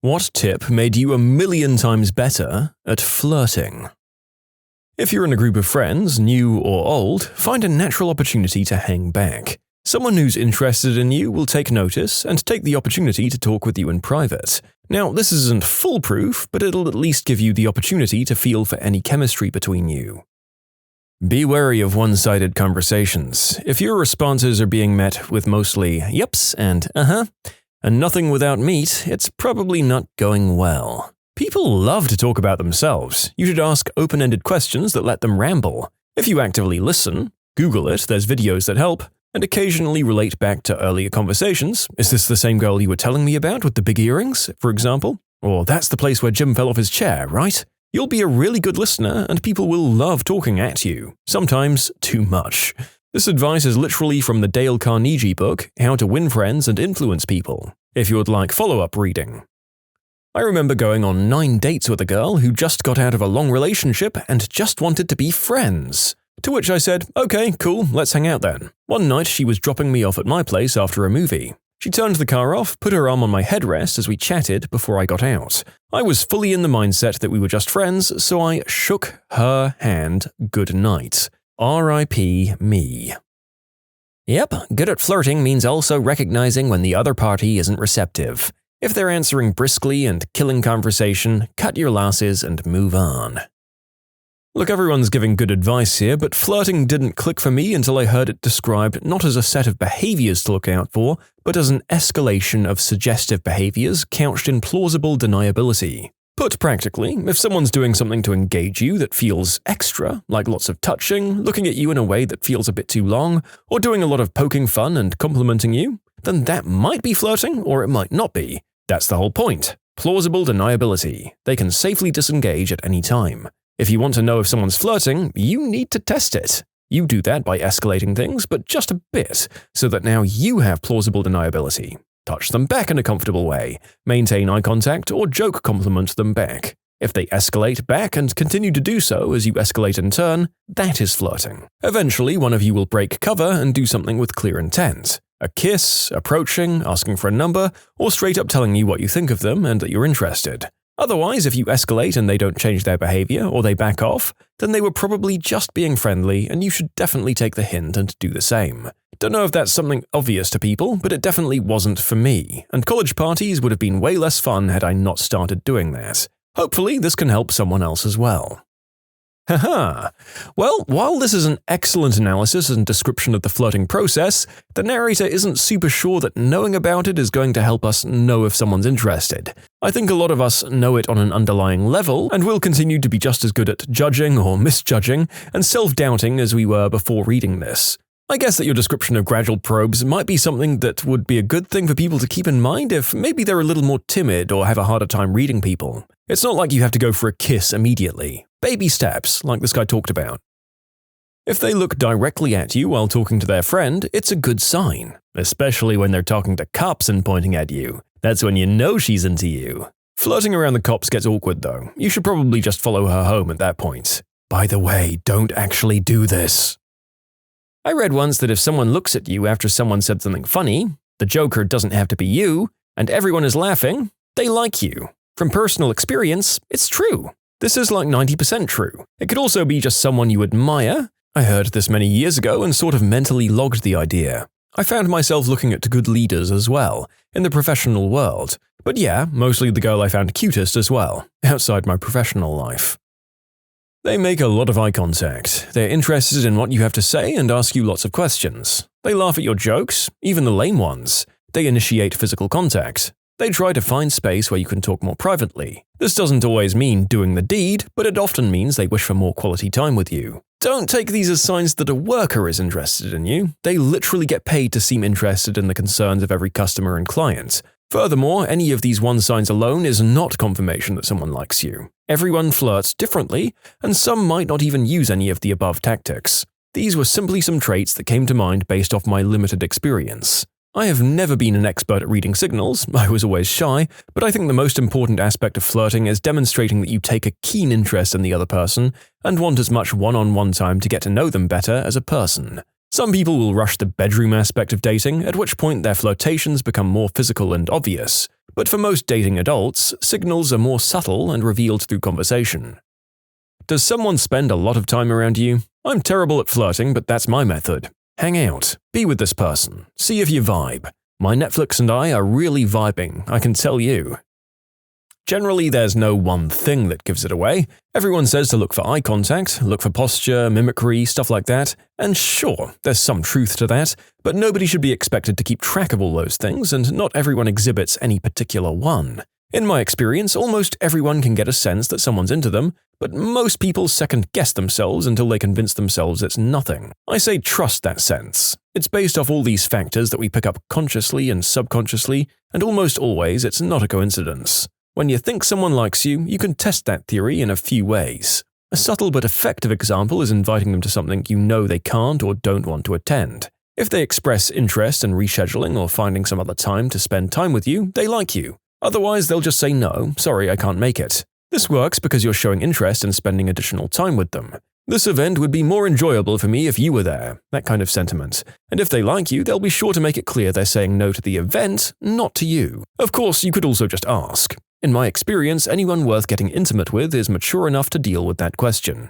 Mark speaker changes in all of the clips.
Speaker 1: What tip made you 1,000,000 times better at flirting? If you're in a group of friends, new or old, find a natural opportunity to hang back. Someone who's interested in you will take notice and take the opportunity to talk with you in private. Now, this isn't foolproof, but it'll at least give you the opportunity to feel for any chemistry between you. Be wary of one-sided conversations. If your responses are being met with mostly yeps and and nothing without meat, it's probably not going well. People love to talk about themselves. You should ask open-ended questions that let them ramble. If you actively listen, Google it, there's videos that help, and occasionally relate back to earlier conversations. Is this the same girl you were telling me about with the big earrings, for example? Or that's the place where Jim fell off his chair, right? You'll be a really good listener and people will love talking at you, sometimes too much. This advice is literally from the Dale Carnegie book, How to Win Friends and Influence People, if you would like follow-up reading. I remember going on 9 dates with a girl who just got out of a long relationship and just wanted to be friends. To which I said, okay, cool, let's hang out then. One night she was dropping me off at my place after a movie. She turned the car off, put her arm on my headrest as we chatted before I got out. I was fully in the mindset that we were just friends, so I shook her hand good night. R.I.P. me. Yep, good at flirting means also recognizing when the other party isn't receptive. If they're answering briskly and killing conversation, cut your losses and move on. Look, everyone's giving good advice here, but flirting didn't click for me until I heard it described not as a set of behaviors to look out for, but as an escalation of suggestive behaviors couched in plausible deniability. Put practically, if someone's doing something to engage you that feels extra, like lots of touching, looking at you in a way that feels a bit too long, or doing a lot of poking fun and complimenting you, then that might be flirting or it might not be. That's the whole point. Plausible deniability. They can safely disengage at any time. If you want to know if someone's flirting, you need to test it. You do that by escalating things, but just a bit, so that now you have plausible deniability. Touch them back in a comfortable way, maintain eye contact, or joke compliment them back. If they escalate back and continue to do so as you escalate in turn, that is flirting. Eventually, one of you will break cover and do something with clear intent. A kiss, approaching, asking for a number, or straight up telling you what you think of them and that you're interested. Otherwise, if you escalate and they don't change their behavior or they back off, then they were probably just being friendly and you should definitely take the hint and do the same. Don't know if that's something obvious to people, but it definitely wasn't for me, and college parties would have been way less fun had I not started doing that. Hopefully, this can help someone else as well. Haha. Well, while this is an excellent analysis and description of the flirting process, the narrator isn't super sure that knowing about it is going to help us know if someone's interested. I think a lot of us know it on an underlying level, and will continue to be just as good at judging or misjudging and self-doubting as we were before reading this. I guess that your description of gradual probes might be something that would be a good thing for people to keep in mind if maybe they're a little more timid or have a harder time reading people. It's not like you have to go for a kiss immediately. Baby steps, like this guy talked about. If they look directly at you while talking to their friend, it's a good sign, especially when they're talking to cops and pointing at you. That's when you know she's into you. Flirting around the cops gets awkward though. You should probably just follow her home at that point. By the way, don't actually do this. I read once that if someone looks at you after someone said something funny, the joker doesn't have to be you, and everyone is laughing, they like you. From personal experience, it's true. This is like 90% true. It could also be just someone you admire. I heard this many years ago and sort of mentally logged the idea. I found myself looking at good leaders as well, in the professional world. But yeah, mostly the girl I found cutest as well, outside my professional life. They make a lot of eye contact. They're interested in what you have to say and ask you lots of questions. They laugh at your jokes, even the lame ones. They initiate physical contact. They try to find space where you can talk more privately. This doesn't always mean doing the deed, but it often means they wish for more quality time with you. Don't take these as signs that a worker is interested in you. They literally get paid to seem interested in the concerns of every customer and client. Furthermore, any of these one signs alone is not confirmation that someone likes you. Everyone flirts differently, and some might not even use any of the above tactics. These were simply some traits that came to mind based off my limited experience. I have never been an expert at reading signals, I was always shy, but I think the most important aspect of flirting is demonstrating that you take a keen interest in the other person and want as much one-on-one time to get to know them better as a person. Some people will rush the bedroom aspect of dating, at which point their flirtations become more physical and obvious. But for most dating adults, signals are more subtle and revealed through conversation. Does someone spend a lot of time around you? I'm terrible at flirting, but that's my method. Hang out, be with this person, see if you vibe. My Netflix and I are really vibing, I can tell you. Generally, there's no one thing that gives it away. Everyone says to look for eye contact, look for posture, mimicry, stuff like that, and sure, there's some truth to that, but nobody should be expected to keep track of all those things, and not everyone exhibits any particular one. In my experience, almost everyone can get a sense that someone's into them, but most people second-guess themselves until they convince themselves it's nothing. I say trust that sense. It's based off all these factors that we pick up consciously and subconsciously, and almost always it's not a coincidence. When you think someone likes you, you can test that theory in a few ways. A subtle but effective example is inviting them to something you know they can't or don't want to attend. If they express interest in rescheduling or finding some other time to spend time with you, they like you. Otherwise, they'll just say no, sorry, I can't make it. This works because you're showing interest in spending additional time with them. This event would be more enjoyable for me if you were there, that kind of sentiment. And if they like you, they'll be sure to make it clear they're saying no to the event, not to you. Of course, you could also just ask. In my experience, anyone worth getting intimate with is mature enough to deal with that question.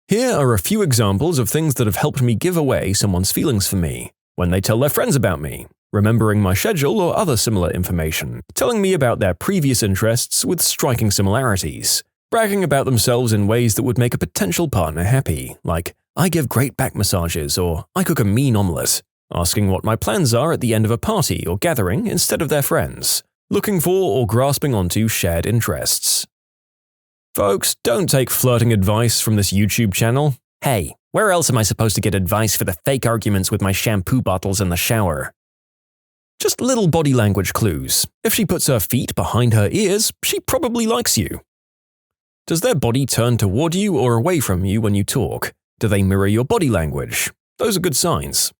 Speaker 1: Here are a few examples of things that have helped me give away someone's feelings for me. When they tell their friends about me, remembering my schedule or other similar information, telling me about their previous interests with striking similarities, bragging about themselves in ways that would make a potential partner happy, like, I give great back massages or I cook a mean omelette, asking what my plans are at the end of a party or gathering instead of their friends, looking for or grasping onto shared interests. Folks, don't take flirting advice from this YouTube channel. Hey, where else am I supposed to get advice for the fake arguments with my shampoo bottles in the shower? Just little body language clues. If she puts her feet behind her ears, she probably likes you. Does their body turn toward you or away from you when you talk? Do they mirror your body language? Those are good signs.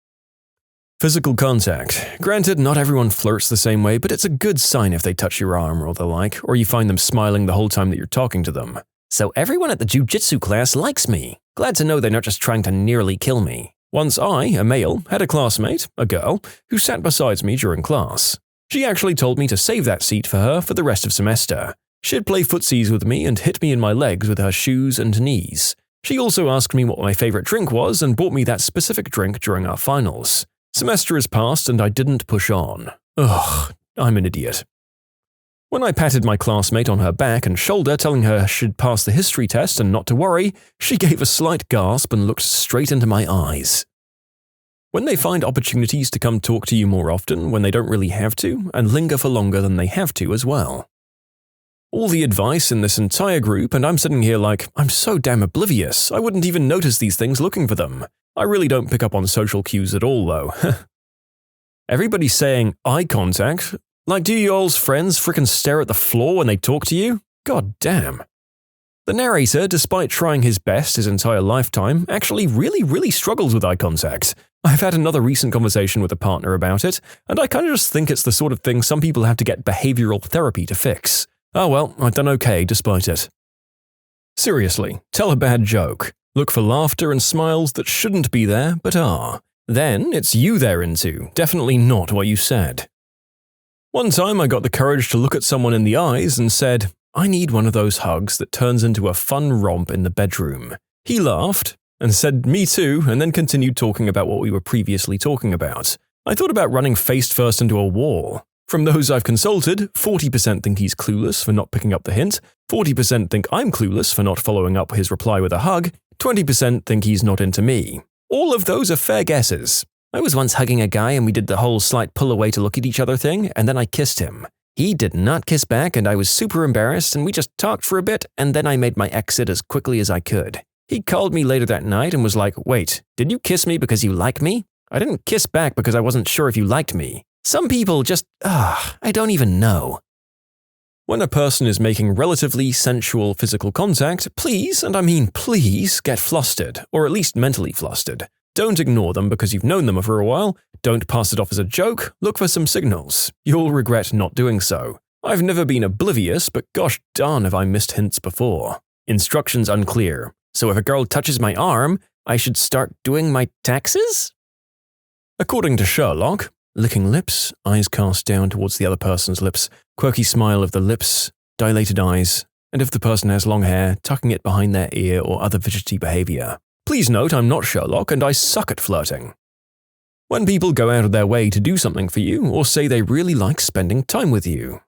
Speaker 1: Physical contact. Granted, not everyone flirts the same way, but it's a good sign if they touch your arm or the like, or you find them smiling the whole time that you're talking to them. So everyone at the jiu-jitsu class likes me. Glad to know they're not just trying to nearly kill me. Once I, a male, had a classmate, a girl, who sat beside me during class. She actually told me to save that seat for her for the rest of semester. She'd play footsies with me and hit me in my legs with her shoes and knees. She also asked me what my favorite drink was and bought me that specific drink during our finals. Semester has passed and I didn't push on. Ugh, I'm an idiot. When I patted my classmate on her back and shoulder telling her she'd pass the history test and not to worry, she gave a slight gasp and looked straight into my eyes. When they find opportunities to come talk to you more often when they don't really have to, and linger for longer than they have to as well. All the advice in this entire group and I'm sitting here like, I'm so damn oblivious, I wouldn't even notice these things looking for them. I really don't pick up on social cues at all though. Everybody's saying eye contact. Like, do you all's friends frickin' stare at the floor when they talk to you? God damn. The narrator, despite trying his best his entire lifetime, actually really struggles with eye contact. I've had another recent conversation with a partner about it, and I kind of just think it's the sort of thing some people have to get behavioral therapy to fix. Oh well, I've done okay despite it. Seriously, tell a bad joke. Look for laughter and smiles that shouldn't be there but are. Then it's you they're into, definitely not what you said. One time I got the courage to look at someone in the eyes and said, I need one of those hugs that turns into a fun romp in the bedroom. He laughed and said, me too, and then continued talking about what we were previously talking about. I thought about running face first into a wall. From those I've consulted, 40% think he's clueless for not picking up the hint, 40% think I'm clueless for not following up his reply with a hug, 20% think he's not into me. All of those are fair guesses. I was once hugging a guy and we did the whole slight pull away to look at each other thing, and then I kissed him. He did not kiss back and I was super embarrassed and we just talked for a bit and then I made my exit as quickly as I could. He called me later that night and was like, wait, did you kiss me because you like me? I didn't kiss back because I wasn't sure if you liked me. Some people just, I don't even know. When a person is making relatively sensual physical contact, please, and I mean please, get flustered, or at least mentally flustered. Don't ignore them because you've known them for a while, don't pass it off as a joke, look for some signals. You'll regret not doing so. I've never been oblivious, but gosh darn have I missed hints before. Instructions unclear, so if a girl touches my arm, I should start doing my taxes? According to Sherlock, licking lips, eyes cast down towards the other person's lips, quirky smile of the lips, dilated eyes, and if the person has long hair, tucking it behind their ear or other fidgety behavior. Please note I'm not Sherlock and I suck at flirting. When people go out of their way to do something for you or say they really like spending time with you.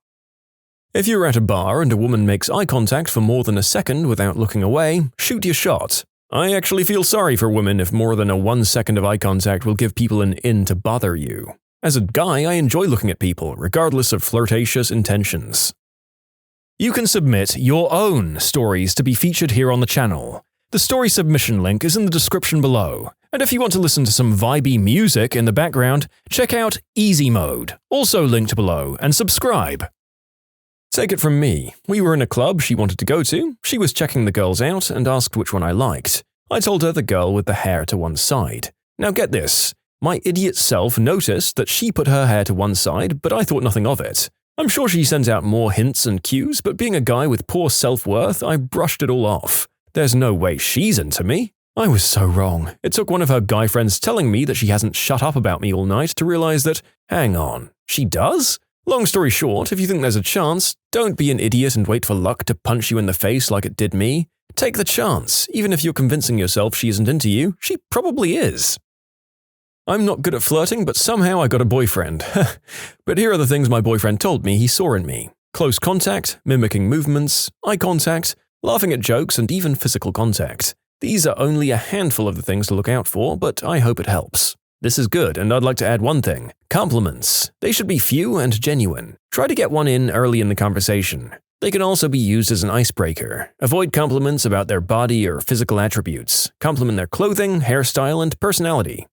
Speaker 1: If you're at a bar and a woman makes eye contact for more than a second without looking away, shoot your shot. I actually feel sorry for women if more than a 1 second of eye contact will give people an in to bother you. As a guy, I enjoy looking at people, regardless of flirtatious intentions. You can submit your own stories to be featured here on the channel. The story submission link is in the description below. And if you want to listen to some vibey music in the background, check out easymode, also linked below, and subscribe. Take it from me. We were in a club she wanted to go to, she was checking the girls out and asked which one I liked. I told her the girl with the hair to one side. Now get this, my idiot self noticed that she put her hair to one side, but I thought nothing of it. I'm sure she sent out more hints and cues, but being a guy with poor self-worth, I brushed it all off. There's no way she's into me. I was so wrong. It took one of her guy friends telling me that she hasn't shut up about me all night to realize that, hang on, she does? Long story short, if you think there's a chance, don't be an idiot and wait for luck to punch you in the face like it did me. Take the chance, even if you're convincing yourself she isn't into you, she probably is. I'm not good at flirting, but somehow I got a boyfriend. But here are the things my boyfriend told me he saw in me. Close contact, mimicking movements, eye contact, laughing at jokes, and even physical contact. These are only a handful of the things to look out for, but I hope it helps. This is good, and I'd like to add one thing. Compliments. They should be few and genuine. Try to get one in early in the conversation. They can also be used as an icebreaker. Avoid compliments about their body or physical attributes. Compliment their clothing, hairstyle, and personality.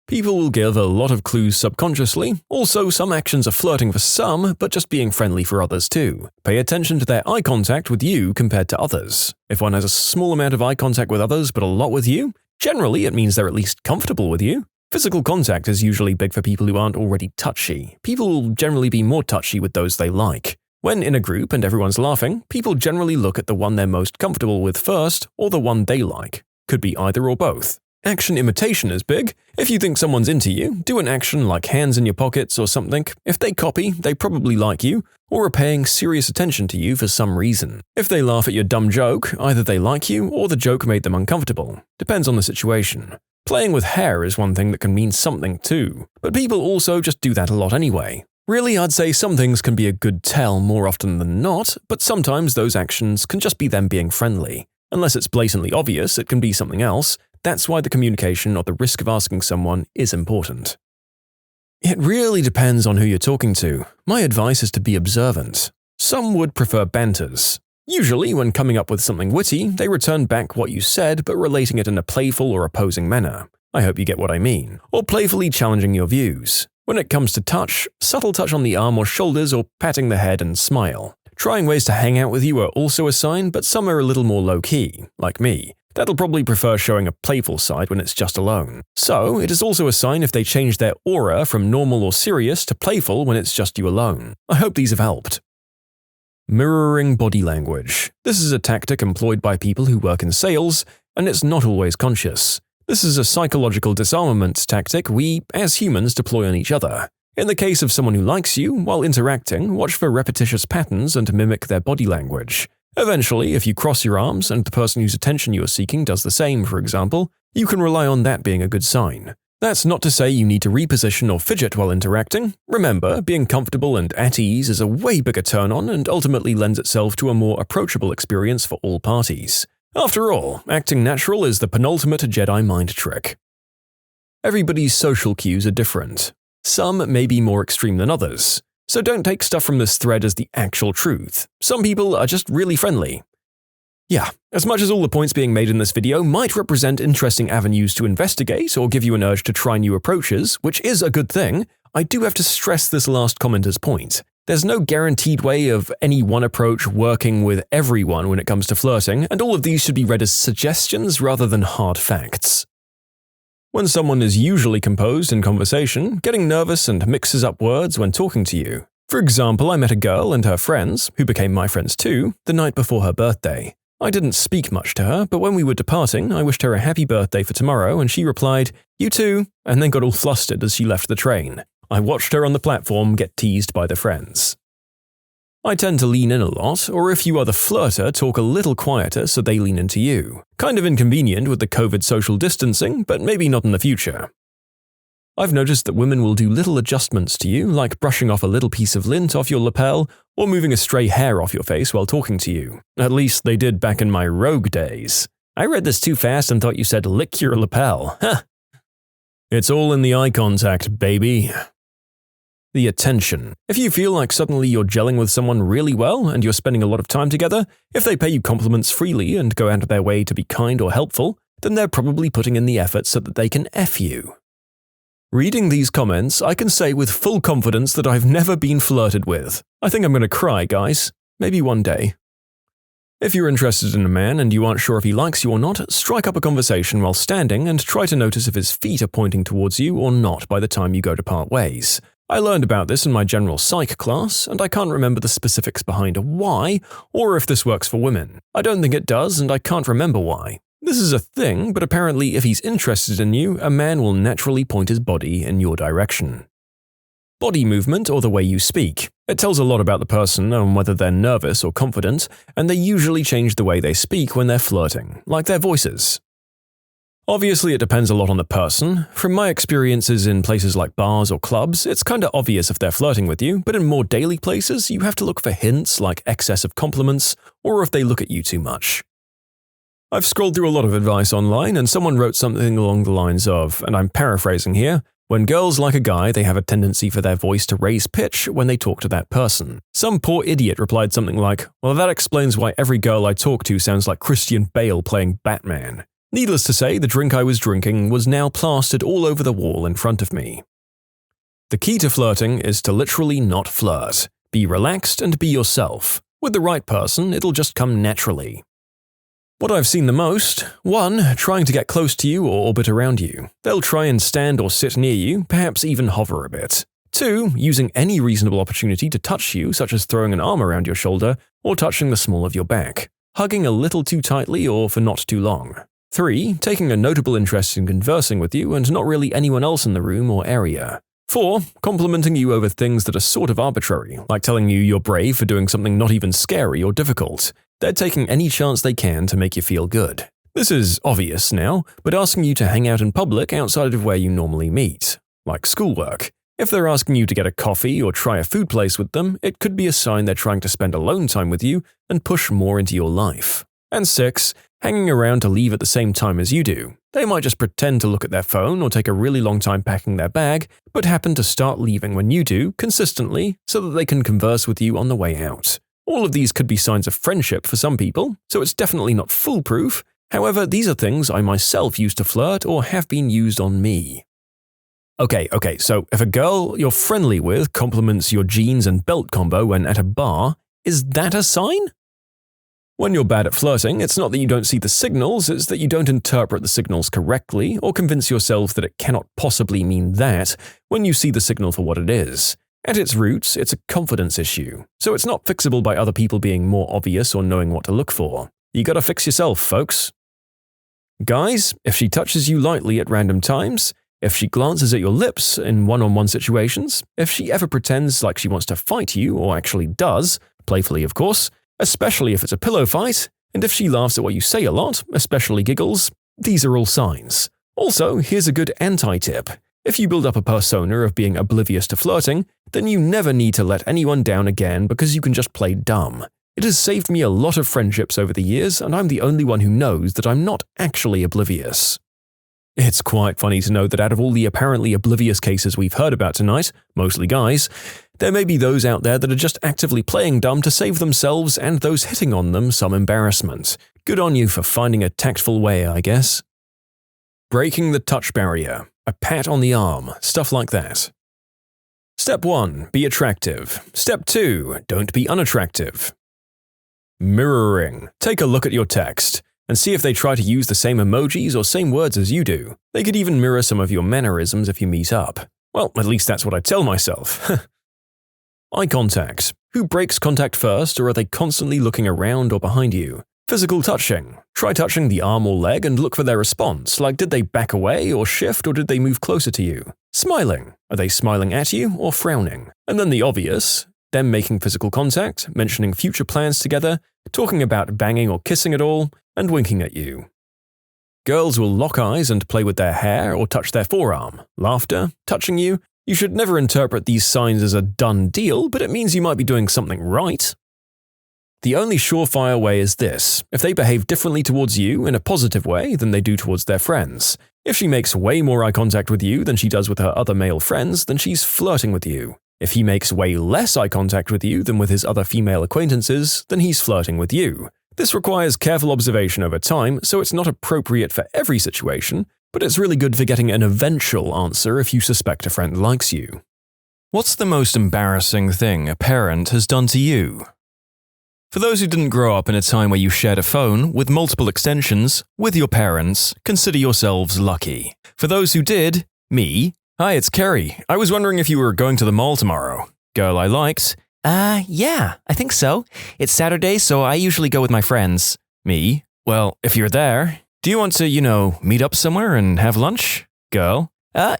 Speaker 1: People will give a lot of clues subconsciously. Also, some actions are flirting for some, but just being friendly for others too. Pay attention to their eye contact with you compared to others. If one has a small amount of eye contact with others but a lot with you, generally it means they're at least comfortable with you. Physical contact is usually big for people who aren't already touchy. People will generally be more touchy with those they like. When in a group and everyone's laughing, people generally look at the one they're most comfortable with first or the one they like. Could be either or both. Action imitation is big. If you think someone's into you, do an action like hands in your pockets or something. If they copy, they probably like you, or are paying serious attention to you for some reason. If they laugh at your dumb joke, either they like you or the joke made them uncomfortable. Depends on the situation. Playing with hair is one thing that can mean something too, but people also just do that a lot anyway. Really, I'd say some things can be a good tell more often than not, but sometimes those actions can just be them being friendly. Unless it's blatantly obvious, it can be something else. That's why the communication or the risk of asking someone is important. It really depends on who you're talking to. My advice is to be observant. Some would prefer banters. Usually, when coming up with something witty, they return back what you said but relating it in a playful or opposing manner. I hope you get what I mean. Or playfully challenging your views. When it comes to touch, subtle touch on the arm or shoulders or patting the head and smile. Trying ways to hang out with you are also a sign, but some are a little more low-key, like me. That'll probably prefer showing a playful side when it's just alone. So, it is also a sign if they change their aura from normal or serious to playful when it's just you alone. I hope these have helped. Mirroring body language. This is a tactic employed by people who work in sales, and it's not always conscious. This is a psychological disarmament tactic we, as humans, deploy on each other. In the case of someone who likes you, while interacting, watch for repetitious patterns and mimic their body language. Eventually, if you cross your arms and the person whose attention you are seeking does the same, for example, you can rely on that being a good sign. That's not to say you need to reposition or fidget while interacting. Remember, being comfortable and at ease is a way bigger turn-on and ultimately lends itself to a more approachable experience for all parties. After all, acting natural is the penultimate Jedi mind trick. Everybody's social cues are different. Some may be more extreme than others. So don't take stuff from this thread as the actual truth. Some people are just really friendly. Yeah, as much as all the points being made in this video might represent interesting avenues to investigate or give you an urge to try new approaches, which is a good thing, I do have to stress this last commenter's point. There's no guaranteed way of any one approach working with everyone when it comes to flirting, and all of these should be read as suggestions rather than hard facts. When someone is usually composed in conversation, getting nervous and mixes up words when talking to you. For example, I met a girl and her friends, who became my friends too, the night before her birthday. I didn't speak much to her, but when we were departing, I wished her a happy birthday for tomorrow and she replied, "You too," and then got all flustered as she left the train. I watched her on the platform get teased by the friends. I tend to lean in a lot, or if you are the flirter, talk a little quieter so they lean into you. Kind of inconvenient with the COVID social distancing, but maybe not in the future. I've noticed that women will do little adjustments to you, like brushing off a little piece of lint off your lapel, or moving a stray hair off your face while talking to you. At least they did back in my rogue days. I read this too fast and thought you said lick your lapel. Huh. It's all in the eye contact, baby. The attention. If you feel like suddenly you're gelling with someone really well and you're spending a lot of time together, if they pay you compliments freely and go out of their way to be kind or helpful, then they're probably putting in the effort so that they can F you. Reading these comments, I can say with full confidence that I've never been flirted with. I think I'm going to cry, guys. Maybe one day. If you're interested in a man and you aren't sure if he likes you or not, strike up a conversation while standing and try to notice if his feet are pointing towards you or not by the time you go to part ways. I learned about this in my general psych class, and I can't remember the specifics behind why, or if this works for women. I don't think it does, and I can't remember why. This is a thing, but apparently if he's interested in you, a man will naturally point his body in your direction. Body movement, or the way you speak. It tells a lot about the person and whether they're nervous or confident, and they usually change the way they speak when they're flirting, like their voices. Obviously, it depends a lot on the person. From my experiences in places like bars or clubs, it's kinda obvious if they're flirting with you, but in more daily places, you have to look for hints like excess of compliments or if they look at you too much. I've scrolled through a lot of advice online and someone wrote something along the lines of, and I'm paraphrasing here, when girls like a guy, they have a tendency for their voice to raise pitch when they talk to that person. Some poor idiot replied something like, well, that explains why every girl I talk to sounds like Christian Bale playing Batman. Needless to say, the drink I was drinking was now plastered all over the wall in front of me. The key to flirting is to literally not flirt. Be relaxed and be yourself. With the right person, it'll just come naturally. What I've seen the most: 1. Trying to get close to you or orbit around you. They'll try and stand or sit near you, perhaps even hover a bit. 2. Using any reasonable opportunity to touch you, such as throwing an arm around your shoulder or touching the small of your back. Hugging a little too tightly or for not too long. 3. Taking a notable interest in conversing with you and not really anyone else in the room or area. 4. Complimenting you over things that are sort of arbitrary, like telling you you're brave for doing something not even scary or difficult. They're taking any chance they can to make you feel good. This is obvious now, but asking you to hang out in public outside of where you normally meet, like schoolwork. If they're asking you to get a coffee or try a food place with them, it could be a sign they're trying to spend alone time with you and push more into your life. And 6. Hanging around to leave at the same time as you do. They might just pretend to look at their phone or take a really long time packing their bag, but happen to start leaving when you do, consistently, so that they can converse with you on the way out. All of these could be signs of friendship for some people, so it's definitely not foolproof. However, these are things I myself used to flirt or have been used on me. Okay, so if a girl you're friendly with compliments your jeans and belt combo when at a bar, is that a sign? When you're bad at flirting, it's not that you don't see the signals, it's that you don't interpret the signals correctly or convince yourself that it cannot possibly mean that when you see the signal for what it is. At its roots, it's a confidence issue, so it's not fixable by other people being more obvious or knowing what to look for. You gotta fix yourself, folks. Guys, if she touches you lightly at random times, if she glances at your lips in one-on-one situations, if she ever pretends like she wants to fight you or actually does, playfully of course, especially if it's a pillow fight, and if she laughs at what you say a lot, especially giggles, these are all signs. Also, here's a good anti-tip. If you build up a persona of being oblivious to flirting, then you never need to let anyone down again because you can just play dumb. It has saved me a lot of friendships over the years, and I'm the only one who knows that I'm not actually oblivious. It's quite funny to know that out of all the apparently oblivious cases we've heard about tonight, mostly guys, there may be those out there that are just actively playing dumb to save themselves and those hitting on them some embarrassment. Good on you for finding a tactful way, I guess. Breaking the touch barrier. A pat on the arm, stuff like that. Step 1. Be attractive. Step 2. Don't be unattractive. Mirroring. Take a look at your text and see if they try to use the same emojis or same words as you do. They could even mirror some of your mannerisms if you meet up. Well, at least that's what I tell myself. Eye contact. Who breaks contact first, or are they constantly looking around or behind you? Physical touching. Try touching the arm or leg and look for their response, like did they back away or shift or did they move closer to you? Smiling. Are they smiling at you or frowning? And then the obvious, them making physical contact, mentioning future plans together, talking about banging or kissing at all, and winking at you. Girls will lock eyes and play with their hair or touch their forearm. Laughter, touching you. You should never interpret these signs as a done deal, but it means you might be doing something right. The only surefire way is this: if they behave differently towards you in a positive way than they do towards their friends. If she makes way more eye contact with you than she does with her other male friends, then she's flirting with you. If he makes way less eye contact with you than with his other female acquaintances, then he's flirting with you. This requires careful observation over time, so it's not appropriate for every situation, but it's really good for getting an eventual answer if you suspect a friend likes you. What's the most embarrassing thing a parent has done to you? For those who didn't grow up in a time where you shared a phone with multiple extensions with your parents, consider yourselves lucky. For those who did, me. Hi, it's Kerry. I was wondering if you were going to the mall tomorrow. Girl I liked.
Speaker 2: Yeah, I think so. It's Saturday, so I usually go with my friends.
Speaker 1: Me. Well, if you're there, do you want to, meet up somewhere and have lunch? Girl.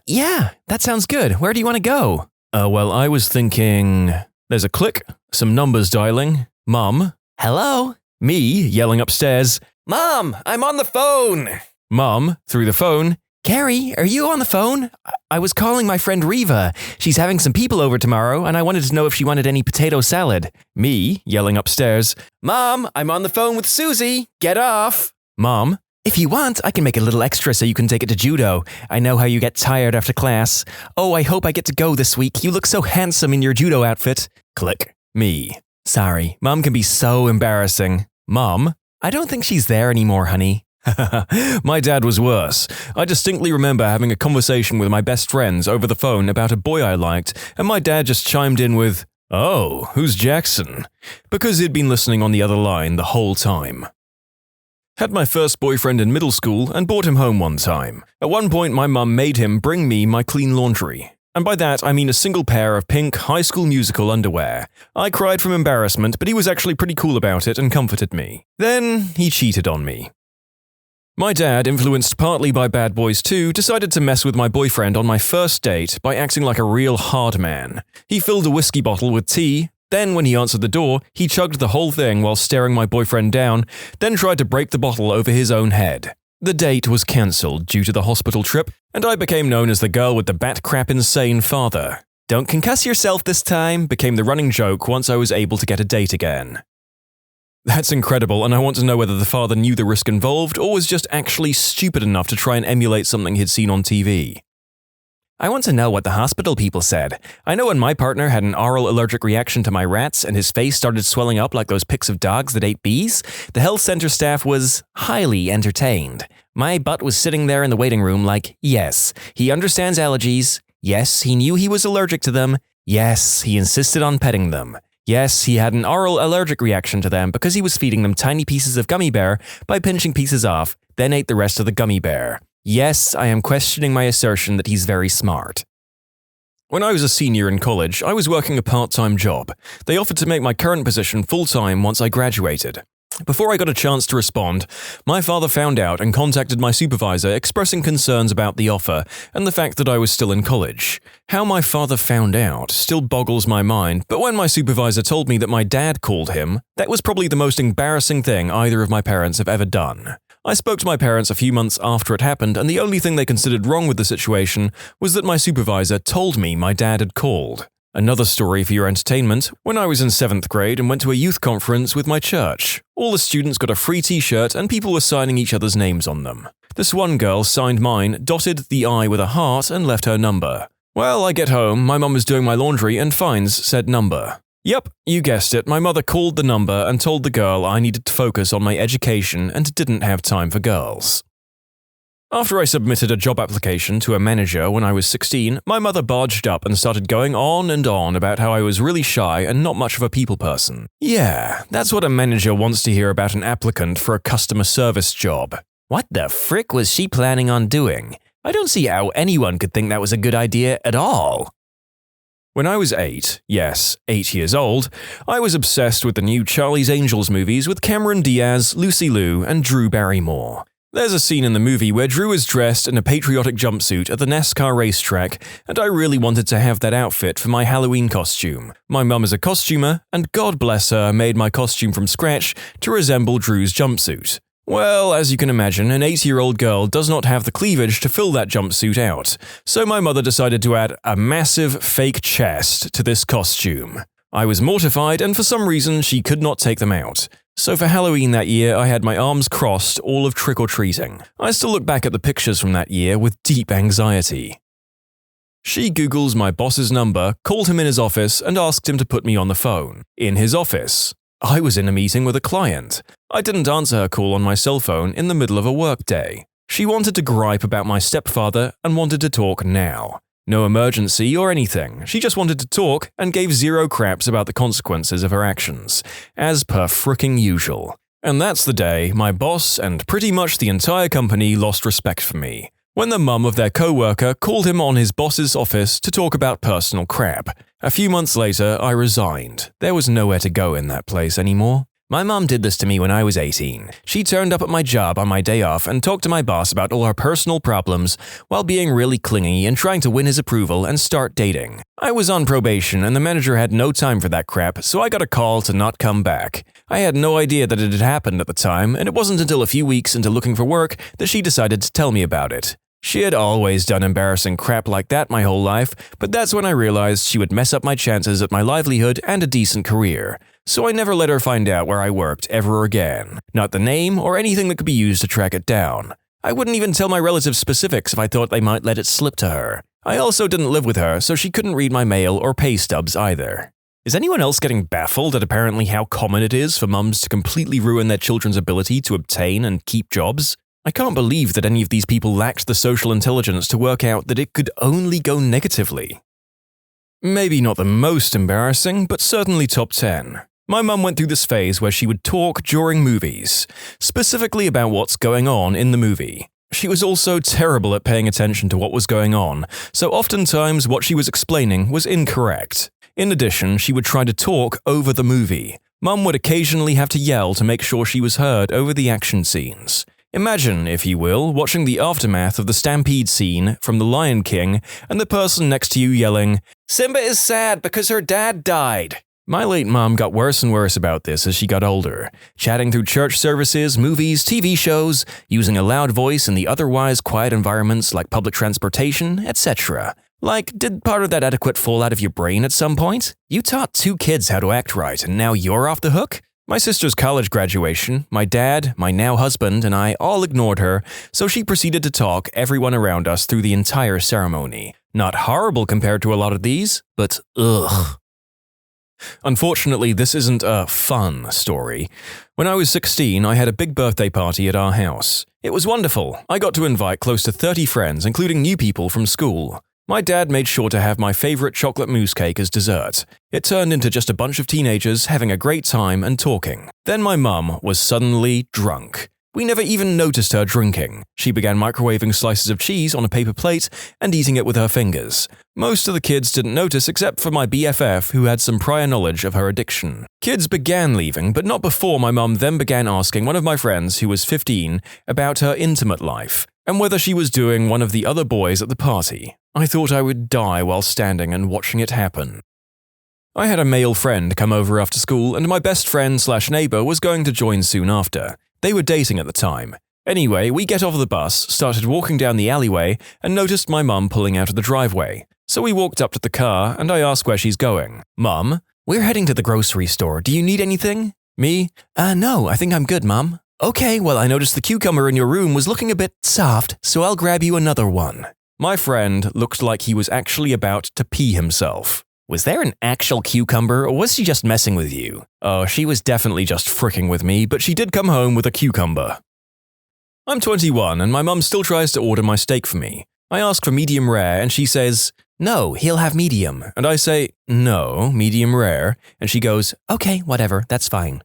Speaker 2: Yeah, that sounds good. Where do you want to go?
Speaker 1: Well, I was thinking… There's a click, some numbers dialing. Mum.
Speaker 2: Hello?
Speaker 1: Me yelling upstairs.
Speaker 2: Mom, I'm on the phone!
Speaker 1: Mum, through the phone.
Speaker 2: Carrie, are you on the phone? I was calling my friend Reva. She's having some people over tomorrow, and I wanted to know if she wanted any potato salad.
Speaker 1: Me yelling upstairs.
Speaker 2: Mom, I'm on the phone with Susie. Get off!
Speaker 1: Mom.
Speaker 2: If you want, I can make a little extra so you can take it to judo. I know how you get tired after class. Oh, I hope I get to go this week. You look so handsome in your judo outfit.
Speaker 1: Click. Me.
Speaker 2: Sorry, Mom can be so embarrassing.
Speaker 1: Mom.
Speaker 2: I don't think she's there anymore, honey.
Speaker 1: My dad was worse. I distinctly remember having a conversation with my best friends over the phone about a boy I liked, and my dad just chimed in with, "Oh, who's Jackson?" because he'd been listening on the other line the whole time. Had my first boyfriend in middle school and brought him home one time. At one point, my mum made him bring me my clean laundry. And by that, I mean a single pair of pink High School Musical underwear. I cried from embarrassment, but he was actually pretty cool about it and comforted me. Then, he cheated on me. My dad, influenced partly by Bad Boys 2, decided to mess with my boyfriend on my first date by acting like a real hard man. He filled a whiskey bottle with tea, then when he answered the door, he chugged the whole thing while staring my boyfriend down, then tried to break the bottle over his own head. The date was cancelled due to the hospital trip, and I became known as the girl with the bat crap insane father. "Don't concuss yourself this time" became the running joke once I was able to get a date again. That's incredible, and I want to know whether the father knew the risk involved or was just actually stupid enough to try and emulate something he'd seen on TV.
Speaker 2: I want to know what the hospital people said. I know when my partner had an oral allergic reaction to my rats and his face started swelling up like those pics of dogs that ate bees, the health center staff was highly entertained. My butt was sitting there in the waiting room like, yes, he understands allergies. Yes, he knew he was allergic to them. Yes, he insisted on petting them. Yes, he had an oral allergic reaction to them because he was feeding them tiny pieces of gummy bear by pinching pieces off, then ate the rest of the gummy bear. Yes, I am questioning my assertion that he's very smart. When I was a senior in college, I was working a part-time job. They offered to make my current position full-time once I graduated. Before I got a chance to respond, my father found out and contacted my supervisor expressing concerns about the offer and the fact that I was still in college. How my father found out still boggles my mind, but when my supervisor told me that my dad called him, that was probably the most embarrassing thing either of my parents have ever done. I spoke to my parents a few months after it happened, and the only thing they considered wrong with the situation was that my supervisor told me my dad had called. Another story for your entertainment, when I was in 7th grade and went to a youth conference with my church. All the students got a free t-shirt and people were signing each other's names on them. This one girl signed mine, dotted the I with a heart, and left her number. Well, I get home, my mum was doing my laundry and finds said number. Yep, you guessed it, my mother called the number and told the girl I needed to focus on my education and didn't have time for girls. After I submitted a job application to a manager when I was 16, my mother barged up and started going on and on about how I was really shy and not much of a people person. Yeah, that's what a manager wants to hear about an applicant for a customer service job. What the frick was she planning on doing? I don't see how anyone could think that was a good idea at all.
Speaker 1: When I was 8, yes, 8 years old, I was obsessed with the new Charlie's Angels movies with Cameron Diaz, Lucy Liu, and Drew Barrymore. There's a scene in the movie where Drew is dressed in a patriotic jumpsuit at the NASCAR racetrack, and I really wanted to have that outfit for my Halloween costume. My mum is a costumer, and God bless her, made my costume from scratch to resemble Drew's jumpsuit. Well, as you can imagine, an 8-year-old girl does not have the cleavage to fill that jumpsuit out, so my mother decided to add a massive fake chest to this costume. I was mortified, and for some reason she could not take them out. So for Halloween that year, I had my arms crossed all of trick-or-treating. I still look back at the pictures from that year with deep anxiety. She Googles my boss's number, called him in his office, and asked him to put me on the phone. In his office. I was in a meeting with a client. I didn't answer her call on my cell phone in the middle of a workday. She wanted to gripe about my stepfather and wanted to talk now. No emergency or anything, she just wanted to talk and gave zero craps about the consequences of her actions, as per fricking usual. And that's the day my boss and pretty much the entire company lost respect for me, when the mum of their co-worker called him on his boss's office to talk about personal crap. A few months later, I resigned. There was nowhere to go in that place anymore. My mom did this to me when I was 18. She turned up at my job on my day off and talked to my boss about all her personal problems while being really clingy and trying to win his approval and start dating. I was on probation and the manager had no time for that crap, so I got a call to not come back. I had no idea that it had happened at the time, and it wasn't until a few weeks into looking for work that she decided to tell me about it. She had always done embarrassing crap like that my whole life, but that's when I realized she would mess up my chances at my livelihood and a decent career. So I never let her find out where I worked ever again. Not the name or anything that could be used to track it down. I wouldn't even tell my relatives specifics if I thought they might let it slip to her. I also didn't live with her, so she couldn't read my mail or pay stubs either. Is anyone else getting baffled at apparently how common it is for mums to completely ruin their children's ability to obtain and keep jobs? I can't believe that any of these people lacked the social intelligence to work out that it could only go negatively. Maybe not the most embarrassing, but certainly top 10. My mum went through this phase where she would talk during movies, specifically about what's going on in the movie. She was also terrible at paying attention to what was going on, so oftentimes what she was explaining was incorrect. In addition, she would try to talk over the movie. Mum would occasionally have to yell to make sure she was heard over the action scenes. Imagine, if you will, watching the aftermath of the stampede scene from The Lion King and the person next to you yelling, "Simba is sad because her dad died." My late mom got worse and worse about this as she got older, chatting through church services, movies, TV shows, using a loud voice in the otherwise quiet environments like public transportation, etc. Like, did part of that etiquette fall out of your brain at some point? You taught 2 kids how to act right and now you're off the hook? My sister's college graduation, my dad, my now husband, and I all ignored her, so she proceeded to talk everyone around us through the entire ceremony. Not horrible compared to a lot of these, but ugh. Unfortunately, this isn't a fun story. When I was 16, I had a big birthday party at our house. It was wonderful. I got to invite close to 30 friends, including new people from school. My dad made sure to have my favorite chocolate mousse cake as dessert. It turned into just a bunch of teenagers having a great time and talking. Then my mum was suddenly drunk. We never even noticed her drinking. She began microwaving slices of cheese on a paper plate and eating it with her fingers. Most of the kids didn't notice except for my BFF who had some prior knowledge of her addiction. Kids began leaving, but not before my mum then began asking one of my friends who was 15 about her intimate life and whether she was doing one of the other boys at the party. I thought I would die while standing and watching it happen. I had a male friend come over after school and my best friend/neighbor was going to join soon after. They were dating at the time. Anyway, we get off the bus, started walking down the alleyway, and noticed my mum pulling out of the driveway. So we walked up to the car, and I asked where she's going. "Mum, we're heading to the grocery store. Do you need anything?" Me? No, I think I'm good, Mum." "Okay, well, I noticed the cucumber in your room was looking a bit soft, so I'll grab you another one." My friend looked like he was actually about to pee himself. Was there an actual cucumber, or was she just messing with you? Oh, she was definitely just fricking with me, but she did come home with a cucumber. I'm 21, and my mum still tries to order my steak for me. I ask for medium rare, and she says, "No, he'll have medium." And I say, "No, medium rare." And she goes, "Okay, whatever, that's fine."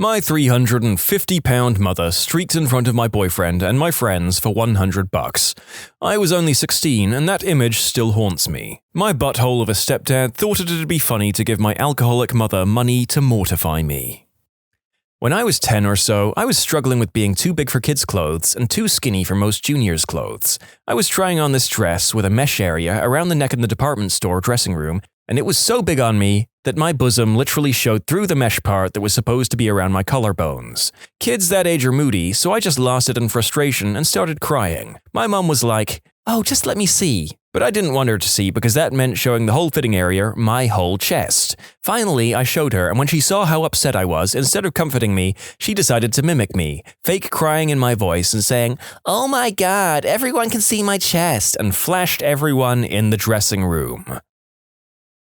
Speaker 1: My 350-pound mother streaked in front of my boyfriend and my friends for $100. I was only 16 and that image still haunts me. My butthole of a stepdad thought it'd be funny to give my alcoholic mother money to mortify me. When I was 10 or so, I was struggling with being too big for kids' clothes and too skinny for most juniors' clothes. I was trying on this dress with a mesh area around the neck in the department store dressing room, and it was so big on me that my bosom literally showed through the mesh part that was supposed to be around my collarbones. Kids that age are moody, so I just lost it in frustration and started crying. My mom was like, "Oh, just let me see." But I didn't want her to see because that meant showing the whole fitting area, my whole chest. Finally, I showed her, and when she saw how upset I was, instead of comforting me, she decided to mimic me, fake crying in my voice and saying, "Oh my god, everyone can see my chest," and flashed everyone in the dressing room.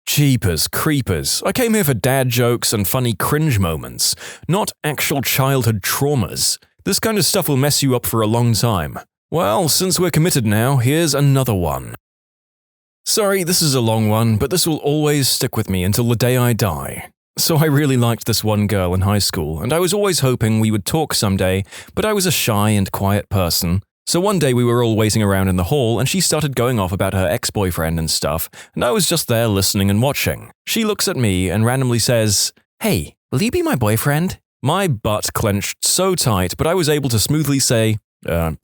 Speaker 1: Jeepers creepers, I came here for dad jokes and funny cringe moments, not actual childhood traumas. This kind of stuff will mess you up for a long time. Well, since we're committed now, here's another one. Sorry, this is a long one, but this will always stick with me until the day I die. So I really liked this one girl in high school, and I was always hoping we would talk someday, but I was a shy and quiet person. So one day we were all waiting around in the hall, and she started going off about her ex-boyfriend and stuff, and I was just there listening and watching. She looks at me and randomly says, "Hey, will you be my boyfriend?" My butt clenched so tight, but I was able to smoothly say,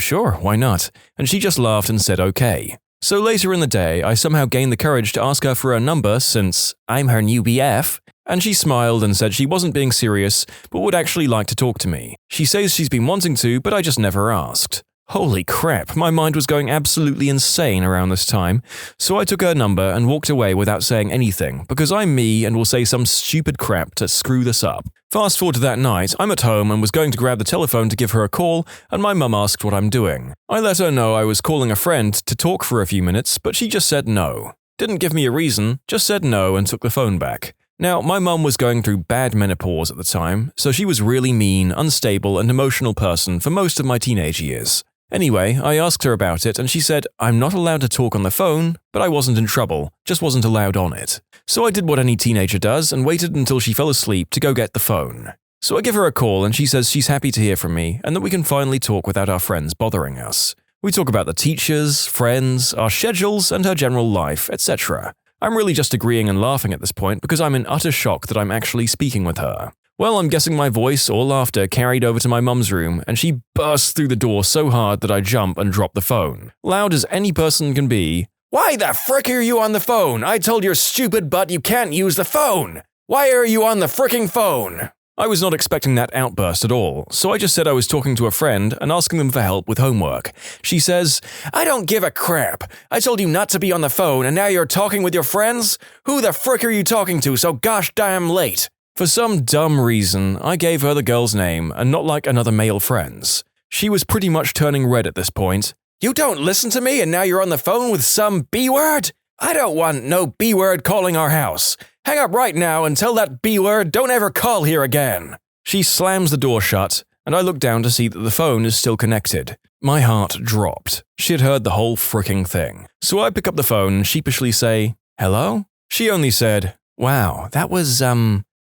Speaker 1: "Sure, why not?" And she just laughed and said okay. So later in the day, I somehow gained the courage to ask her for her number since I'm her new BF, and she smiled and said she wasn't being serious, but would actually like to talk to me. She says she's been wanting to, but I just never asked. Holy crap, my mind was going absolutely insane around this time, so I took her number and walked away without saying anything, because I'm me and will say some stupid crap to screw this up. Fast forward to that night, I'm at home and was going to grab the telephone to give her a call, and my mum asked what I'm doing. I let her know I was calling a friend to talk for a few minutes, but she just said no. Didn't give me a reason, just said no and took the phone back. Now, my mum was going through bad menopause at the time, so she was really mean, unstable, and emotional person for most of my teenage years. Anyway, I asked her about it and she said, I'm not allowed to talk on the phone, but I wasn't in trouble, just wasn't allowed on it. So I did what any teenager does and waited until she fell asleep to go get the phone. So I give her a call and she says she's happy to hear from me and that we can finally talk without our friends bothering us. We talk about the teachers, friends, our schedules, and her general life, etc. I'm really just agreeing and laughing at this point because I'm in utter shock that I'm actually speaking with her. Well, I'm guessing my voice or laughter carried over to my mum's room, and she bursts through the door so hard that I jump and drop the phone. Loud as any person can be, "Why the frick are you on the phone? I told your stupid butt you can't use the phone! Why are you on the fricking phone?" I was not expecting that outburst at all, so I just said I was talking to a friend and asking them for help with homework. She says, "I don't give a crap. I told you not to be on the phone, and now you're talking with your friends? Who the frick are you talking to so gosh damn late?" For some dumb reason, I gave her the girl's name and not like another male friend's. She was pretty much turning red at this point. "You don't listen to me and now you're on the phone with some B-word? I don't want no B-word calling our house. Hang up right now and tell that B-word don't ever call here again." She slams the door shut, and I look down to see that the phone is still connected. My heart dropped. She had heard the whole fricking thing. So I pick up the phone and sheepishly say, "Hello?" She only said, "Wow, that was,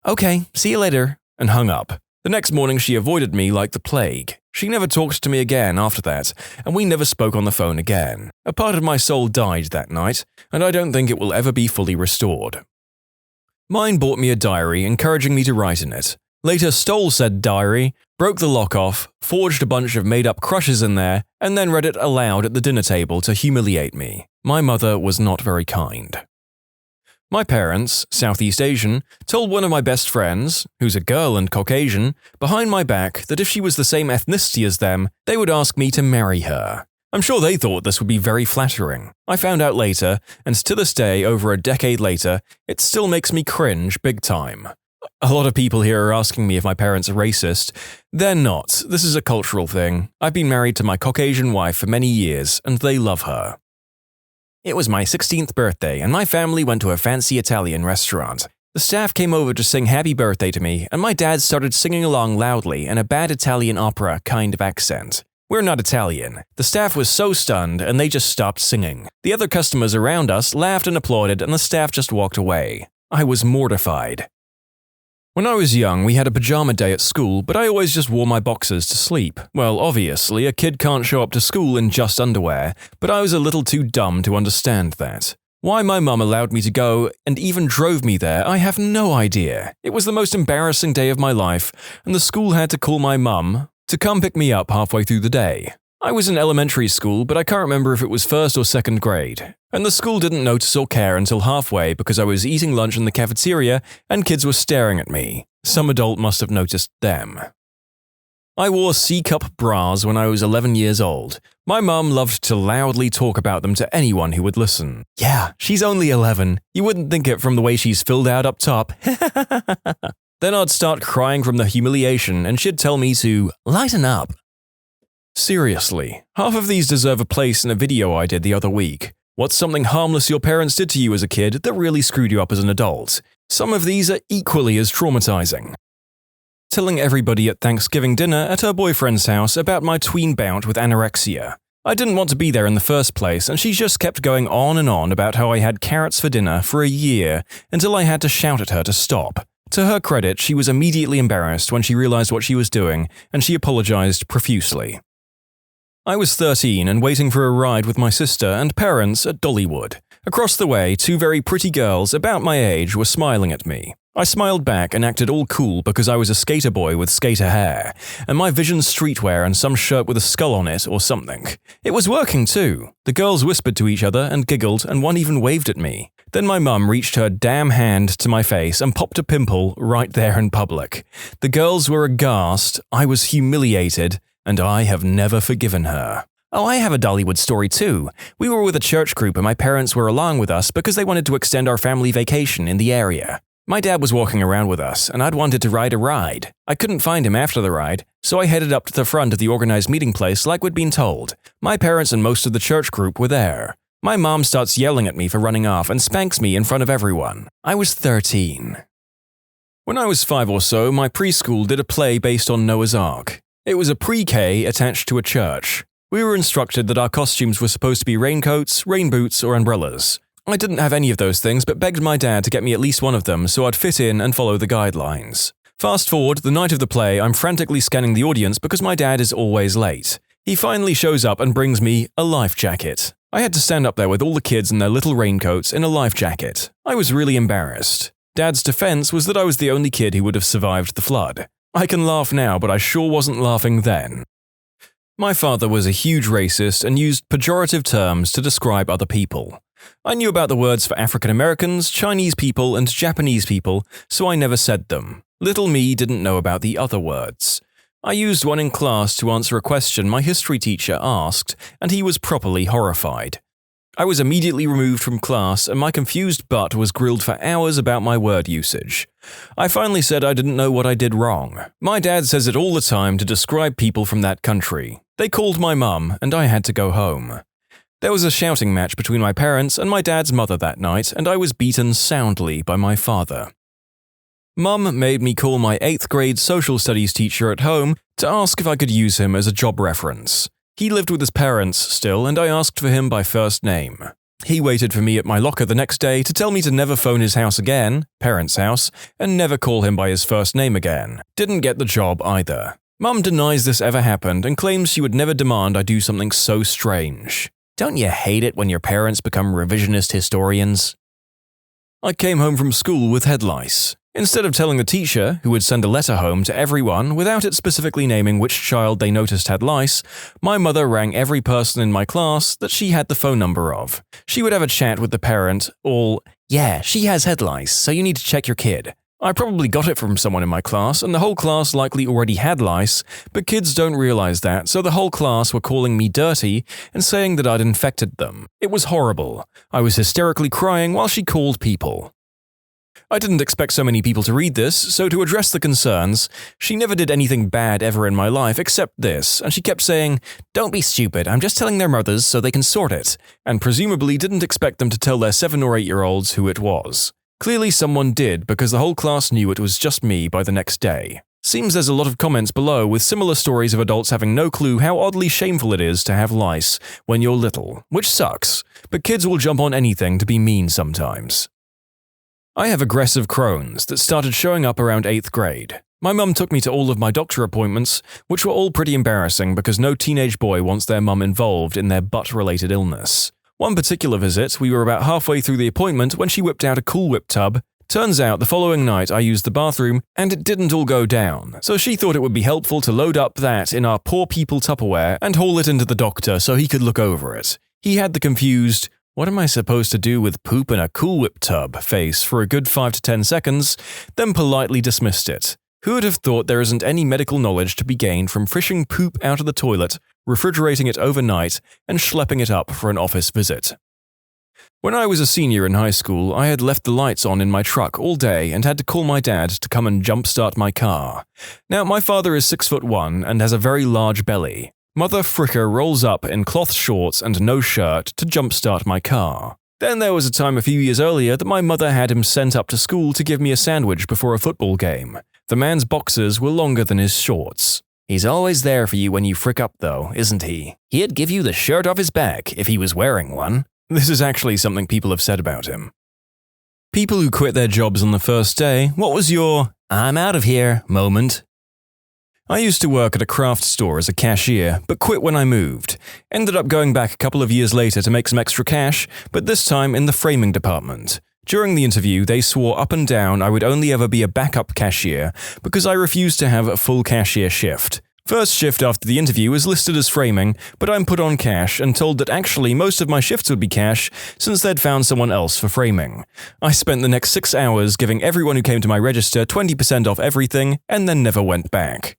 Speaker 1: okay, see you later," and hung up. The next morning she avoided me like the plague. She never talked to me again after that, and we never spoke on the phone again. A part of my soul died that night, and I don't think it will ever be fully restored. Mine bought me a diary encouraging me to write in it. Later stole said diary, broke the lock off, forged a bunch of made-up crushes in there, and then read it aloud at the dinner table to humiliate me. My mother was not very kind. My parents, Southeast Asian, told one of my best friends, who's a girl and Caucasian, behind my back that if she was the same ethnicity as them, they would ask me to marry her. I'm sure they thought this would be very flattering. I found out later, and to this day, over a decade later, it still makes me cringe big time. A lot of people here are asking me if my parents are racist. They're not. This is a cultural thing. I've been married to my Caucasian wife for many years, and they love her. It was my 16th birthday, and my family went to a fancy Italian restaurant. The staff came over to sing happy birthday to me, and my dad started singing along loudly in a bad Italian opera kind of accent. We're not Italian. The staff was so stunned, and they just stopped singing. The other customers around us laughed and applauded, and the staff just walked away. I was mortified. When I was young, we had a pajama day at school, but I always just wore my boxers to sleep. Well, obviously, a kid can't show up to school in just underwear, but I was a little too dumb to understand that. Why my mum allowed me to go and even drove me there, I have no idea. It was the most embarrassing day of my life, and the school had to call my mum to come pick me up halfway through the day. I was in elementary school, but I can't remember if it was first or second grade. And the school didn't notice or care until halfway because I was eating lunch in the cafeteria and kids were staring at me. Some adult must have noticed them. I wore C-cup bras when I was 11 years old. My mum loved to loudly talk about them to anyone who would listen. Yeah, she's only 11. You wouldn't think it from the way she's filled out up top. Then I'd start crying from the humiliation and she'd tell me to lighten up. Seriously, half of these deserve a place in a video I did the other week. What's something harmless your parents did to you as a kid that really screwed you up as an adult? Some of these are equally as traumatizing. Telling everybody at Thanksgiving dinner at her boyfriend's house about my tween bout with anorexia. I didn't want to be there in the first place, and she just kept going on and on about how I had carrots for dinner for a year until I had to shout at her to stop. To her credit, she was immediately embarrassed when she realized what she was doing, and she apologized profusely. I was 13 and waiting for a ride with my sister and parents at Dollywood. Across the way, two very pretty girls about my age were smiling at me. I smiled back and acted all cool because I was a skater boy with skater hair, and my Vision streetwear and some shirt with a skull on it or something. It was working too. The girls whispered to each other and giggled, and one even waved at me. Then my mum reached her damn hand to my face and popped a pimple right there in public. The girls were aghast, I was humiliated, and I have never forgiven her. Oh, I have a Dollywood story too. We were with a church group and my parents were along with us because they wanted to extend our family vacation in the area. My dad was walking around with us and I'd wanted to ride a ride. I couldn't find him after the ride, so I headed up to the front of the organized meeting place like we'd been told. My parents and most of the church group were there. My mom starts yelling at me for running off and spanks me in front of everyone. I was 13. When I was 5 or so, my preschool did a play based on Noah's Ark. It was a pre-K attached to a church. We were instructed that our costumes were supposed to be raincoats, rain boots, or umbrellas. I didn't have any of those things but begged my dad to get me at least one of them so I'd fit in and follow the guidelines. Fast forward, the night of the play, I'm frantically scanning the audience because my dad is always late. He finally shows up and brings me a life jacket. I had to stand up there with all the kids in their little raincoats in a life jacket. I was really embarrassed. Dad's defense was that I was the only kid who would have survived the flood. I can laugh now, but I sure wasn't laughing then. My father was a huge racist and used pejorative terms to describe other people. I knew about the words for African Americans, Chinese people, and Japanese people, so I never said them. Little me didn't know about the other words. I used one in class to answer a question my history teacher asked, and he was properly horrified. I was immediately removed from class and my confused butt was grilled for hours about my word usage. I finally said I didn't know what I did wrong. My dad says it all the time to describe people from that country. They called my mum and I had to go home. There was a shouting match between my parents and my dad's mother that night and I was beaten soundly by my father. Mum made me call my 8th grade social studies teacher at home to ask if I could use him as a job reference. He lived with his parents still, and I asked for him by first name. He waited for me at my locker the next day to tell me to never phone his house again, parents' house, and never call him by his first name again. Didn't get the job either. Mum denies this ever happened and claims she would never demand I do something so strange. Don't you hate it when your parents become revisionist historians? I came home from school with head lice. Instead of telling the teacher, who would send a letter home to everyone without it specifically naming which child they noticed had lice, my mother rang every person in my class that she had the phone number of. She would have a chat with the parent, all, "Yeah, she has head lice, so you need to check your kid." I probably got it from someone in my class, and the whole class likely already had lice, but kids don't realize that, so the whole class were calling me dirty and saying that I'd infected them. It was horrible. I was hysterically crying while she called people. I didn't expect so many people to read this, so to address the concerns, she never did anything bad ever in my life except this, and she kept saying, "Don't be stupid, I'm just telling their mothers so they can sort it," and presumably didn't expect them to tell their 7 or 8-year-olds who it was. Clearly someone did, because the whole class knew it was just me by the next day. Seems there's a lot of comments below with similar stories of adults having no clue how oddly shameful it is to have lice when you're little, which sucks, but kids will jump on anything to be mean sometimes. I have aggressive Crohn's that started showing up around 8th grade. My mum took me to all of my doctor appointments, which were all pretty embarrassing because no teenage boy wants their mum involved in their butt-related illness. One particular visit, we were about halfway through the appointment when she whipped out a Cool Whip tub. Turns out the following night I used the bathroom and it didn't all go down, so she thought it would be helpful to load up that in our poor people Tupperware and haul it into the doctor so he could look over it. He had the confused, "What am I supposed to do with poop in a Cool Whip tub?" face for a good 5 to 10 seconds, then politely dismissed it. Who would have thought there isn't any medical knowledge to be gained from fishing poop out of the toilet, refrigerating it overnight, and schlepping it up for an office visit? When I was a senior in high school, I had left the lights on in my truck all day and had to call my dad to come and jumpstart my car. Now, my father is 6'1" and has a very large belly. Mother Fricker rolls up in cloth shorts and no shirt to jumpstart my car. Then there was a time a few years earlier that my mother had him sent up to school to give me a sandwich before a football game. The man's boxers were longer than his shorts. "He's always there for you when you frick up though, isn't he? He'd give you the shirt off his back if he was wearing one." This is actually something people have said about him. People who quit their jobs on the first day, what was your "I'm out of here" moment? I used to work at a craft store as a cashier, but quit when I moved. Ended up going back a couple of years later to make some extra cash, but this time in the framing department. During the interview, they swore up and down I would only ever be a backup cashier because I refused to have a full cashier shift. First shift after the interview is listed as framing, but I'm put on cash and told that actually most of my shifts would be cash since they'd found someone else for framing. I spent the next 6 hours giving everyone who came to my register 20% off everything and then never went back.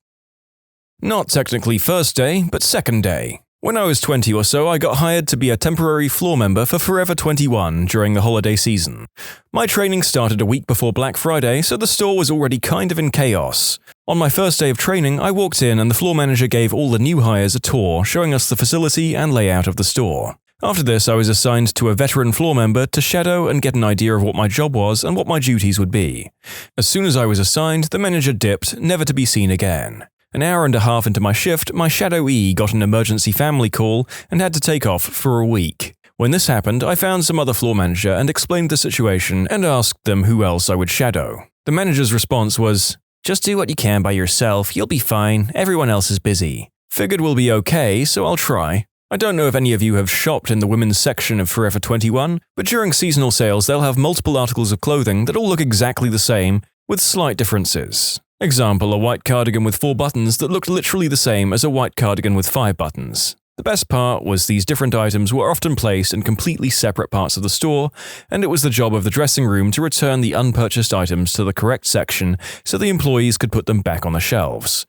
Speaker 1: Not technically first day, but second day. When I was 20 or so, I got hired to be a temporary floor member for Forever 21 during the holiday season. My training started a week before Black Friday, so the store was already kind of in chaos. On my first day of training, I walked in and the floor manager gave all the new hires a tour, showing us the facility and layout of the store. After this, I was assigned to a veteran floor member to shadow and get an idea of what my job was and what my duties would be. As soon as I was assigned, the manager dipped, never to be seen again. An hour and a half into my shift, my shadowee got an emergency family call and had to take off for a week. When this happened, I found some other floor manager and explained the situation and asked them who else I would shadow. The manager's response was, "Just do what you can by yourself, you'll be fine, everyone else is busy." Figured we'll be okay, so I'll try. I don't know if any of you have shopped in the women's section of Forever 21, but during seasonal sales they'll have multiple articles of clothing that all look exactly the same, with slight differences. Example, a white cardigan with 4 buttons that looked literally the same as a white cardigan with 5 buttons. The best part was these different items were often placed in completely separate parts of the store, and it was the job of the dressing room to return the unpurchased items to the correct section so the employees could put them back on the shelves.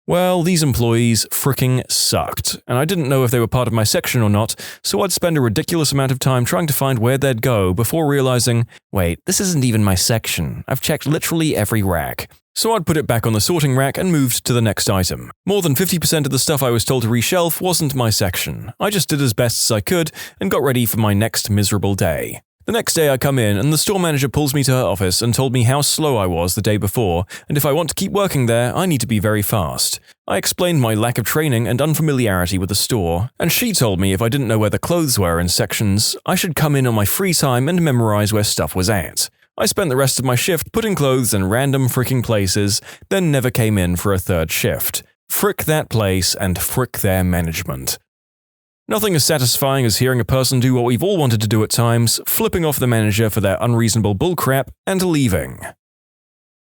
Speaker 1: Well, these employees fricking sucked, and I didn't know if they were part of my section or not, so I'd spend a ridiculous amount of time trying to find where they'd go before realizing, wait, this isn't even my section. I've checked literally every rack. So I'd put it back on the sorting rack and moved to the next item. More than 50% of the stuff I was told to reshelf wasn't my section. I just did as best as I could and got ready for my next miserable day. The next day I come in and the store manager pulls me to her office and told me how slow I was the day before, and if I want to keep working there, I need to be very fast. I explained my lack of training and unfamiliarity with the store, and she told me if I didn't know where the clothes were in sections, I should come in on my free time and memorize where stuff was at. I spent the rest of my shift putting clothes in random freaking places, then never came in for a third shift. Frick that place and frick their management. Nothing as satisfying as hearing a person do what we've all wanted to do at times, flipping off the manager for their unreasonable bullcrap, and leaving.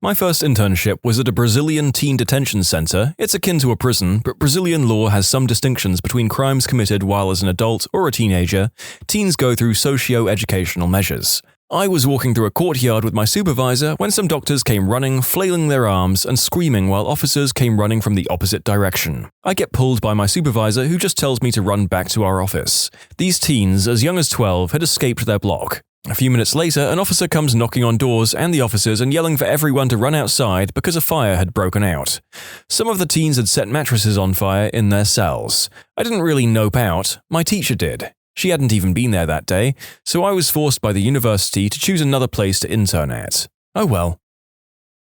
Speaker 1: My first internship was at a Brazilian teen detention center. It's akin to a prison, but Brazilian law has some distinctions between crimes committed while as an adult or a teenager. Teens go through socio-educational measures. I was walking through a courtyard with my supervisor when some doctors came running, flailing their arms and screaming while officers came running from the opposite direction. I get pulled by my supervisor who just tells me to run back to our office. These teens, as young as 12, had escaped their block. A few minutes later, an officer comes knocking on doors and the officers and yelling for everyone to run outside because a fire had broken out. Some of the teens had set mattresses on fire in their cells. I didn't really nope out, my teacher did. She hadn't even been there that day, so I was forced by the university to choose another place to intern at. Oh well.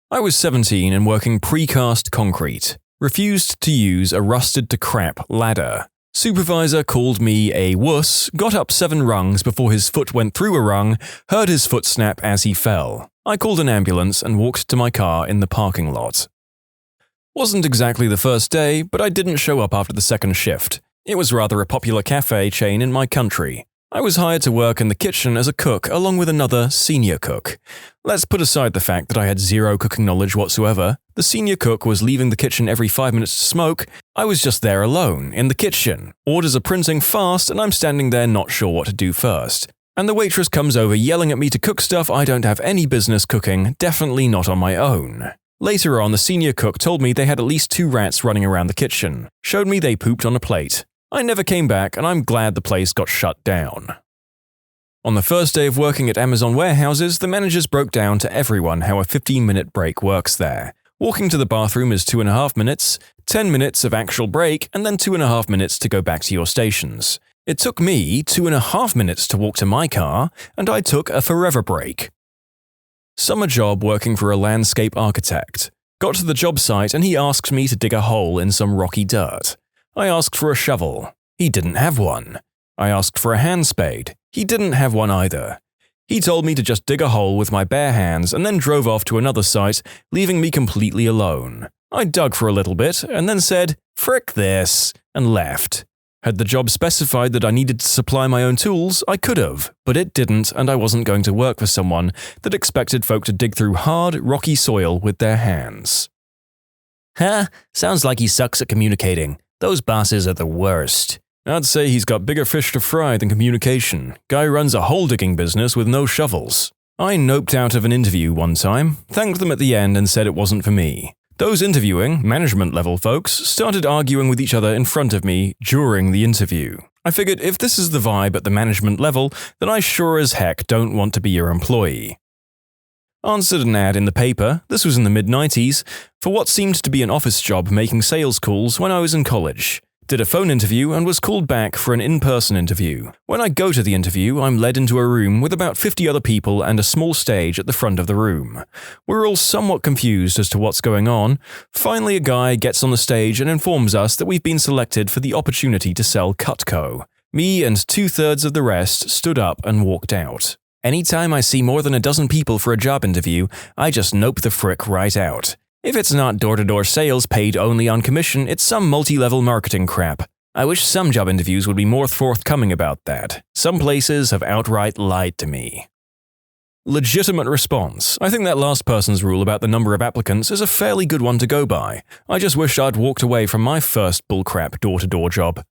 Speaker 1: I was 17 and working precast concrete. Refused to use a rusted-to-crap ladder. Supervisor called me a wuss, got up 7 rungs before his foot went through a rung, heard his foot snap as he fell. I called an ambulance and walked to my car in the parking lot. Wasn't exactly the first day, but I didn't show up after the second shift. It was rather a popular cafe chain in my country. I was hired to work in the kitchen as a cook along with another senior cook. Let's put aside the fact that I had zero cooking knowledge whatsoever. The senior cook was leaving the kitchen every 5 minutes to smoke. I was just there alone, in the kitchen. Orders are printing fast and I'm standing there not sure what to do first. And the waitress comes over yelling at me to cook stuff I don't have any business cooking, definitely not on my own. Later on, the senior cook told me they had at least 2 rats running around the kitchen. Showed me they pooped on a plate. I never came back and I'm glad the place got shut down. On the first day of working at Amazon warehouses, the managers broke down to everyone how a 15-minute break works there. Walking to the bathroom is 2.5 minutes, 10 minutes of actual break, and then 2.5 minutes to go back to your stations. It took me 2.5 minutes to walk to my car, and I took a forever break. Summer job working for a landscape architect. Got to the job site and he asked me to dig a hole in some rocky dirt. I asked for a shovel. He didn't have one. I asked for a hand spade. He didn't have one either. He told me to just dig a hole with my bare hands and then drove off to another site, leaving me completely alone. I dug for a little bit and then said, "Frick this," and left. Had the job specified that I needed to supply my own tools, I could have, but it didn't, and I wasn't going to work for someone that expected folk to dig through hard, rocky soil with their hands.
Speaker 2: Sounds like he sucks at communicating. Those bosses are the worst.
Speaker 1: I'd say he's got bigger fish to fry than communication. Guy runs a hole-digging business with no shovels. I noped out of an interview one time, thanked them at the end and said it wasn't for me. Those interviewing, management-level folks, started arguing with each other in front of me during the interview. I figured if this is the vibe at the management level, then I sure as heck don't want to be your employee. Answered an ad in the paper, this was in the mid-90s, for what seemed to be an office job making sales calls when I was in college. Did a phone interview and was called back for an in-person interview. When I go to the interview, I'm led into a room with about 50 other people and a small stage at the front of the room. We're all somewhat confused as to what's going on. Finally, a guy gets on the stage and informs us that we've been selected for the opportunity to sell Cutco. Me and 2/3 of the rest stood up and walked out. Anytime I see more than a dozen people for a job interview, I just nope the frick right out. If it's not door-to-door sales paid only on commission, it's some multi-level marketing crap. I wish some job interviews would be more forthcoming about that. Some places have outright lied to me. Legitimate response. I think that last person's rule about the number of applicants is a fairly good one to go by. I just wish I'd walked away from my first bullcrap door-to-door job.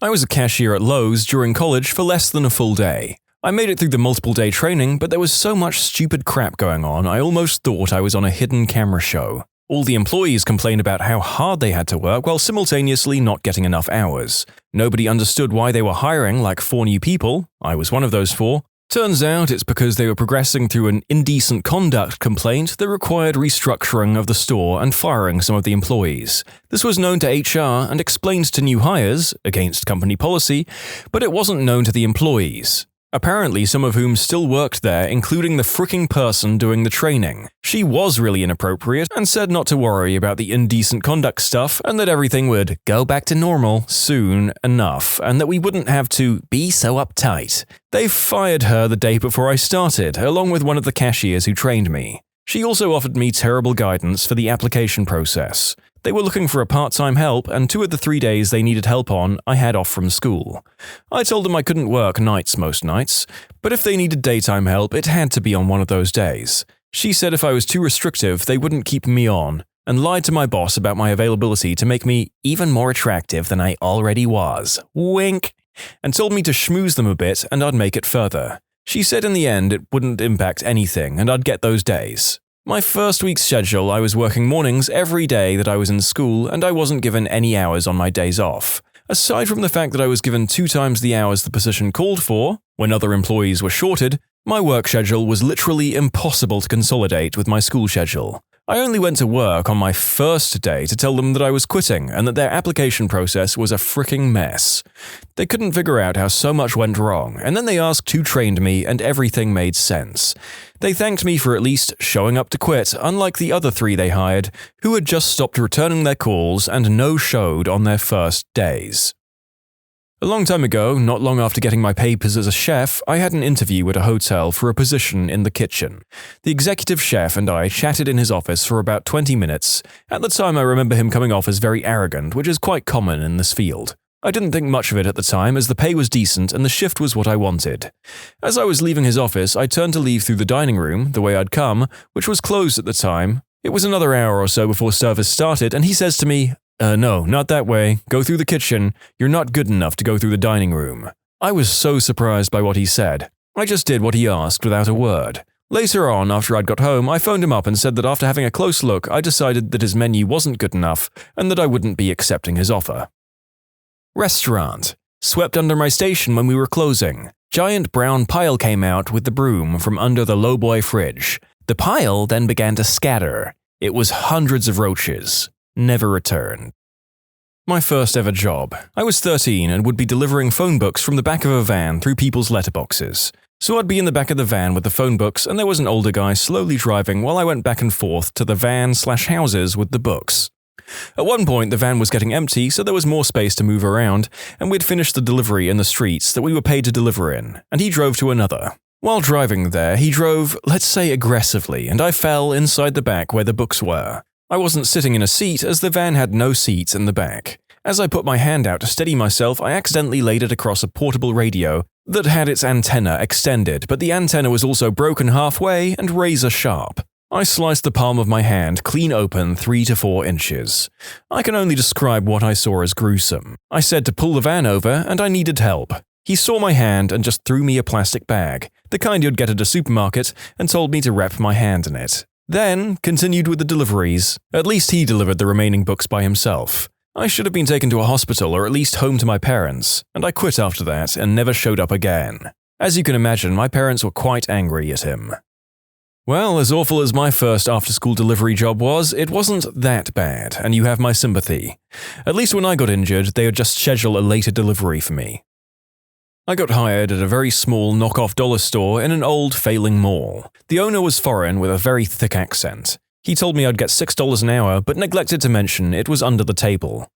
Speaker 1: I was a cashier at Lowe's during college for less than a full day. I made it through the multiple-day training, but there was so much stupid crap going on, I almost thought I was on a hidden camera show. All the employees complained about how hard they had to work while simultaneously not getting enough hours. Nobody understood why they were hiring like 4 new people. I was one of those 4. Turns out it's because they were progressing through an indecent conduct complaint that required restructuring of the store and firing some of the employees. This was known to HR and explained to new hires, against company policy, but it wasn't known to the employees. Apparently some of whom still worked there, including the fricking person doing the training. She was really inappropriate and said not to worry about the indecent conduct stuff and that everything would go back to normal soon enough and that we wouldn't have to be so uptight. They fired her the day before I started, along with one of the cashiers who trained me. She also offered me terrible guidance for the application process. They were looking for a part-time help, and 2 of the 3 days they needed help on, I had off from school. I told them I couldn't work nights most nights, but if they needed daytime help, it had to be on one of those days. She said if I was too restrictive, they wouldn't keep me on, and lied to my boss about my availability to make me even more attractive than I already was. Wink! And told me to schmooze them a bit and I'd make it further. She said in the end it wouldn't impact anything and I'd get those days. My first week's schedule, I was working mornings every day that I was in school and I wasn't given any hours on my days off. Aside from the fact that I was given 2 times the hours the position called for, when other employees were shorted, my work schedule was literally impossible to consolidate with my school schedule. I only went to work on my first day to tell them that I was quitting and that their application process was a fricking mess. They couldn't figure out how so much went wrong, and then they asked who trained me and everything made sense. They thanked me for at least showing up to quit, unlike the other 3 they hired, who had just stopped returning their calls and no-showed on their first days. A long time ago, not long after getting my papers as a chef, I had an interview at a hotel for a position in the kitchen. The executive chef and I chatted in his office for about 20 minutes. At the time, I remember him coming off as very arrogant, which is quite common in this field. I didn't think much of it at the time, as the pay was decent and the shift was what I wanted. As I was leaving his office, I turned to leave through the dining room, the way I'd come, which was closed at the time. It was another hour or so before service started, and he says to me, "No, not that way. Go through the kitchen. You're not good enough to go through the dining room." I was so surprised by what he said. I just did what he asked without a word. Later on, after I'd got home, I phoned him up and said that after having a close look, I decided that his menu wasn't good enough and that I wouldn't be accepting his offer. Restaurant. Swept under my station when we were closing. Giant brown pile came out with the broom from under the lowboy fridge. The pile then began to scatter. It was hundreds of roaches. Never returned. My first ever job. I was 13 and would be delivering phone books from the back of a van through people's letterboxes. So I'd be in the back of the van with the phone books, and there was an older guy slowly driving while I went back and forth to the van/houses with the books. At one point, the van was getting empty, so there was more space to move around, and we'd finished the delivery in the streets that we were paid to deliver in, and he drove to another. While driving there, he drove, let's say, aggressively, and I fell inside the back where the books were. I wasn't sitting in a seat as the van had no seats in the back. As I put my hand out to steady myself, I accidentally laid it across a portable radio that had its antenna extended, but the antenna was also broken halfway and razor sharp. I sliced the palm of my hand clean open 3 to 4 inches. I can only describe what I saw as gruesome. I said to pull the van over and I needed help. He saw my hand and just threw me a plastic bag, the kind you'd get at a supermarket, and told me to wrap my hand in it. Then continued with the deliveries. At least he delivered the remaining books by himself. I should have been taken to a hospital or at least home to my parents, and I quit after that and never showed up again. As you can imagine, my parents were quite angry at him. Well, as awful as my first after-school delivery job was, it wasn't that bad, and you have my sympathy. At least when I got injured, they would just schedule a later delivery for me. I got hired at a very small knockoff dollar store in an old, failing mall. The owner was foreign with a very thick accent. He told me I'd get $6 an hour, but neglected to mention it was under the table.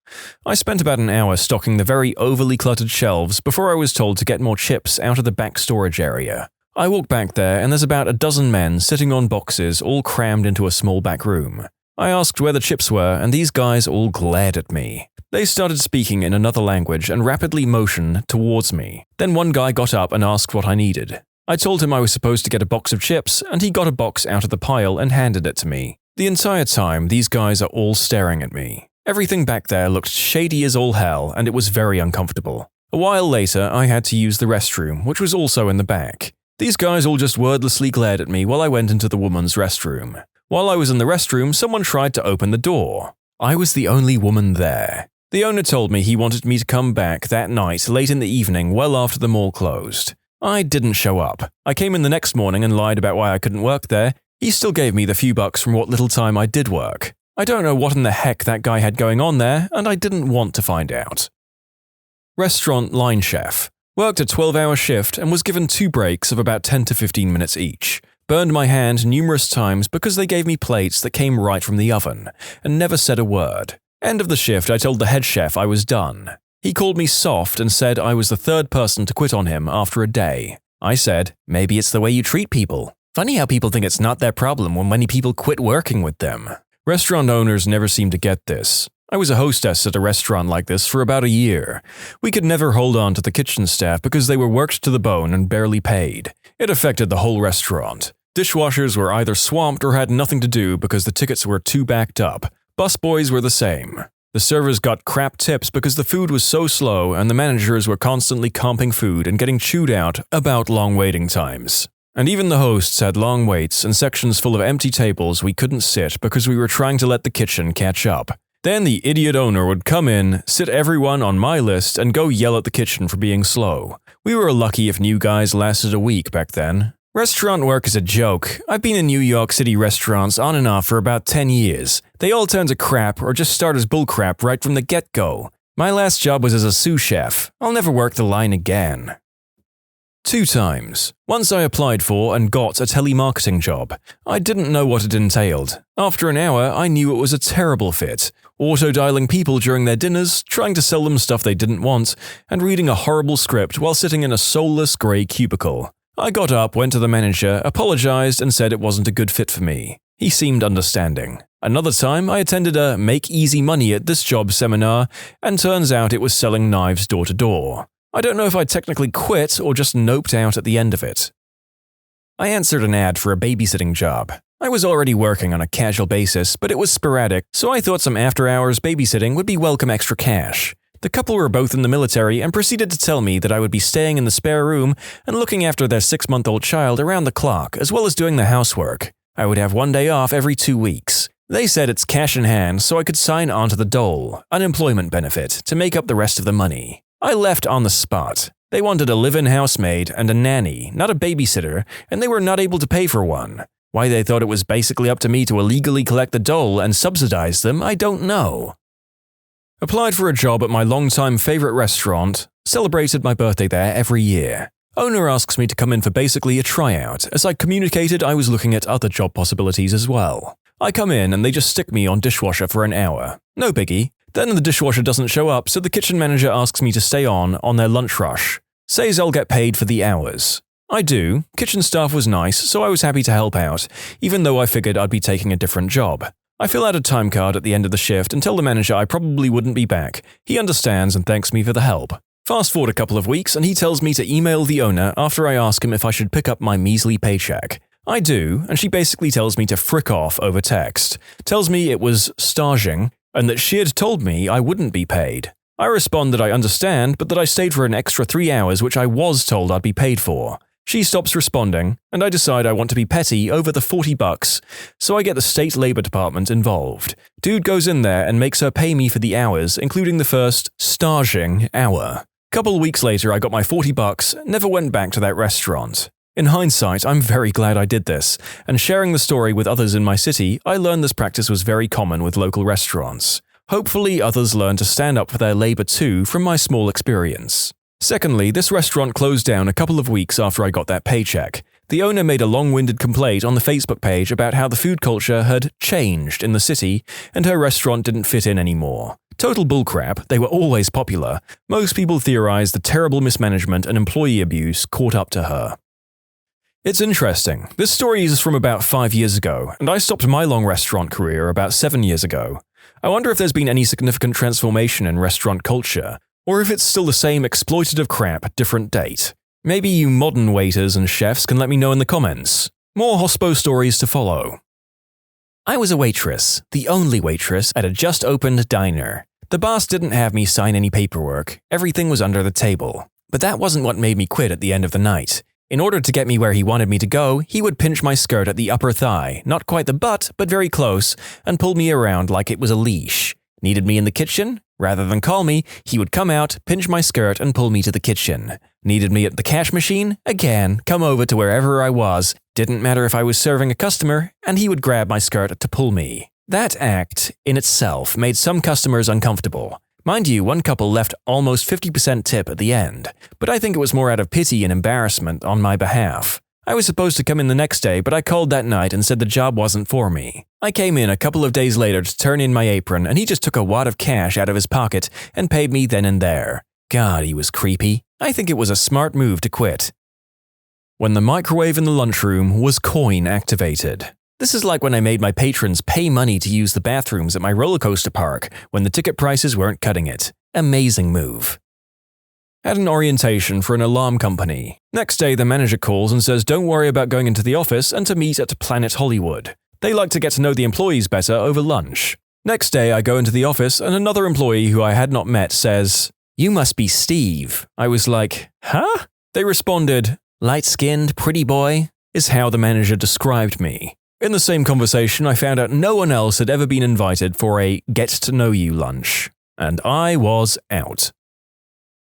Speaker 1: I spent about an hour stocking the very overly cluttered shelves before I was told to get more chips out of the back storage area. I walk back there and there's about a dozen men sitting on boxes all crammed into a small back room. I asked where the chips were and these guys all glared at me. They started speaking in another language and rapidly motioned towards me. Then one guy got up and asked what I needed. I told him I was supposed to get a box of chips and he got a box out of the pile and handed it to me. The entire time these guys are all staring at me. Everything back there looked shady as all hell and it was very uncomfortable. A while later I had to use the restroom, which was also in the back. These guys all just wordlessly glared at me while I went into the woman's restroom. While I was in the restroom, someone tried to open the door. I was the only woman there. The owner told me he wanted me to come back that night late in the evening well after the mall closed. I didn't show up. I came in the next morning and lied about why I couldn't work there. He still gave me the few bucks from what little time I did work. I don't know what in the heck that guy had going on there, and I didn't want to find out. Restaurant line chef. Worked a 12-hour shift and was given 2 breaks of about 10 to 15 minutes each. Burned my hand numerous times because they gave me plates that came right from the oven, and never said a word. End of the shift, I told the head chef I was done. He called me soft and said I was the 3rd person to quit on him after a day. I said, maybe it's the way you treat people. Funny how people think it's not their problem when many people quit working with them. Restaurant owners never seem to get this. I was a hostess at a restaurant like this for about a year. We could never hold on to the kitchen staff because they were worked to the bone and barely paid. It affected the whole restaurant. Dishwashers were either swamped or had nothing to do because the tickets were too backed up. Busboys were the same. The servers got crap tips because the food was so slow and the managers were constantly comping food and getting chewed out about long waiting times. And even the hosts had long waits and sections full of empty tables we couldn't sit because we were trying to let the kitchen catch up. Then the idiot owner would come in, sit everyone on my list, and go yell at the kitchen for being slow. We were lucky if new guys lasted a week back then. Restaurant work is a joke. I've been in New York City restaurants on and off for about 10 years. They all turn to crap or just start as bullcrap right from the get-go. My last job was as a sous chef. I'll never work the line again. 2 times. Once I applied for and got a telemarketing job. I didn't know what it entailed. After an hour, I knew it was a terrible fit. Auto-dialing people during their dinners, trying to sell them stuff they didn't want, and reading a horrible script while sitting in a soulless grey cubicle. I got up, went to the manager, apologized, and said it wasn't a good fit for me. He seemed understanding. Another time, I attended a Make Easy Money at This Job seminar, and turns out it was selling knives door to door. I don't know if I technically quit or just noped out at the end of it. I answered an ad for a babysitting job. I was already working on a casual basis, but it was sporadic, so I thought some after-hours babysitting would be welcome extra cash. The couple were both in the military and proceeded to tell me that I would be staying in the spare room and looking after their 6-month-old child around the clock, as well as doing the housework. I would have 1 day off every 2 weeks. They said it's cash in hand, so I could sign on to the dole, unemployment benefit, to make up the rest of the money. I left on the spot. They wanted a live-in housemaid and a nanny, not a babysitter, and they were not able to pay for one. Why they thought it was basically up to me to illegally collect the dole and subsidize them, I don't know. Applied for a job at my longtime favorite restaurant, celebrated my birthday there every year. Owner asks me to come in for basically a tryout, as I communicated I was looking at other job possibilities as well. I come in and they just stick me on dishwasher for an hour. No biggie. Then the dishwasher doesn't show up, so the kitchen manager asks me to stay on their lunch rush. Says I'll get paid for the hours. I do. Kitchen staff was nice, so I was happy to help out, even though I figured I'd be taking a different job. I fill out a time card at the end of the shift and tell the manager I probably wouldn't be back. He understands and thanks me for the help. Fast forward a couple of weeks and he tells me to email the owner after I ask him if I should pick up my measly paycheck. I do, and she basically tells me to frick off over text. Tells me it was staging, and that she had told me I wouldn't be paid. I respond that I understand, but that I stayed for an extra 3 hours which I was told I'd be paid for. She stops responding, and I decide I want to be petty over the $40, so I get the state labor department involved. Dude goes in there and makes her pay me for the hours, including the first staging hour. Couple weeks later I got my $40, never went back to that restaurant. In hindsight, I'm very glad I did this, and sharing the story with others in my city, I learned this practice was very common with local restaurants. Hopefully others learn to stand up for their labor too from my small experience. Secondly, this restaurant closed down a couple of weeks after I got that paycheck. The owner made a long-winded complaint on the Facebook page about how the food culture had changed in the city and her restaurant didn't fit in anymore. Total bullcrap, they were always popular. Most people theorize the terrible mismanagement and employee abuse caught up to her. It's interesting. This story is from about 5 years ago, and I stopped my long restaurant career about 7 years ago. I wonder if there's been any significant transformation in restaurant culture, or if it's still the same exploitative crap, different date. Maybe you modern waiters and chefs can let me know in the comments. More hospo stories to follow. I was a waitress, the only waitress at a just-opened diner. The boss didn't have me sign any paperwork, everything was under the table. But that wasn't what made me quit at the end of the night. In order to get me where he wanted me to go, he would pinch my skirt at the upper thigh, not quite the butt, but very close, and pull me around like it was a leash. Needed me in the kitchen? Rather than call me, he would come out, pinch my skirt, and pull me to the kitchen. Needed me at the cash machine? Again, come over to wherever I was. Didn't matter if I was serving a customer, and he would grab my skirt to pull me. That act, in itself, made some customers uncomfortable. Mind you, one couple left almost 50% tip at the end, but I think it was more out of pity and embarrassment on my behalf. I was supposed to come in the next day, but I called that night and said the job wasn't for me. I came in a couple of days later to turn in my apron, and he just took a wad of cash out of his pocket and paid me then and there. God, he was creepy. I think it was a smart move to quit. When the microwave in the lunchroom was coin activated. This is like when I made my patrons pay money to use the bathrooms at my roller coaster park when the ticket prices weren't cutting it. Amazing move. Had an orientation for an alarm company. Next day, the manager calls and says don't worry about going into the office and to meet at Planet Hollywood. They like to get to know the employees better over lunch. Next day, I go into the office and another employee who I had not met says, "You must be Steve." I was like, huh? They responded, "Light-skinned, pretty boy," is how the manager described me. In the same conversation, I found out no one else had ever been invited for a get-to-know-you lunch. And I was out.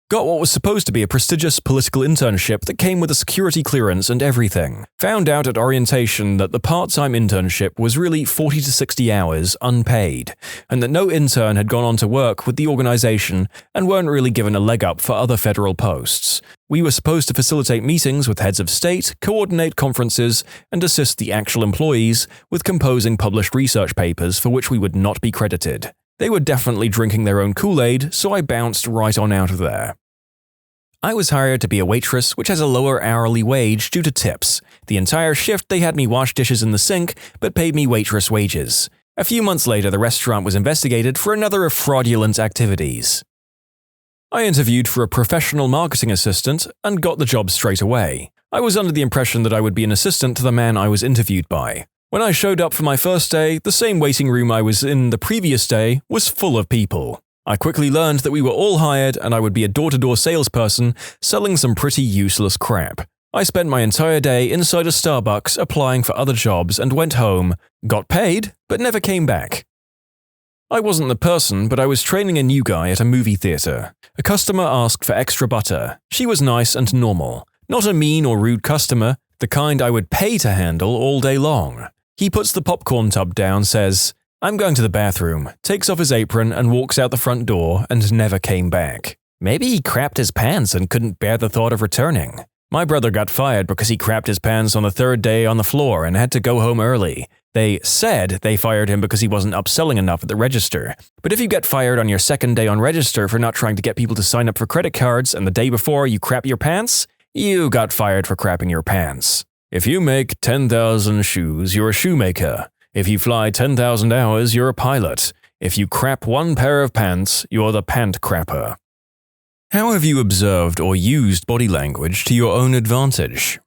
Speaker 1: Got what was supposed to be a prestigious political internship that came with a security clearance and everything. Found out at orientation that the part-time internship was really 40 to 60 hours unpaid, and that no intern had gone on to work with the organization and weren't really given a leg up for other federal posts. We were supposed to facilitate meetings with heads of state, coordinate conferences, and assist the actual employees with composing published research papers for which we would not be credited. They were definitely drinking their own Kool-Aid, so I bounced right on out of there. I was hired to be a waitress, which has a lower hourly wage due to tips. The entire shift they had me wash dishes in the sink, but paid me waitress wages. A few months later, the restaurant was investigated for another of fraudulent activities. I interviewed for a professional marketing assistant and got the job straight away. I was under the impression that I would be an assistant to the man I was interviewed by. When I showed up for my first day, the same waiting room I was in the previous day was full of people. I quickly learned that we were all hired and I would be a door-to-door salesperson selling some pretty useless crap. I spent my entire day inside a Starbucks applying for other jobs and went home, got paid, but never came back. I wasn't the person, but I was training a new guy at a movie theater. A customer asked for extra butter. She was nice and normal. Not a mean or rude customer, the kind I would pay to handle all day long. He puts the popcorn tub down, says, "I'm going to the bathroom," takes off his apron and walks out the front door and never came back. Maybe he crapped his pants and couldn't bear the thought of returning. My brother got fired because he crapped his pants on the third day on the floor and had to go home early. They said they fired him because he wasn't upselling enough at the register. But if you get fired on your second day on register for not trying to get people to sign up for credit cards and the day before you crap your pants, you got fired for crapping your pants. If you make 10,000 shoes, you're a shoemaker. If you fly 10,000 hours, you're a pilot. If you crap one pair of pants, you're the pant crapper. How have you observed or used body language to your own advantage?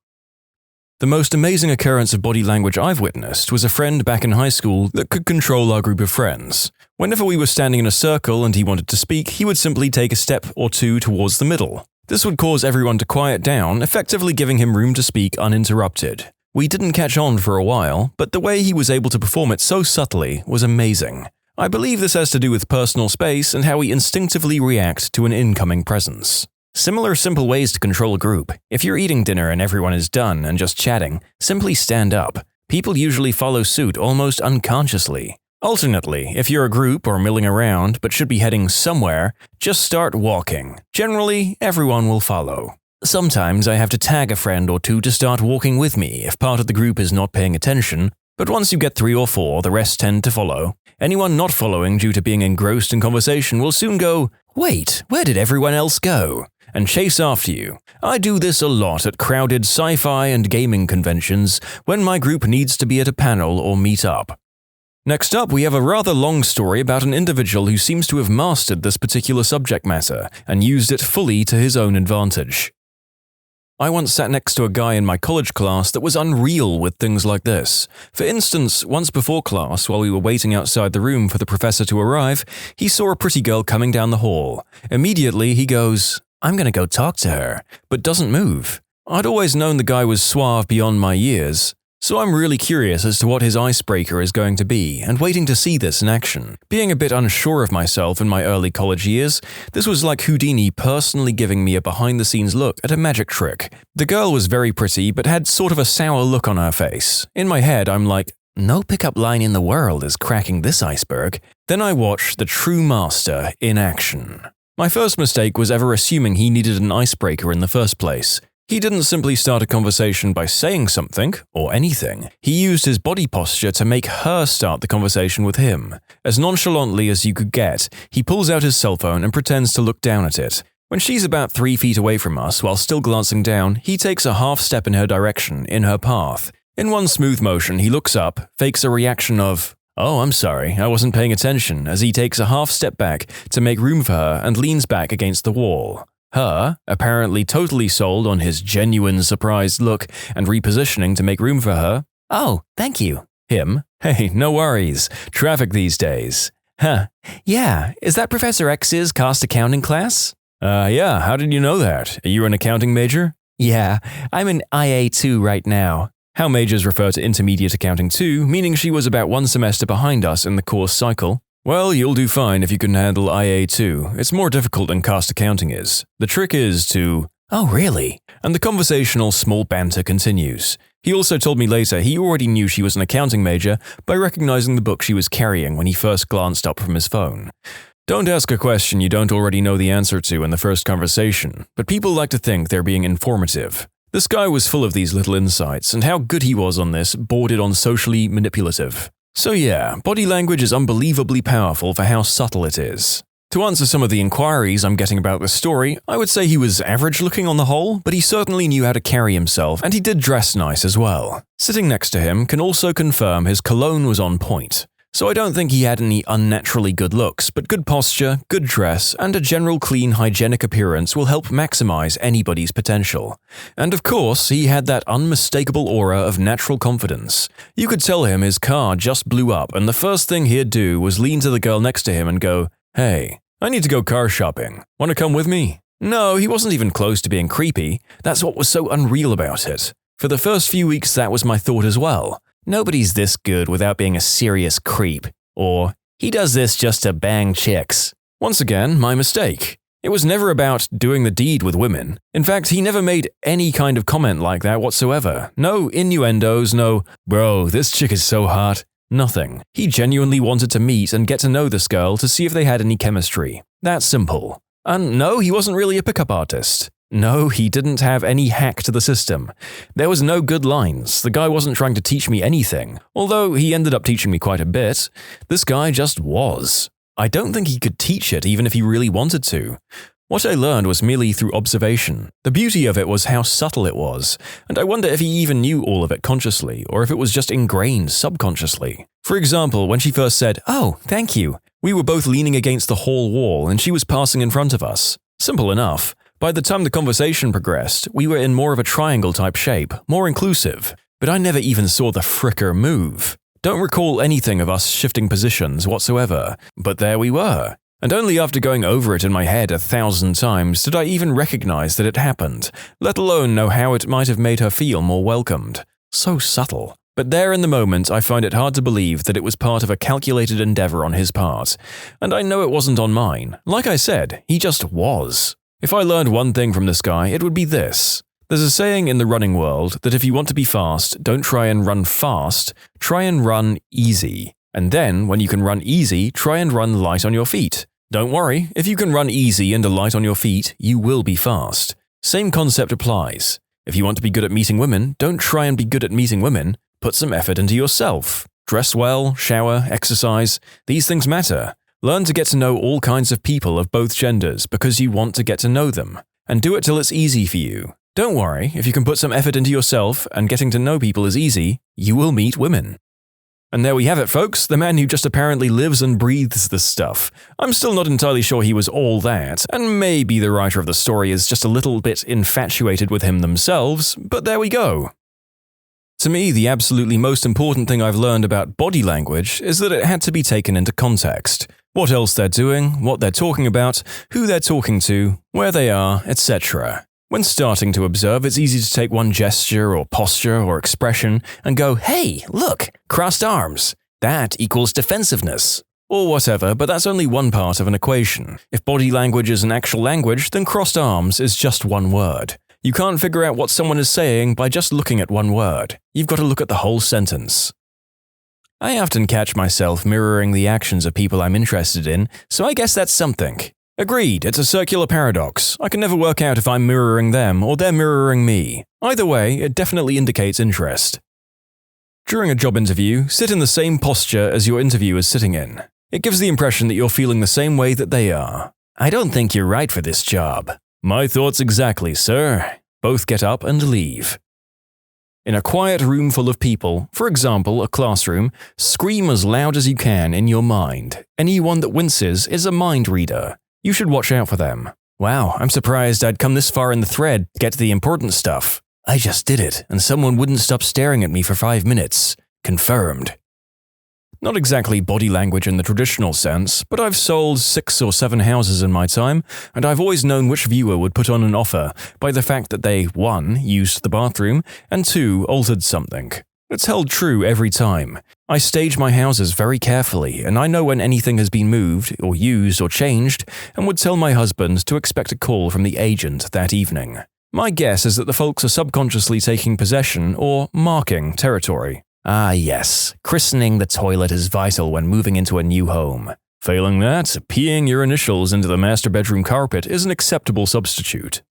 Speaker 1: The most amazing occurrence of body language I've witnessed was a friend back in high school that could control our group of friends. Whenever we were standing in a circle and he wanted to speak, he would simply take a step or two towards the middle. This would cause everyone to quiet down, effectively giving him room to speak uninterrupted. We didn't catch on for a while, but the way he was able to perform it so subtly was amazing. I believe this has to do with personal space and how we instinctively react to an incoming presence. Similar simple ways to control a group. If you're eating dinner and everyone is done and just chatting, simply stand up. People usually follow suit almost unconsciously. Alternately, if you're a group or milling around but should be heading somewhere, just start walking. Generally, everyone will follow. Sometimes I have to tag a friend or two to start walking with me if part of the group is not paying attention, but once you get 3 or 4, the rest tend to follow. Anyone not following due to being engrossed in conversation will soon go, "Wait, where did everyone else go?" and chase after you. I do this a lot at crowded sci-fi and gaming conventions when my group needs to be at a panel or meet up. Next up, we have a rather long story about an individual who seems to have mastered this particular subject matter and used it fully to his own advantage. I once sat next to a guy in my college class that was unreal with things like this. For instance, once before class, while we were waiting outside the room for the professor to arrive, he saw a pretty girl coming down the hall. Immediately, he goes, "I'm gonna go talk to her," but doesn't move. I'd always known the guy was suave beyond my years, so I'm really curious as to what his icebreaker is going to be and waiting to see this in action. Being a bit unsure of myself in my early college years, this was like Houdini personally giving me a behind-the-scenes look at a magic trick. The girl was very pretty but had sort of a sour look on her face. In my head, I'm like, no pickup line in the world is cracking this iceberg. Then I watched the true master in action. My first mistake was ever assuming he needed an icebreaker in the first place. He didn't simply start a conversation by saying something, or anything. He used his body posture to make her start the conversation with him. As nonchalantly as you could get, he pulls out his cell phone and pretends to look down at it. When she's about 3 feet away from us while still glancing down, he takes a half step in her direction, in her path. In one smooth motion, he looks up, fakes a reaction of, "Oh, I'm sorry, I wasn't paying attention," as he takes a half step back to make room for her and leans back against the wall. Her, apparently totally sold on his genuine surprised look and repositioning to make room for her. "Oh, thank you." Him, "Hey, no worries. Traffic these days." "Huh. Yeah, is that Professor X's cost accounting class?" Yeah, how did you know that? Are you an accounting major?" "Yeah, I'm in IA2 right now." How majors refer to intermediate accounting 2, meaning she was about 1 semester behind us in the course cycle. Well, you'll do fine if you can handle IA2. It's more difficult than cost accounting is. The trick is to... Oh, really? And the conversational small banter continues. He also told me later he already knew she was an accounting major by recognizing the book she was carrying when he first glanced up from his phone. Don't ask a question you don't already know the answer to in the first conversation, but people like to think they're being informative. This guy was full of these little insights, and how good he was on this bordered on socially manipulative. So yeah, body language is unbelievably powerful for how subtle it is. To answer some of the inquiries I'm getting about this story, I would say he was average looking on the whole, but he certainly knew how to carry himself, and he did dress nice as well. Sitting next to him can also confirm his cologne was on point. So I don't think he had any unnaturally good looks, but good posture, good dress, and a general clean, hygienic appearance will help maximize anybody's potential. And of course, he had that unmistakable aura of natural confidence. You could tell him his car just blew up, and the first thing he'd do was lean to the girl next to him and go, "Hey, I need to go car shopping. Want to come with me?" No, he wasn't even close to being creepy. That's what was so unreal about it. For the first few weeks, that was my thought as well. Nobody's this good without being a serious creep. Or, he does this just to bang chicks. Once again, my mistake. It was never about doing the deed with women. In fact, he never made any kind of comment like that whatsoever. No innuendos, no, "Bro, this chick is so hot." Nothing. He genuinely wanted to meet and get to know this girl to see if they had any chemistry. That simple. And no, he wasn't really a pickup artist. No, he didn't have any hack to the system. There was no good lines. The guy wasn't trying to teach me anything. Although he ended up teaching me quite a bit. This guy just was. I don't think he could teach it even if he really wanted to. What I learned was merely through observation. The beauty of it was how subtle it was, and I wonder if he even knew all of it consciously, or if it was just ingrained subconsciously. For example, when she first said, "Oh, thank you," we were both leaning against the hall wall and she was passing in front of us. Simple enough. By the time the conversation progressed, we were in more of a triangle-type shape, more inclusive, but I never even saw the fricker move. Don't recall anything of us shifting positions whatsoever, but there we were. And only after going over it in my head 1,000 times did I even recognize that it happened, let alone know how it might have made her feel more welcomed. So subtle. But there in the moment, I find it hard to believe that it was part of a calculated endeavor on his part. And I know it wasn't on mine. Like I said, he just was. If I learned one thing from this guy, it would be this. There's a saying in the running world that if you want to be fast, don't try and run fast, try and run easy. And then, when you can run easy, try and run light on your feet. Don't worry, if you can run easy and light on your feet, you will be fast. Same concept applies. If you want to be good at meeting women, don't try and be good at meeting women, put some effort into yourself. Dress well, shower, exercise, these things matter. Learn to get to know all kinds of people of both genders because you want to get to know them. And do it till it's easy for you. Don't worry, if you can put some effort into yourself and getting to know people is easy, you will meet women. And there we have it, folks, the man who just apparently lives and breathes this stuff. I'm still not entirely sure he was all that, and maybe the writer of the story is just a little bit infatuated with him themselves, but there we go. To me, the absolutely most important thing I've learned about body language is that it had to be taken into context. What else they're doing, what they're talking about, who they're talking to, where they are, etc. When starting to observe, it's easy to take one gesture or posture or expression and go, "Hey, look, crossed arms. That equals defensiveness." Or whatever, but that's only one part of an equation. If body language is an actual language, then crossed arms is just one word. You can't figure out what someone is saying by just looking at one word. You've got to look at the whole sentence. I often catch myself mirroring the actions of people I'm interested in, so I guess that's something. Agreed, it's a circular paradox. I can never work out if I'm mirroring them or they're mirroring me. Either way, it definitely indicates interest. During a job interview, sit in the same posture as your interviewer is sitting in. It gives the impression that you're feeling the same way that they are. "I don't think you're right for this job." "My thoughts exactly, sir." Both get up and leave. In a quiet room full of people, for example, a classroom, scream as loud as you can in your mind. Anyone that winces is a mind reader. You should watch out for them. "Wow, I'm surprised I'd come this far in the thread to get to the important stuff. I just did it, and someone wouldn't stop staring at me for 5 minutes. Confirmed." Not exactly body language in the traditional sense, but I've sold 6 or 7 houses in my time, and I've always known which viewer would put on an offer by the fact that they 1. Used the bathroom, and 2. Altered something. It's held true every time. I stage my houses very carefully, and I know when anything has been moved, or used, or changed, and would tell my husband to expect a call from the agent that evening. My guess is that the folks are subconsciously taking possession or marking territory. Ah yes, christening the toilet is vital when moving into a new home. Failing that, peeing your initials into the master bedroom carpet is an acceptable substitute.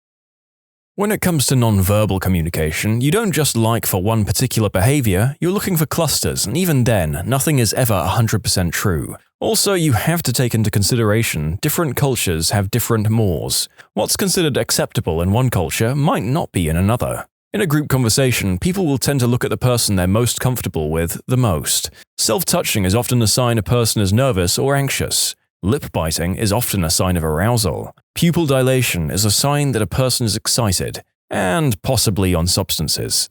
Speaker 1: When it comes to non-verbal communication, you don't just like for one particular behavior, you're looking for clusters, and even then, nothing is ever 100% true. Also, you have to take into consideration different cultures have different mores. What's considered acceptable in one culture might not be in another. In a group conversation, people will tend to look at the person they're most comfortable with the most. Self-touching is often a sign a person is nervous or anxious. Lip-biting is often a sign of arousal. Pupil dilation is a sign that a person is excited, and possibly on substances.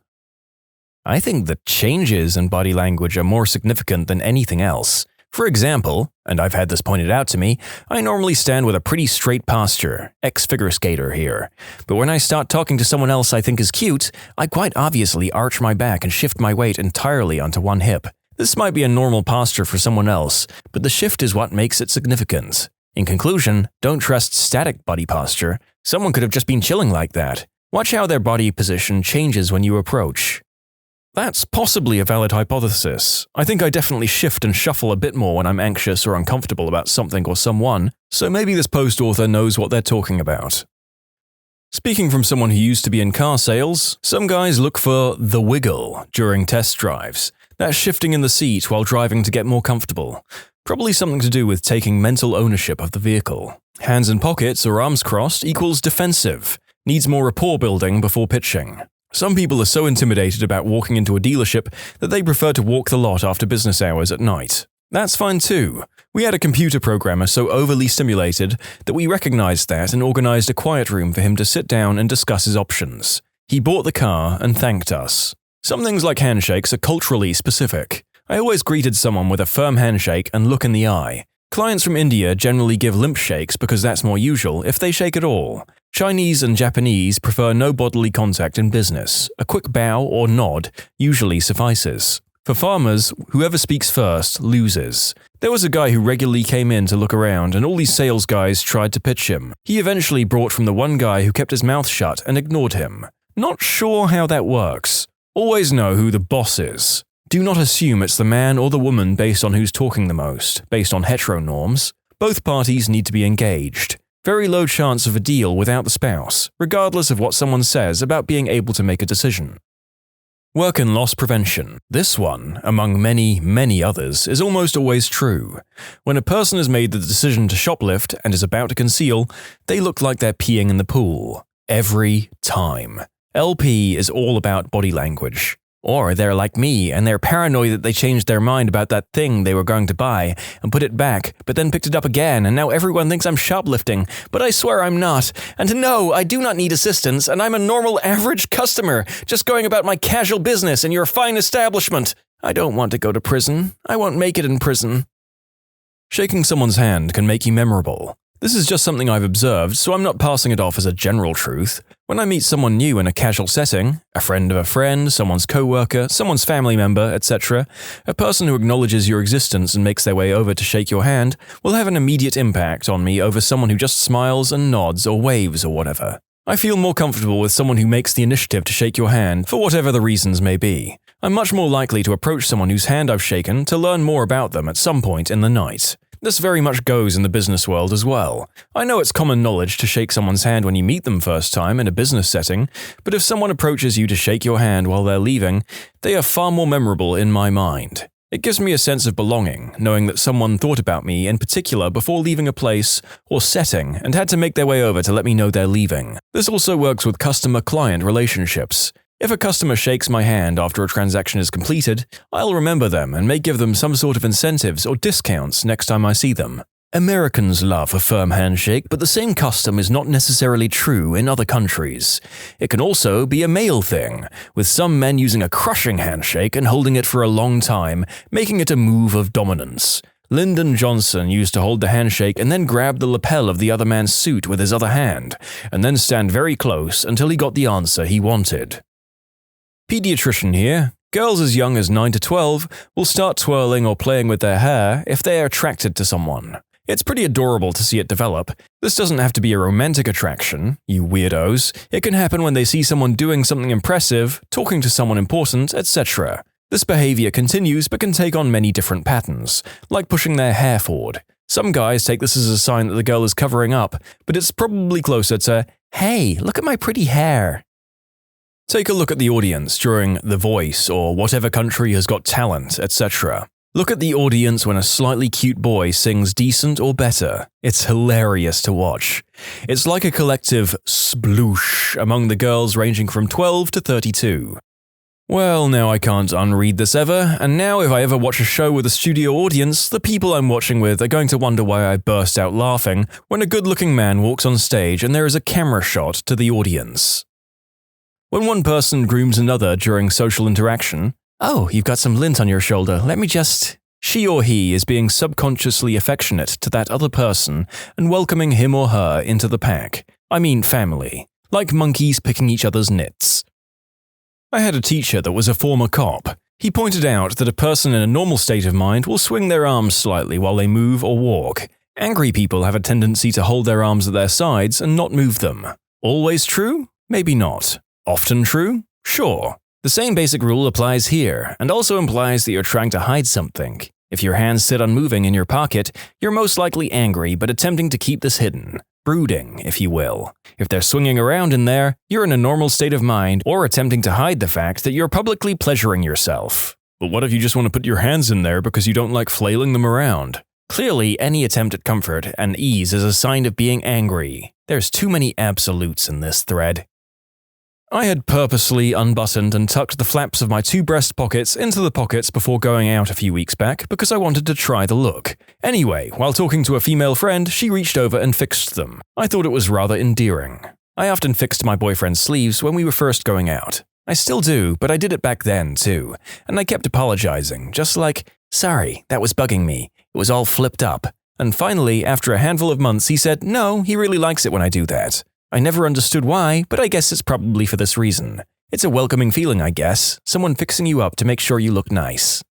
Speaker 1: I think that changes in body language are more significant than anything else. For example, and I've had this pointed out to me, I normally stand with a pretty straight posture, ex-figure skater here. But when I start talking to someone else I think is cute, I quite obviously arch my back and shift my weight entirely onto one hip. This might be a normal posture for someone else, but the shift is what makes it significant. In conclusion, don't trust static body posture. Someone could have just been chilling like that. Watch how their body position changes when you approach. That's possibly a valid hypothesis. I think I definitely shift and shuffle a bit more when I'm anxious or uncomfortable about something or someone, so maybe this post author knows what they're talking about. Speaking from someone who used to be in car sales, some guys look for the wiggle during test drives. That's shifting in the seat while driving to get more comfortable. Probably something to do with taking mental ownership of the vehicle. Hands in pockets or arms crossed equals defensive. Needs more rapport building before pitching. Some people are so intimidated about walking into a dealership that they prefer to walk the lot after business hours at night. That's fine too. We had a computer programmer so overly stimulated that we recognized that and organized a quiet room for him to sit down and discuss his options. He bought the car and thanked us. Some things like handshakes are culturally specific. I always greeted someone with a firm handshake and look in the eye. Clients from India generally give limp shakes because that's more usual if they shake at all. Chinese and Japanese prefer no bodily contact in business. A quick bow or nod usually suffices. For farmers, whoever speaks first loses. There was a guy who regularly came in to look around and all these sales guys tried to pitch him. He eventually brought from the one guy who kept his mouth shut and ignored him. Not sure how that works. Always know who the boss is. Do not assume it's the man or the woman based on who's talking the most, based on hetero norms. Both parties need to be engaged. Very low chance of a deal without the spouse, regardless of what someone says about being able to make a decision. Work and loss prevention. This one, among many, many others, is almost always true. When a person has made the decision to shoplift and is about to conceal, they look like they're peeing in the pool. Every time. LP is all about body language. Or they're like me and they're paranoid that they changed their mind about that thing they were going to buy and put it back, but then picked it up again and now everyone thinks I'm shoplifting, but I swear I'm not. And no, I do not need assistance and I'm a normal average customer, just going about my casual business in your fine establishment. I don't want to go to prison. I won't make it in prison. Shaking someone's hand can make you memorable. This is just something I've observed, so I'm not passing it off as a general truth. When I meet someone new in a casual setting, a friend of a friend, someone's co-worker, someone's family member, etc., a person who acknowledges your existence and makes their way over to shake your hand will have an immediate impact on me over someone who just smiles and nods or waves or whatever. I feel more comfortable with someone who makes the initiative to shake your hand for whatever the reasons may be. I'm much more likely to approach someone whose hand I've shaken to learn more about them at some point in the night. This very much goes in the business world as well. I know it's common knowledge to shake someone's hand when you meet them first time in a business setting, but if someone approaches you to shake your hand while they're leaving, they are far more memorable in my mind. It gives me a sense of belonging, knowing that someone thought about me in particular before leaving a place or setting and had to make their way over to let me know they're leaving. This also works with customer-client relationships. If a customer shakes my hand after a transaction is completed, I'll remember them and may give them some sort of incentives or discounts next time I see them. Americans love a firm handshake, but the same custom is not necessarily true in other countries. It can also be a male thing, with some men using a crushing handshake and holding it for a long time, making it a move of dominance. Lyndon Johnson used to hold the handshake and then grab the lapel of the other man's suit with his other hand, and then stand very close until he got the answer he wanted. Pediatrician here. Girls as young as 9 to 12 will start twirling or playing with their hair if they are attracted to someone. It's pretty adorable to see it develop. This doesn't have to be a romantic attraction, you weirdos. It can happen when they see someone doing something impressive, talking to someone important, etc. This behavior continues but can take on many different patterns, like pushing their hair forward. Some guys take this as a sign that the girl is covering up, but it's probably closer to, "Hey, look at my pretty hair." Take a look at the audience during The Voice or whatever country has got talent, etc. Look at the audience when a slightly cute boy sings decent or better. It's hilarious to watch. It's like a collective sploosh among the girls ranging from 12 to 32. Well, now I can't unread this ever, and now if I ever watch a show with a studio audience, the people I'm watching with are going to wonder why I burst out laughing when a good-looking man walks on stage and there is a camera shot to the audience. When one person grooms another during social interaction, "Oh, you've got some lint on your shoulder, let me just..." She or he is being subconsciously affectionate to that other person and welcoming him or her into the pack. I mean family. Like monkeys picking each other's nits. I had a teacher that was a former cop. He pointed out that a person in a normal state of mind will swing their arms slightly while they move or walk. Angry people have a tendency to hold their arms at their sides and not move them. Always true? Maybe not. Often true? Sure. The same basic rule applies here, and also implies that you're trying to hide something. If your hands sit unmoving in your pocket, you're most likely angry but attempting to keep this hidden. Brooding, if you will. If they're swinging around in there, you're in a normal state of mind or attempting to hide the fact that you're publicly pleasuring yourself. But what if you just want to put your hands in there because you don't like flailing them around? Clearly, any attempt at comfort and ease is a sign of being angry. There's too many absolutes in this thread. I had purposely unbuttoned and tucked the flaps of my 2 breast pockets into the pockets before going out a few weeks back because I wanted to try the look. Anyway, while talking to a female friend, she reached over and fixed them. I thought it was rather endearing. I often fixed my boyfriend's sleeves when we were first going out. I still do, but I did it back then too, and I kept apologizing, just like, "Sorry, that was bugging me. It was all flipped up." And finally, after a handful of months, he said, "No, he really likes it when I do that." I never understood why, but I guess it's probably for this reason. It's a welcoming feeling, I guess, someone fixing you up to make sure you look nice.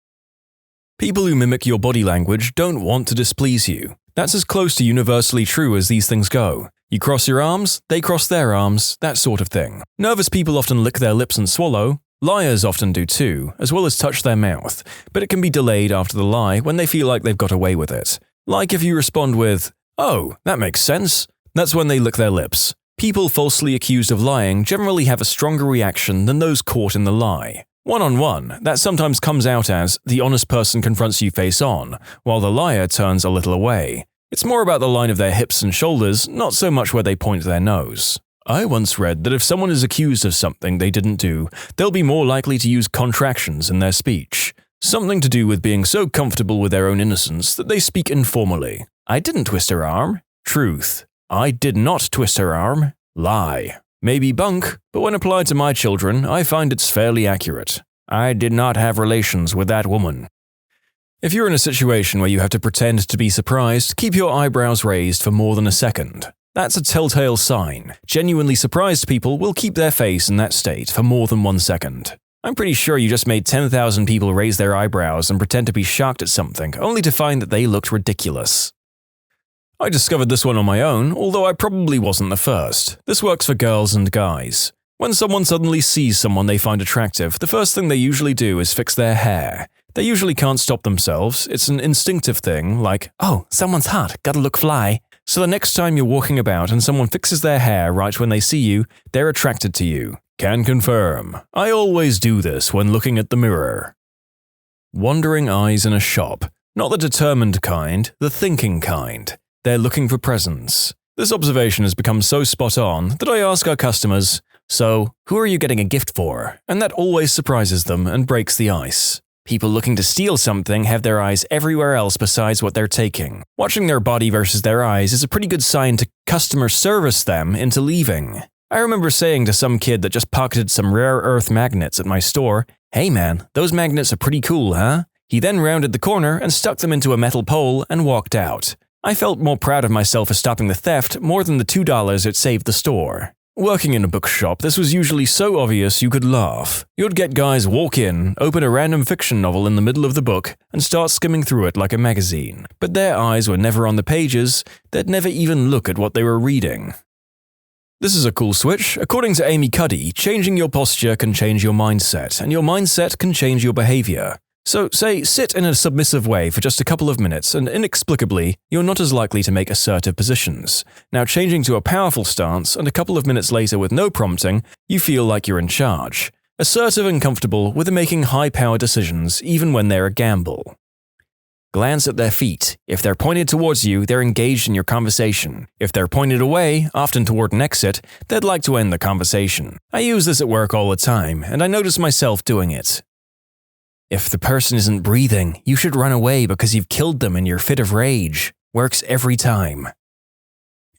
Speaker 1: People who mimic your body language don't want to displease you. That's as close to universally true as these things go. You cross your arms, they cross their arms, that sort of thing. Nervous people often lick their lips and swallow. Liars often do too, as well as touch their mouth, but it can be delayed after the lie when they feel like they've got away with it. Like if you respond with, "Oh, that makes sense," that's when they lick their lips. People falsely accused of lying generally have a stronger reaction than those caught in the lie. One-on-one, that sometimes comes out as the honest person confronts you face-on, while the liar turns a little away. It's more about the line of their hips and shoulders, not so much where they point their nose. I once read that if someone is accused of something they didn't do, they'll be more likely to use contractions in their speech. Something to do with being so comfortable with their own innocence that they speak informally. "I didn't twist her arm." Truth. "I did not twist her arm." Lie. Maybe bunk, but when applied to my children, I find it's fairly accurate. "I did not have relations with that woman." If you're in a situation where you have to pretend to be surprised, keep your eyebrows raised for more than a second. That's a telltale sign. Genuinely surprised people will keep their face in that state for more than 1 second. I'm pretty sure you just made 10,000 people raise their eyebrows and pretend to be shocked at something, only to find that they looked ridiculous. I discovered this one on my own, although I probably wasn't the first. This works for girls and guys. When someone suddenly sees someone they find attractive, the first thing they usually do is fix their hair. They usually can't stop themselves, it's an instinctive thing, like, "Oh, someone's hot, gotta look fly." So the next time you're walking about and someone fixes their hair right when they see you, they're attracted to you. Can confirm. I always do this when looking at the mirror. Wandering eyes in a shop. Not the determined kind, the thinking kind. They're looking for presents. This observation has become so spot on that I ask our customers, "So, who are you getting a gift for?" And that always surprises them and breaks the ice. People looking to steal something have their eyes everywhere else besides what they're taking. Watching their body versus their eyes is a pretty good sign to customer service them into leaving. I remember saying to some kid that just pocketed some rare earth magnets at my store, "Hey man, those magnets are pretty cool, huh?" He then rounded the corner and stuck them into a metal pole and walked out. I felt more proud of myself for stopping the theft more than the $2 it saved the store. Working in a bookshop, this was usually so obvious you could laugh. You'd get guys walk in, open a random fiction novel in the middle of the book, and start skimming through it like a magazine. But their eyes were never on the pages, they'd never even look at what they were reading. This is a cool switch. According to Amy Cuddy, changing your posture can change your mindset, and your mindset can change your behavior. So, say, sit in a submissive way for just a couple of minutes, and inexplicably, you're not as likely to make assertive positions. Now, changing to a powerful stance, and a couple of minutes later with no prompting, you feel like you're in charge. Assertive and comfortable with making high-power decisions, even when they're a gamble. Glance at their feet. If they're pointed towards you, they're engaged in your conversation. If they're pointed away, often toward an exit, they'd like to end the conversation. I use this at work all the time, and I notice myself doing it. If the person isn't breathing, you should run away because you've killed them in your fit of rage. Works every time.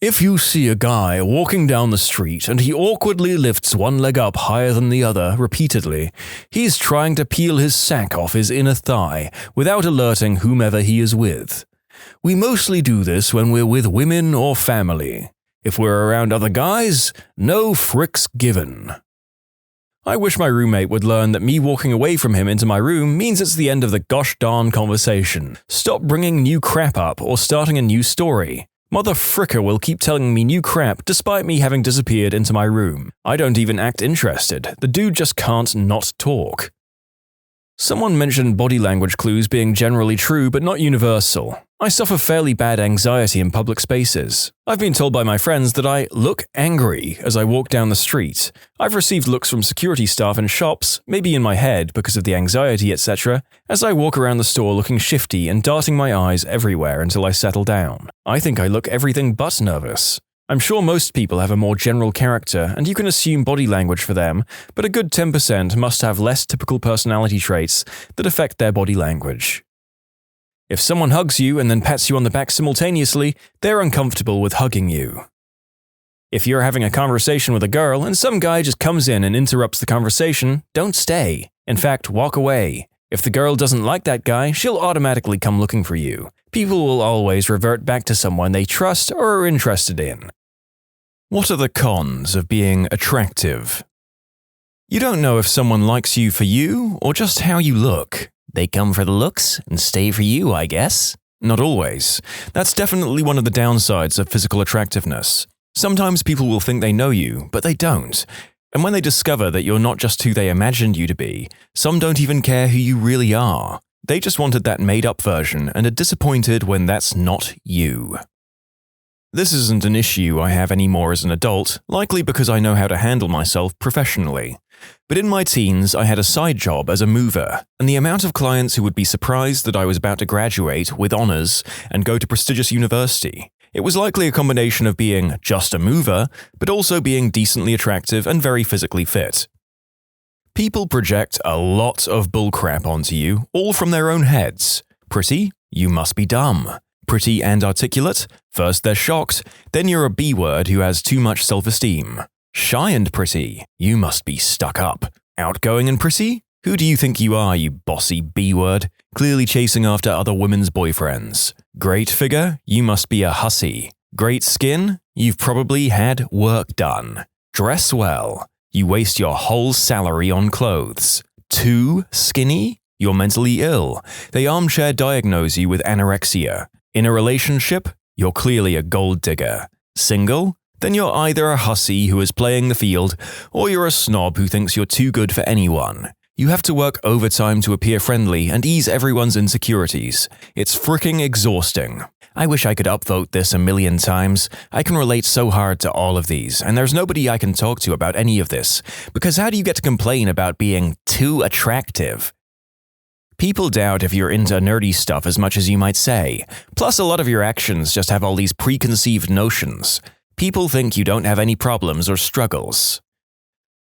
Speaker 1: If you see a guy walking down the street and he awkwardly lifts one leg up higher than the other repeatedly, he's trying to peel his sack off his inner thigh without alerting whomever he is with. We mostly do this when we're with women or family. If we're around other guys, no fricks given. I wish my roommate would learn that me walking away from him into my room means it's the end of the gosh darn conversation. Stop bringing new crap up or starting a new story. Mother fricker will keep telling me new crap despite me having disappeared into my room. I don't even act interested. The dude just can't not talk. Someone mentioned body language clues being generally true but not universal. I suffer fairly bad anxiety in public spaces. I've been told by my friends that I look angry as I walk down the street. I've received looks from security staff in shops, maybe in my head because of the anxiety, etc., as I walk around the store looking shifty and darting my eyes everywhere until I settle down. I think I look everything but nervous. I'm sure most people have a more general character, and you can assume body language for them, but a good 10% must have less typical personality traits that affect their body language. If someone hugs you and then pats you on the back simultaneously, they're uncomfortable with hugging you. If you're having a conversation with a girl and some guy just comes in and interrupts the conversation, don't stay. In fact, walk away. If the girl doesn't like that guy, she'll automatically come looking for you. People will always revert back to someone they trust or are interested in. What are the cons of being attractive? You don't know if someone likes you for you or just how you look. They come for the looks and stay for you, I guess. Not always. That's definitely one of the downsides of physical attractiveness. Sometimes people will think they know you, but they don't. And when they discover that you're not just who they imagined you to be, some don't even care who you really are. They just wanted that made-up version and are disappointed when that's not you. This isn't an issue I have anymore as an adult, likely because I know how to handle myself professionally. But in my teens, I had a side job as a mover, and the amount of clients who would be surprised that I was about to graduate with honors and go to prestigious university. It was likely a combination of being just a mover, but also being decently attractive and very physically fit. People project a lot of bullcrap onto you, all from their own heads. Pretty? You must be dumb. Pretty and articulate? First they're shocked, then you're a B-word who has too much self-esteem. Shy and pretty? You must be stuck up. Outgoing and pretty? Who do you think you are, you bossy B-word, clearly chasing after other women's boyfriends? Great figure? You must be a hussy. Great skin? You've probably had work done. Dress well? You waste your whole salary on clothes. Too skinny? You're mentally ill. They armchair diagnose you with anorexia. In a relationship? You're clearly a gold digger. Single? Then you're either a hussy who is playing the field, or you're a snob who thinks you're too good for anyone. You have to work overtime to appear friendly and ease everyone's insecurities. It's fricking exhausting. I wish I could upvote this 1,000,000 times. I can relate so hard to all of these, and there's nobody I can talk to about any of this, because how do you get to complain about being too attractive? People doubt if you're into nerdy stuff as much as you might say. Plus, a lot of your actions just have all these preconceived notions. People think you don't have any problems or struggles.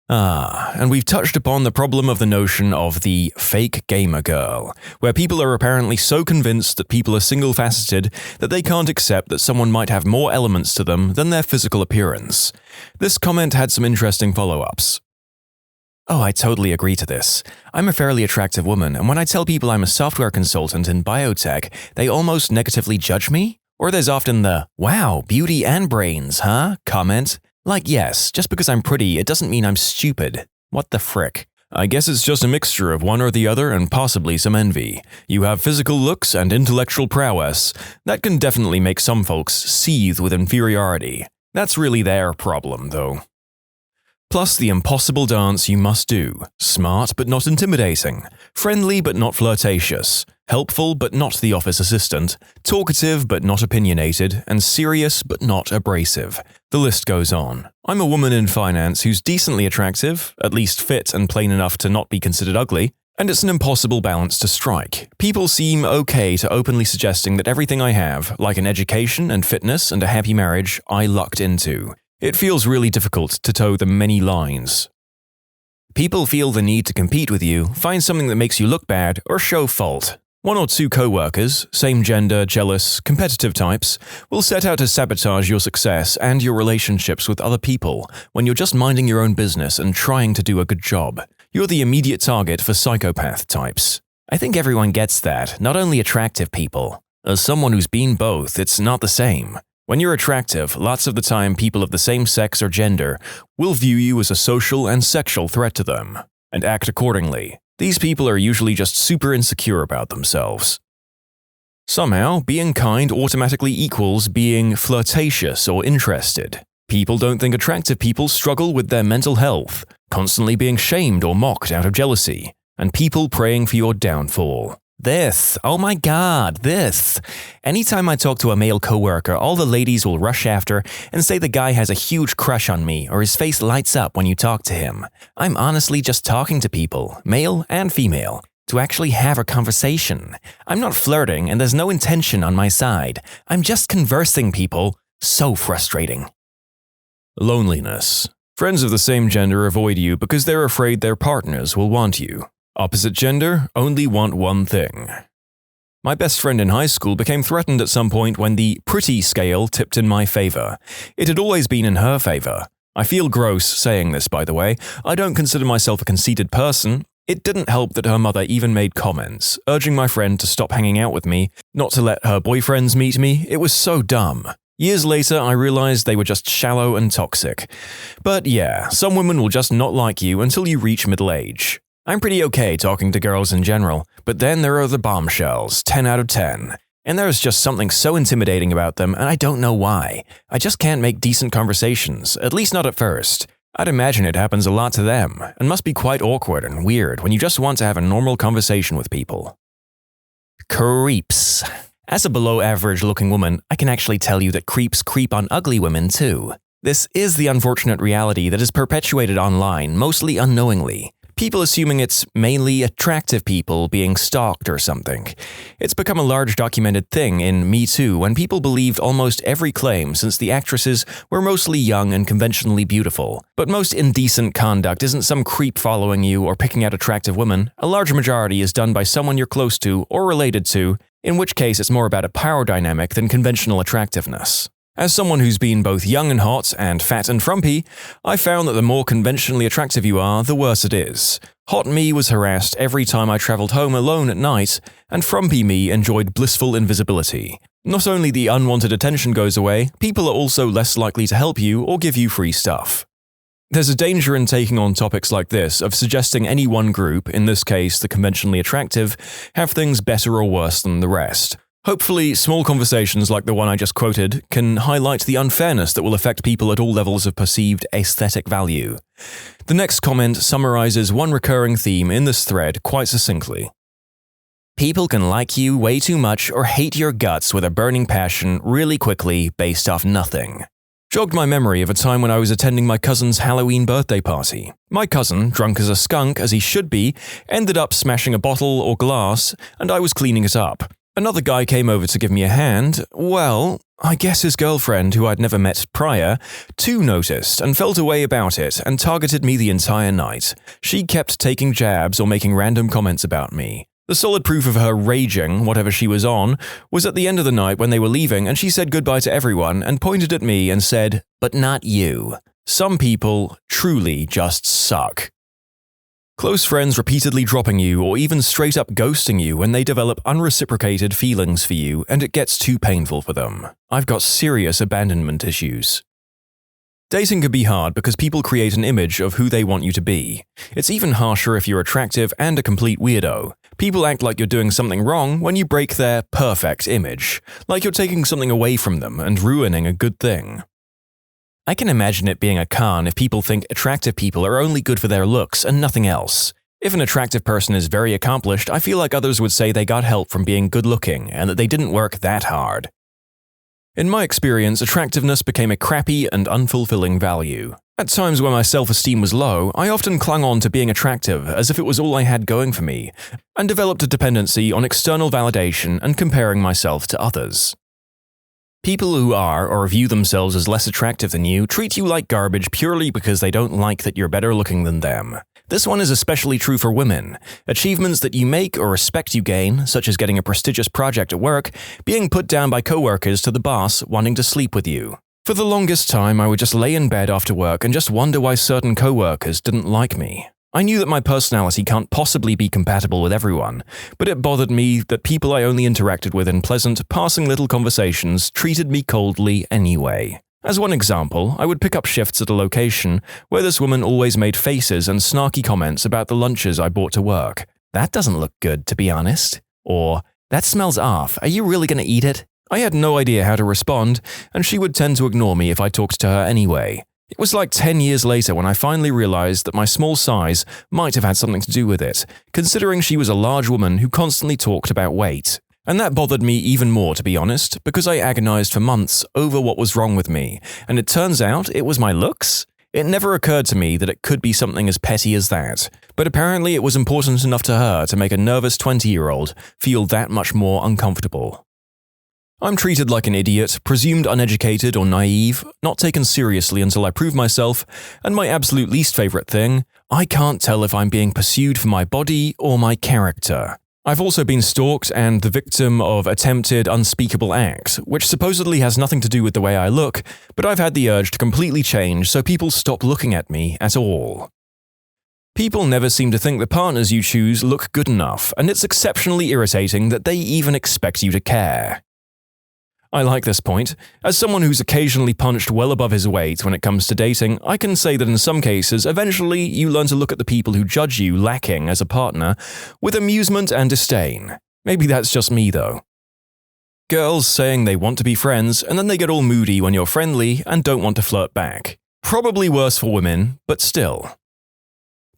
Speaker 1: And we've touched upon the problem of the notion of the fake gamer girl, where people are apparently so convinced that people are single-faceted that they can't accept that someone might have more elements to them than their physical appearance. This comment had some interesting follow-ups. Oh, I totally agree to this. I'm a fairly attractive woman, and when I tell people I'm a software consultant in biotech, they almost negatively judge me. Or there's often the, wow, beauty and brains, huh? comment.
Speaker 2: Like, yes, just because I'm pretty, it doesn't mean I'm stupid. What the frick?
Speaker 1: I guess it's just a mixture of one or the other and possibly some envy. You have physical looks and intellectual prowess. That can definitely make some folks seethe with inferiority. That's really their problem, though. Plus the impossible dance you must do. Smart but not intimidating. Friendly but not flirtatious. Helpful but not the office assistant. Talkative but not opinionated. And serious but not abrasive. The list goes on. I'm a woman in finance who's decently attractive, at least fit and plain enough to not be considered ugly, and it's an impossible balance to strike. People seem okay to openly suggesting that everything I have, like an education and fitness and a happy marriage, I lucked into. It feels really difficult to toe the many lines. People feel the need to compete with you, find something that makes you look bad, or show fault. One or two co-workers, same gender, jealous, competitive types, will set out to sabotage your success and your relationships with other people when you're just minding your own business and trying to do a good job. You're the immediate target for psychopath types. I think everyone gets that, not only attractive people. As someone who's been both, it's not the same. When you're attractive, lots of the time people of the same sex or gender will view you as a social and sexual threat to them, and act accordingly. These people are usually just super insecure about themselves. Somehow, being kind automatically equals being flirtatious or interested. People don't think attractive people struggle with their mental health, constantly being shamed or mocked out of jealousy, and people praying for your downfall. Oh my god, this. Anytime I talk to a male coworker, all the ladies will rush after and say the guy has a huge crush on me or his face lights up when you talk to him. I'm honestly just talking to people, male and female, to actually have a conversation. I'm not flirting and there's no intention on my side. I'm just conversing, people. So frustrating. Loneliness. Friends of the same gender avoid you because they're afraid their partners will want you. Opposite gender only want one thing. My best friend in high school became threatened at some point when the pretty scale tipped in my favor. It had always been in her favor. I feel gross saying this, by the way. I don't consider myself a conceited person. It didn't help that her mother even made comments, urging my friend to stop hanging out with me, not to let her boyfriends meet me. It was so dumb. Years later, I realized they were just shallow and toxic. But yeah, some women will just not like you until you reach middle age. I'm pretty okay talking to girls in general, but then there are the bombshells, 10 out of 10. And there's just something so intimidating about them, and I don't know why. I just can't make decent conversations, at least not at first. I'd imagine it happens a lot to them, and must be quite awkward and weird when you just want to have a normal conversation with people. Creeps. As a below-average looking woman, I can actually tell you that creeps creep on ugly women too. This is the unfortunate reality that is perpetuated online, mostly unknowingly. People assuming it's mainly attractive people being stalked or something. It's become a large documented thing in Me Too when people believed almost every claim since the actresses were mostly young and conventionally beautiful. But most indecent conduct isn't some creep following you or picking out attractive women. A large majority is done by someone you're close to or related to, in which case it's more about a power dynamic than conventional attractiveness. As someone who's been both young and hot and fat and frumpy, I found that the more conventionally attractive you are, the worse it is. Hot me was harassed every time I traveled home alone at night, and frumpy me enjoyed blissful invisibility. Not only the unwanted attention goes away, people are also less likely to help you or give you free stuff. There's a danger in taking on topics like this of suggesting any one group, in this case the conventionally attractive, have things better or worse than the rest. Hopefully, small conversations like the one I just quoted can highlight the unfairness that will affect people at all levels of perceived aesthetic value. The next comment summarizes one recurring theme in this thread quite succinctly. People can like you way too much or hate your guts with a burning passion really quickly based off nothing. Jogged my memory of a time when I was attending my cousin's Halloween birthday party. My cousin, drunk as a skunk as he should be, ended up smashing a bottle or glass, and I was cleaning it up. Another guy came over to give me a hand. Well, I guess his girlfriend, who I'd never met prior, too noticed and felt a way about it and targeted me the entire night. She kept taking jabs or making random comments about me. The solid proof of her raging, whatever she was on, was at the end of the night when they were leaving and she said goodbye to everyone and pointed at me and said, "But not you. Some people truly just suck." Close friends repeatedly dropping you or even straight up ghosting you when they develop unreciprocated feelings for you and it gets too painful for them. I've got serious abandonment issues. Dating can be hard because people create an image of who they want you to be. It's even harsher if you're attractive and a complete weirdo. People act like you're doing something wrong when you break their perfect image, like you're taking something away from them and ruining a good thing. I can imagine it being a con if people think attractive people are only good for their looks and nothing else. If an attractive person is very accomplished, I feel like others would say they got help from being good-looking and that they didn't work that hard. In my experience, attractiveness became a crappy and unfulfilling value. At times when my self-esteem was low, I often clung on to being attractive as if it was all I had going for me, and developed a dependency on external validation and comparing myself to others. People who are or view themselves as less attractive than you treat you like garbage purely because they don't like that you're better looking than them. This one is especially true for women. Achievements that you make or respect you gain, such as getting a prestigious project at work, being put down by coworkers to the boss wanting to sleep with you. For the longest time, I would just lay in bed after work and just wonder why certain coworkers didn't like me. I knew that my personality can't possibly be compatible with everyone, but it bothered me that people I only interacted with in pleasant, passing little conversations treated me coldly anyway. As one example, I would pick up shifts at a location where this woman always made faces and snarky comments about the lunches I brought to work. "That doesn't look good, to be honest." Or, "That smells off, are you really going to eat it?" I had no idea how to respond, and she would tend to ignore me if I talked to her anyway. It was like 10 years later when I finally realized that my small size might have had something to do with it, considering she was a large woman who constantly talked about weight. And that bothered me even more, to be honest, because I agonized for months over what was wrong with me, and it turns out it was my looks? It never occurred to me that it could be something as petty as that, but apparently it was important enough to her to make a nervous 20-year-old feel that much more uncomfortable. I'm treated like an idiot, presumed uneducated or naive, not taken seriously until I prove myself, and my absolute least favorite thing, I can't tell if I'm being pursued for my body or my character. I've also been stalked and the victim of attempted unspeakable acts, which supposedly has nothing to do with the way I look, but I've had the urge to completely change so people stop looking at me at all. People never seem to think the partners you choose look good enough, and it's exceptionally irritating that they even expect you to care. I like this point. As someone who's occasionally punched well above his weight when it comes to dating, I can say that in some cases, eventually you learn to look at the people who judge you lacking as a partner with amusement and disdain. Maybe that's just me, though. Girls saying they want to be friends, and then they get all moody when you're friendly and don't want to flirt back. Probably worse for women, but still.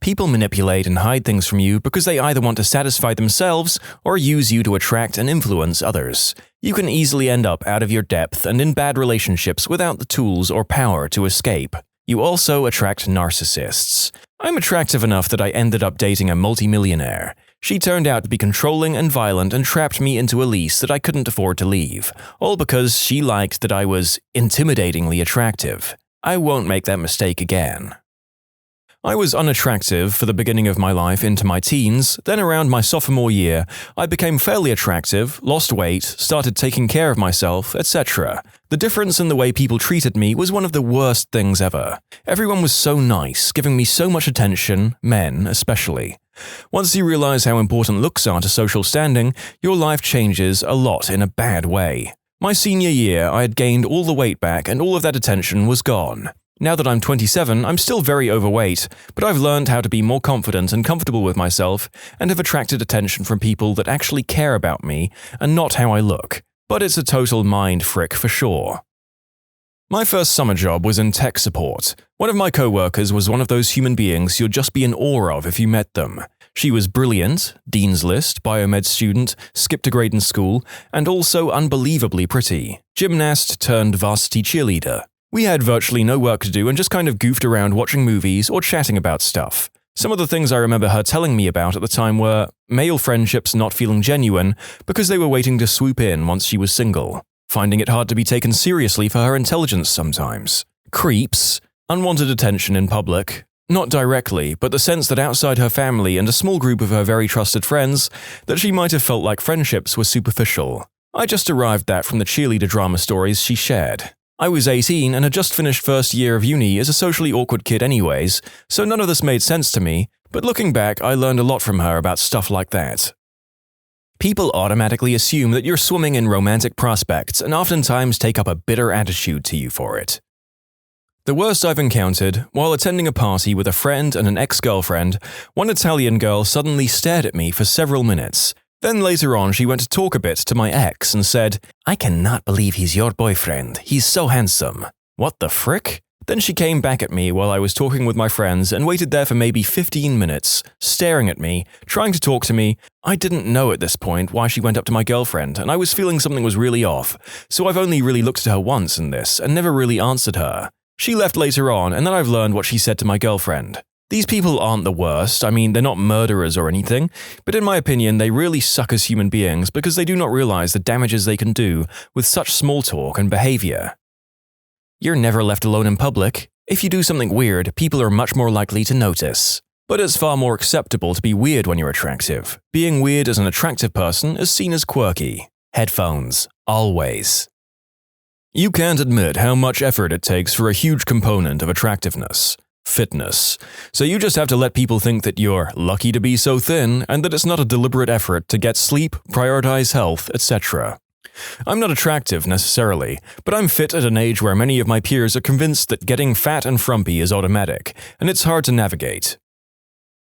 Speaker 1: People manipulate and hide things from you because they either want to satisfy themselves or use you to attract and influence others. You can easily end up out of your depth and in bad relationships without the tools or power to escape. You also attract narcissists. I'm attractive enough that I ended up dating a multimillionaire. She turned out to be controlling and violent and trapped me into a lease that I couldn't afford to leave, all because she liked that I was intimidatingly attractive. I won't make that mistake again. I was unattractive for the beginning of my life into my teens, then around my sophomore year, I became fairly attractive, lost weight, started taking care of myself, etc. The difference in the way people treated me was one of the worst things ever. Everyone was so nice, giving me so much attention, men especially. Once you realize how important looks are to social standing, your life changes a lot in a bad way. My senior year, I had gained all the weight back and all of that attention was gone. Now that I'm 27, I'm still very overweight, but I've learned how to be more confident and comfortable with myself and have attracted attention from people that actually care about me and not how I look. But it's a total mind frick for sure. My first summer job was in tech support. One of my coworkers was one of those human beings you'd just be in awe of if you met them. She was brilliant, Dean's List, biomed student, skipped a grade in school, and also unbelievably pretty. Gymnast turned varsity cheerleader. We had virtually no work to do and just kind of goofed around watching movies or chatting about stuff. Some of the things I remember her telling me about at the time were male friendships not feeling genuine because they were waiting to swoop in once she was single, finding it hard to be taken seriously for her intelligence sometimes, creeps, unwanted attention in public, not directly, but the sense that outside her family and a small group of her very trusted friends, that she might have felt like friendships were superficial. I just derived that from the cheerleader drama stories she shared. I was 18 and had just finished first year of uni as a socially awkward kid anyways, so none of this made sense to me, but looking back, I learned a lot from her about stuff like that. People automatically assume that you're swimming in romantic prospects and oftentimes take up a bitter attitude to you for it. The worst I've encountered, while attending a party with a friend and an ex-girlfriend, one Italian girl suddenly stared at me for several minutes. Then later on she went to talk a bit to my ex and said, "I cannot believe he's your boyfriend. He's so handsome." What the frick? Then she came back at me while I was talking with my friends and waited there for maybe 15 minutes, staring at me, trying to talk to me. I didn't know at this point why she went up to my girlfriend, and I was feeling something was really off, so I've only really looked at her once in this and never really answered her. She left later on, and then I've learned what she said to my girlfriend. These people aren't the worst. I mean, they're not murderers or anything, but in my opinion, they really suck as human beings because they do not realize the damages they can do with such small talk and behavior. You're never left alone in public. If you do something weird, people are much more likely to notice. But it's far more acceptable to be weird when you're attractive. Being weird as an attractive person is seen as quirky. Headphones. Always. You can't admit how much effort it takes for a huge component of attractiveness. Fitness. So you just have to let people think that you're lucky to be so thin and that it's not a deliberate effort to get sleep, prioritize health, etc. I'm not attractive necessarily, but I'm fit at an age where many of my peers are convinced that getting fat and frumpy is automatic, and it's hard to navigate.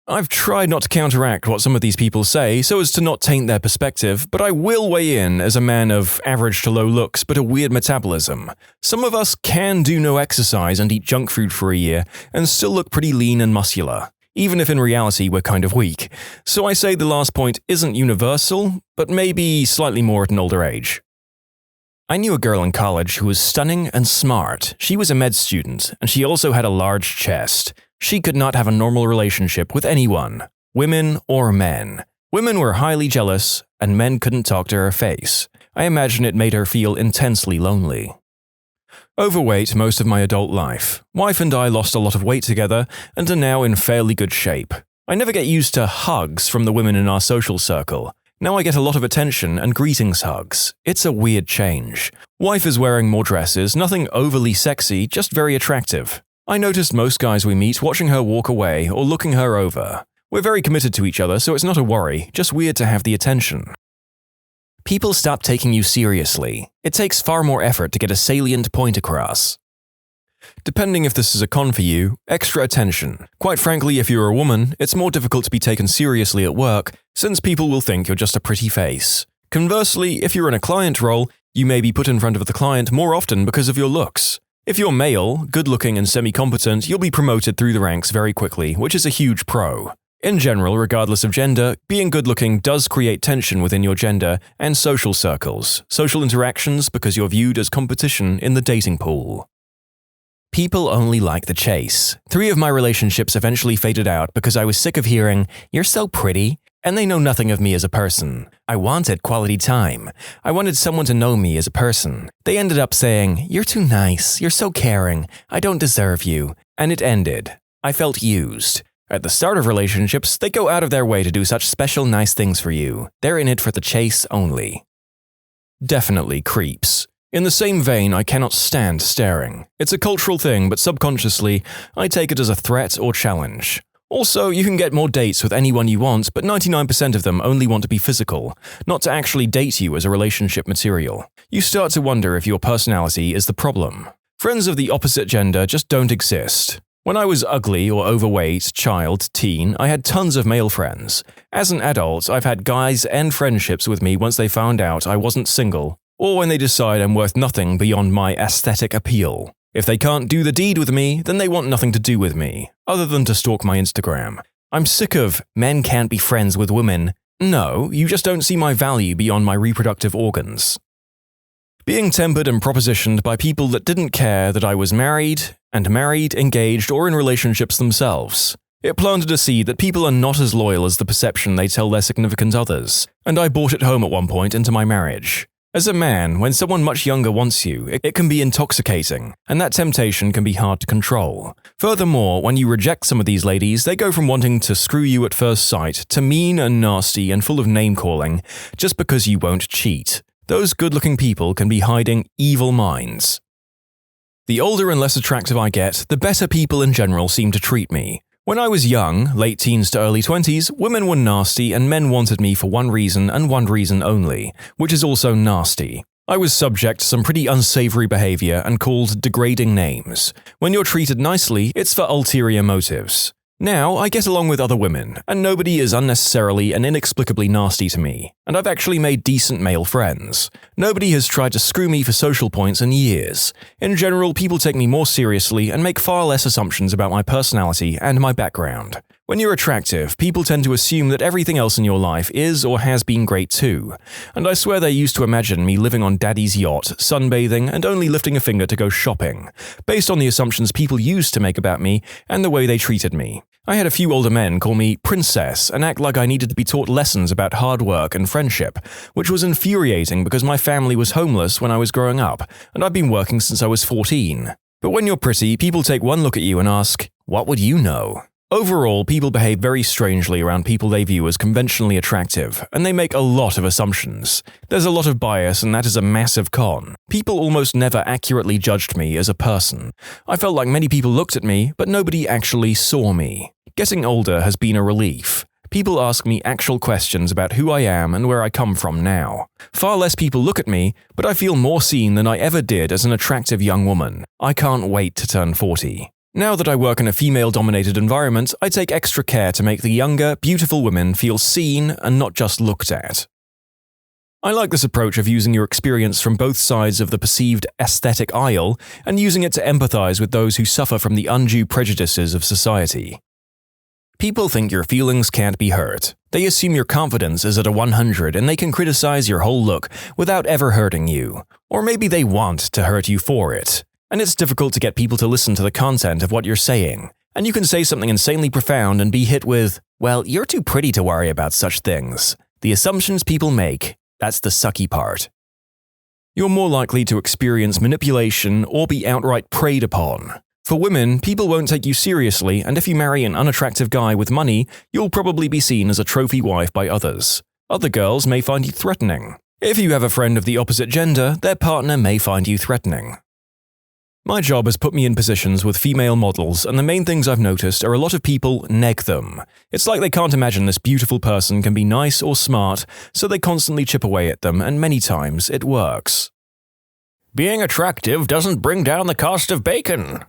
Speaker 1: I've tried not to counteract what some of these people say so as to not taint their perspective, but I will weigh in as a man of average to low looks but a weird metabolism. Some of us can do no exercise and eat junk food for a year and still look pretty lean and muscular, even if in reality we're kind of weak. So I say the last point isn't universal, but maybe slightly more at an older age. I knew a girl in college who was stunning and smart. She was a med student, and she also had a large chest. She could not have a normal relationship with anyone, women or men. Women were highly jealous, and men couldn't talk to her face. I imagine it made her feel intensely lonely. Overweight most of my adult life. Wife and I lost a lot of weight together and are now in fairly good shape. I never get used to hugs from the women in our social circle. Now I get a lot of attention and greetings hugs. It's a weird change. Wife is wearing more dresses, nothing overly sexy, just very attractive. I noticed most guys we meet watching her walk away or looking her over. We're very committed to each other, so it's not a worry, just weird to have the attention. People stop taking you seriously. It takes far more effort to get a salient point across. Depending if this is a con for you, extra attention. Quite frankly, if you're a woman, it's more difficult to be taken seriously at work, since people will think you're just a pretty face. Conversely, if you're in a client role, you may be put in front of the client more often because of your looks. If you're male, good-looking and semi-competent, you'll be promoted through the ranks very quickly, which is a huge pro. In general, regardless of gender, being good-looking does create tension within your gender and social circles, social interactions because you're viewed as competition in the dating pool. People only like the chase. 3 of my relationships eventually faded out because I was sick of hearing, "You're so pretty," and they know nothing of me as a person. I wanted quality time. I wanted someone to know me as a person. They ended up saying, "You're too nice, you're so caring, I don't deserve you," and it ended. I felt used. At the start of relationships, they go out of their way to do such special nice things for you. They're in it for the chase only. Definitely creeps. In the same vein, I cannot stand staring. It's a cultural thing, but subconsciously, I take it as a threat or challenge. Also, you can get more dates with anyone you want, but 99% of them only want to be physical, not to actually date you as a relationship material. You start to wonder if your personality is the problem. Friends of the opposite gender just don't exist. When I was ugly or overweight, child, teen, I had tons of male friends. As an adult, I've had guys end friendships with me once they found out I wasn't single, or when they decide I'm worth nothing beyond my aesthetic appeal. If they can't do the deed with me, then they want nothing to do with me, other than to stalk my Instagram. I'm sick of, men can't be friends with women. No, you just don't see my value beyond my reproductive organs. Being tempered and propositioned by people that didn't care that I was married, engaged, or in relationships themselves. It planted a seed that people are not as loyal as the perception they tell their significant others, and I brought it home at one point into my marriage. As a man, when someone much younger wants you, it can be intoxicating, and that temptation can be hard to control. Furthermore, when you reject some of these ladies, they go from wanting to screw you at first sight to mean and nasty and full of name-calling just because you won't cheat. Those good-looking people can be hiding evil minds. The older and less attractive I get, the better people in general seem to treat me. When I was young, late teens to early 20s, women were nasty and men wanted me for one reason and one reason only, which is also nasty. I was subject to some pretty unsavory behavior and called degrading names. When you're treated nicely, it's for ulterior motives. Now, I get along with other women, and nobody is unnecessarily and inexplicably nasty to me, and I've actually made decent male friends. Nobody has tried to screw me for social points in years. In general, people take me more seriously and make far less assumptions about my personality and my background. When you're attractive, people tend to assume that everything else in your life is or has been great too. And I swear they used to imagine me living on daddy's yacht, sunbathing, and only lifting a finger to go shopping, based on the assumptions people used to make about me and the way they treated me. I had a few older men call me princess and act like I needed to be taught lessons about hard work and friendship, which was infuriating because my family was homeless when I was growing up, and I've been working since I was 14. But when you're pretty, people take one look at you and ask, "What would you know?" Overall, people behave very strangely around people they view as conventionally attractive, and they make a lot of assumptions. There's a lot of bias, and that is a massive con. People almost never accurately judged me as a person. I felt like many people looked at me, but nobody actually saw me. Getting older has been a relief. People ask me actual questions about who I am and where I come from now. Far less people look at me, but I feel more seen than I ever did as an attractive young woman. I can't wait to turn 40. Now that I work in a female-dominated environment, I take extra care to make the younger, beautiful women feel seen and not just looked at. I like this approach of using your experience from both sides of the perceived aesthetic aisle and using it to empathize with those who suffer from the undue prejudices of society. People think your feelings can't be hurt. They assume your confidence is at a 100 and they can criticize your whole look without ever hurting you. Or maybe they want to hurt you for it. And it's difficult to get people to listen to the content of what you're saying. And you can say something insanely profound and be hit with, "Well, you're too pretty to worry about such things." The assumptions people make, that's the sucky part. You're more likely to experience manipulation or be outright preyed upon. For women, people won't take you seriously, and if you marry an unattractive guy with money, you'll probably be seen as a trophy wife by others. Other girls may find you threatening. If you have a friend of the opposite gender, their partner may find you threatening. My job has put me in positions with female models, and the main things I've noticed are a lot of people neg them. It's like they can't imagine this beautiful person can be nice or smart, so they constantly chip away at them, and many times it works. Being attractive doesn't bring down the cost of bacon.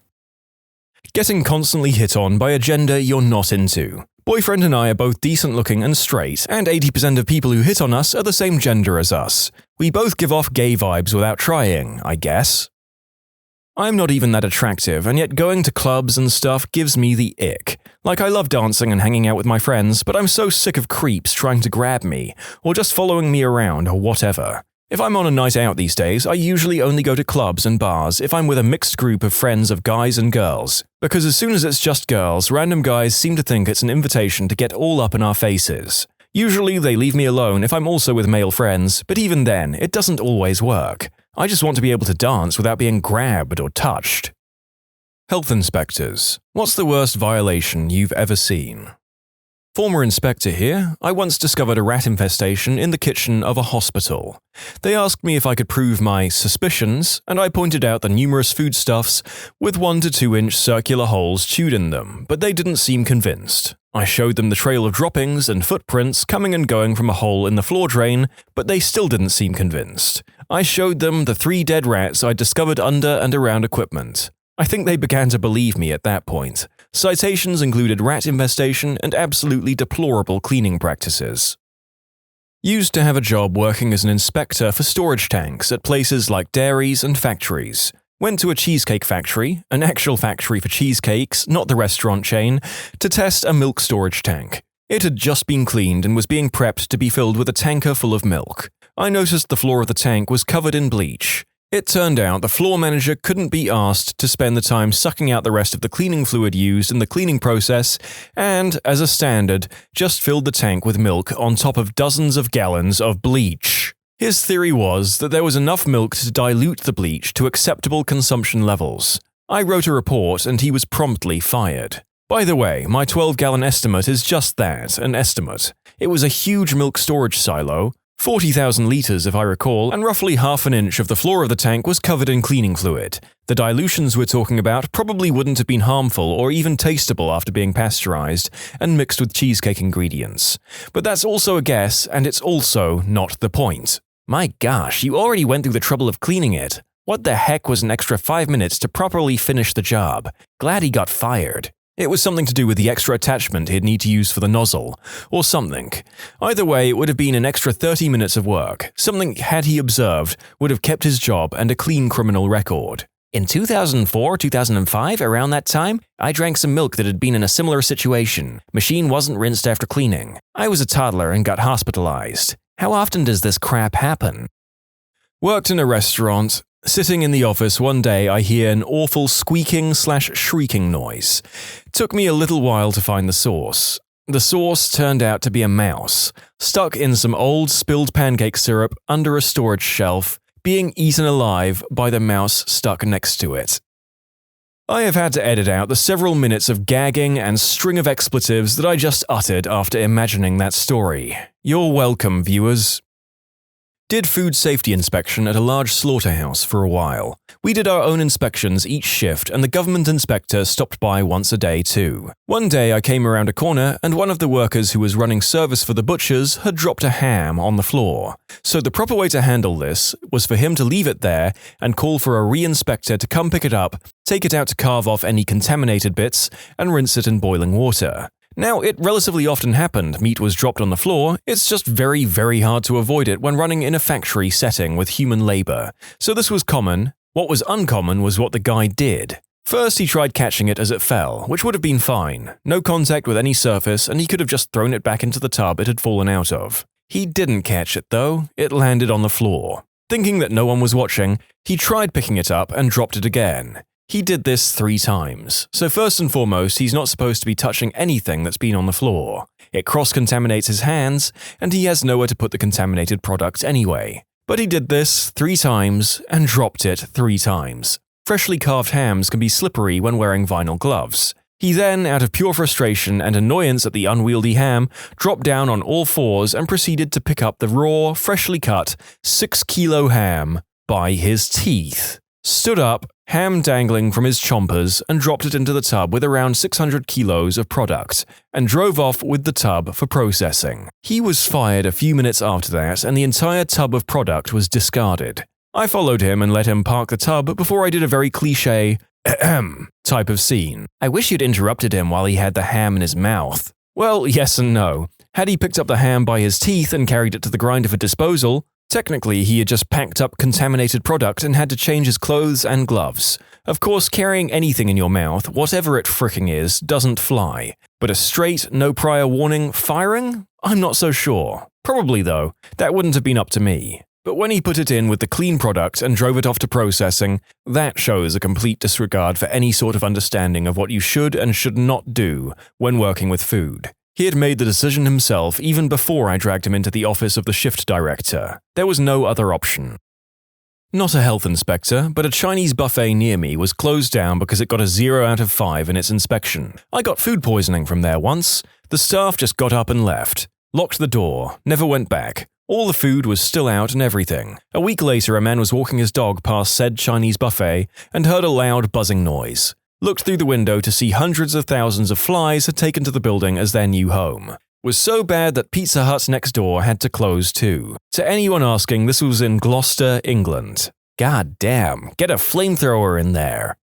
Speaker 1: Getting constantly hit on by a gender you're not into. Boyfriend and I are both decent looking and straight, and 80% of people who hit on us are the same gender as us. We both give off gay vibes without trying, I guess. I'm not even that attractive, and yet going to clubs and stuff gives me the ick. Like, I love dancing and hanging out with my friends, but I'm so sick of creeps trying to grab me, or just following me around or whatever. If I'm on a night out these days, I usually only go to clubs and bars if I'm with a mixed group of friends of guys and girls, because as soon as it's just girls, random guys seem to think it's an invitation to get all up in our faces. Usually they leave me alone if I'm also with male friends, but even then, it doesn't always work. I just want to be able to dance without being grabbed or touched. Health inspectors. What's the worst violation you've ever seen? Former inspector here. I once discovered a rat infestation in the kitchen of a hospital. They asked me if I could prove my suspicions, and I pointed out the numerous foodstuffs with 1 to 2 inch circular holes chewed in them, but they didn't seem convinced. I showed them the trail of droppings and footprints coming and going from a hole in the floor drain, but they still didn't seem convinced. I showed them the 3 dead rats I'd discovered under and around equipment. I think they began to believe me at that point. Citations included rat infestation and absolutely deplorable cleaning practices. Used to have a job working as an inspector for storage tanks at places like dairies and factories. Went to a cheesecake factory, an actual factory for cheesecakes, not the restaurant chain, to test a milk storage tank. It had just been cleaned and was being prepped to be filled with a tanker full of milk. I noticed the floor of the tank was covered in bleach. It turned out the floor manager couldn't be asked to spend the time sucking out the rest of the cleaning fluid used in the cleaning process and, as a standard, just filled the tank with milk on top of dozens of gallons of bleach. His theory was that there was enough milk to dilute the bleach to acceptable consumption levels. I wrote a report and he was promptly fired. By the way, my 12-gallon estimate is just that, an estimate. It was a huge milk storage silo, 40,000 litres if I recall, and roughly half an inch of the floor of the tank was covered in cleaning fluid. The dilutions we're talking about probably wouldn't have been harmful or even tasteable after being pasteurized and mixed with cheesecake ingredients. But that's also a guess, and it's also not the point.
Speaker 2: My gosh, you already went through the trouble of cleaning it. What the heck was an extra 5 minutes to properly finish the job? Glad he got fired.
Speaker 1: It was something to do with the extra attachment he'd need to use for the nozzle, or something. Either way, it would have been an extra 30 minutes of work. Something, had he observed, would have kept his job and a clean criminal record.
Speaker 2: In 2004, 2005, around that time, I drank some milk that had been in a similar situation. Machine wasn't rinsed after cleaning. I was a toddler and got hospitalized. How often does this crap happen?
Speaker 1: Worked in a restaurant. Sitting in the office one day, I hear an awful squeaking/shrieking noise. Took me a little while to find the source. The source turned out to be a mouse, stuck in some old spilled pancake syrup under a storage shelf, being eaten alive by the mouse stuck next to it. I have had to edit out the several minutes of gagging and string of expletives that I just uttered after imagining that story. You're welcome, viewers. Did food safety inspection at a large slaughterhouse for a while. We did our own inspections each shift, and the government inspector stopped by once a day too. One day I came around a corner and one of the workers who was running service for the butchers had dropped a ham on the floor. So the proper way to handle this was for him to leave it there and call for a re-inspector to come pick it up, take it out to carve off any contaminated bits, and rinse it in boiling water. Now, it relatively often happened meat was dropped on the floor, it's just very, very hard to avoid it when running in a factory setting with human labor. So this was common. What was uncommon was what the guy did. First, he tried catching it as it fell, which would have been fine. No contact with any surface, and he could have just thrown it back into the tub it had fallen out of. He didn't catch it though, it landed on the floor. Thinking that no one was watching, he tried picking it up and dropped it again. He did this 3 times, so first and foremost, he's not supposed to be touching anything that's been on the floor. It cross-contaminates his hands, and he has nowhere to put the contaminated product anyway. But he did this 3 times and dropped it 3 times. Freshly carved hams can be slippery when wearing vinyl gloves. He then, out of pure frustration and annoyance at the unwieldy ham, dropped down on all 4s and proceeded to pick up the raw, freshly cut, 6-kilo ham by his teeth. Stood up, ham dangling from his chompers, and dropped it into the tub with around 600 kilos of product, and drove off with the tub for processing. He was fired a few minutes after that, and the entire tub of product was discarded. I followed him and let him park the tub before I did a very cliché type of scene.
Speaker 2: I wish you'd interrupted him while he had the ham in his mouth.
Speaker 1: Well, yes and no. Had he picked up the ham by his teeth and carried it to the grinder for disposal, technically he had just packed up contaminated product and had to change his clothes and gloves. Of course, carrying anything in your mouth, whatever it fricking is, doesn't fly. But a straight, no prior warning firing? I'm not so sure. Probably though, that wouldn't have been up to me. But when he put it in with the clean product and drove it off to processing, that shows a complete disregard for any sort of understanding of what you should and should not do when working with food. He had made the decision himself even before I dragged him into the office of the shift director. There was no other option. Not a health inspector, but a Chinese buffet near me was closed down because it got a 0 out of 5 in its inspection. I got food poisoning from there once. The staff just got up and left. Locked the door, never went back. All the food was still out and everything. A week later, a man was walking his dog past said Chinese buffet and heard a loud buzzing noise. Looked through the window to see hundreds of thousands of flies had taken to the building as their new home. Was so bad that Pizza Hut next door had to close too. To anyone asking, this was in Gloucester, England. God damn, get a flamethrower in there.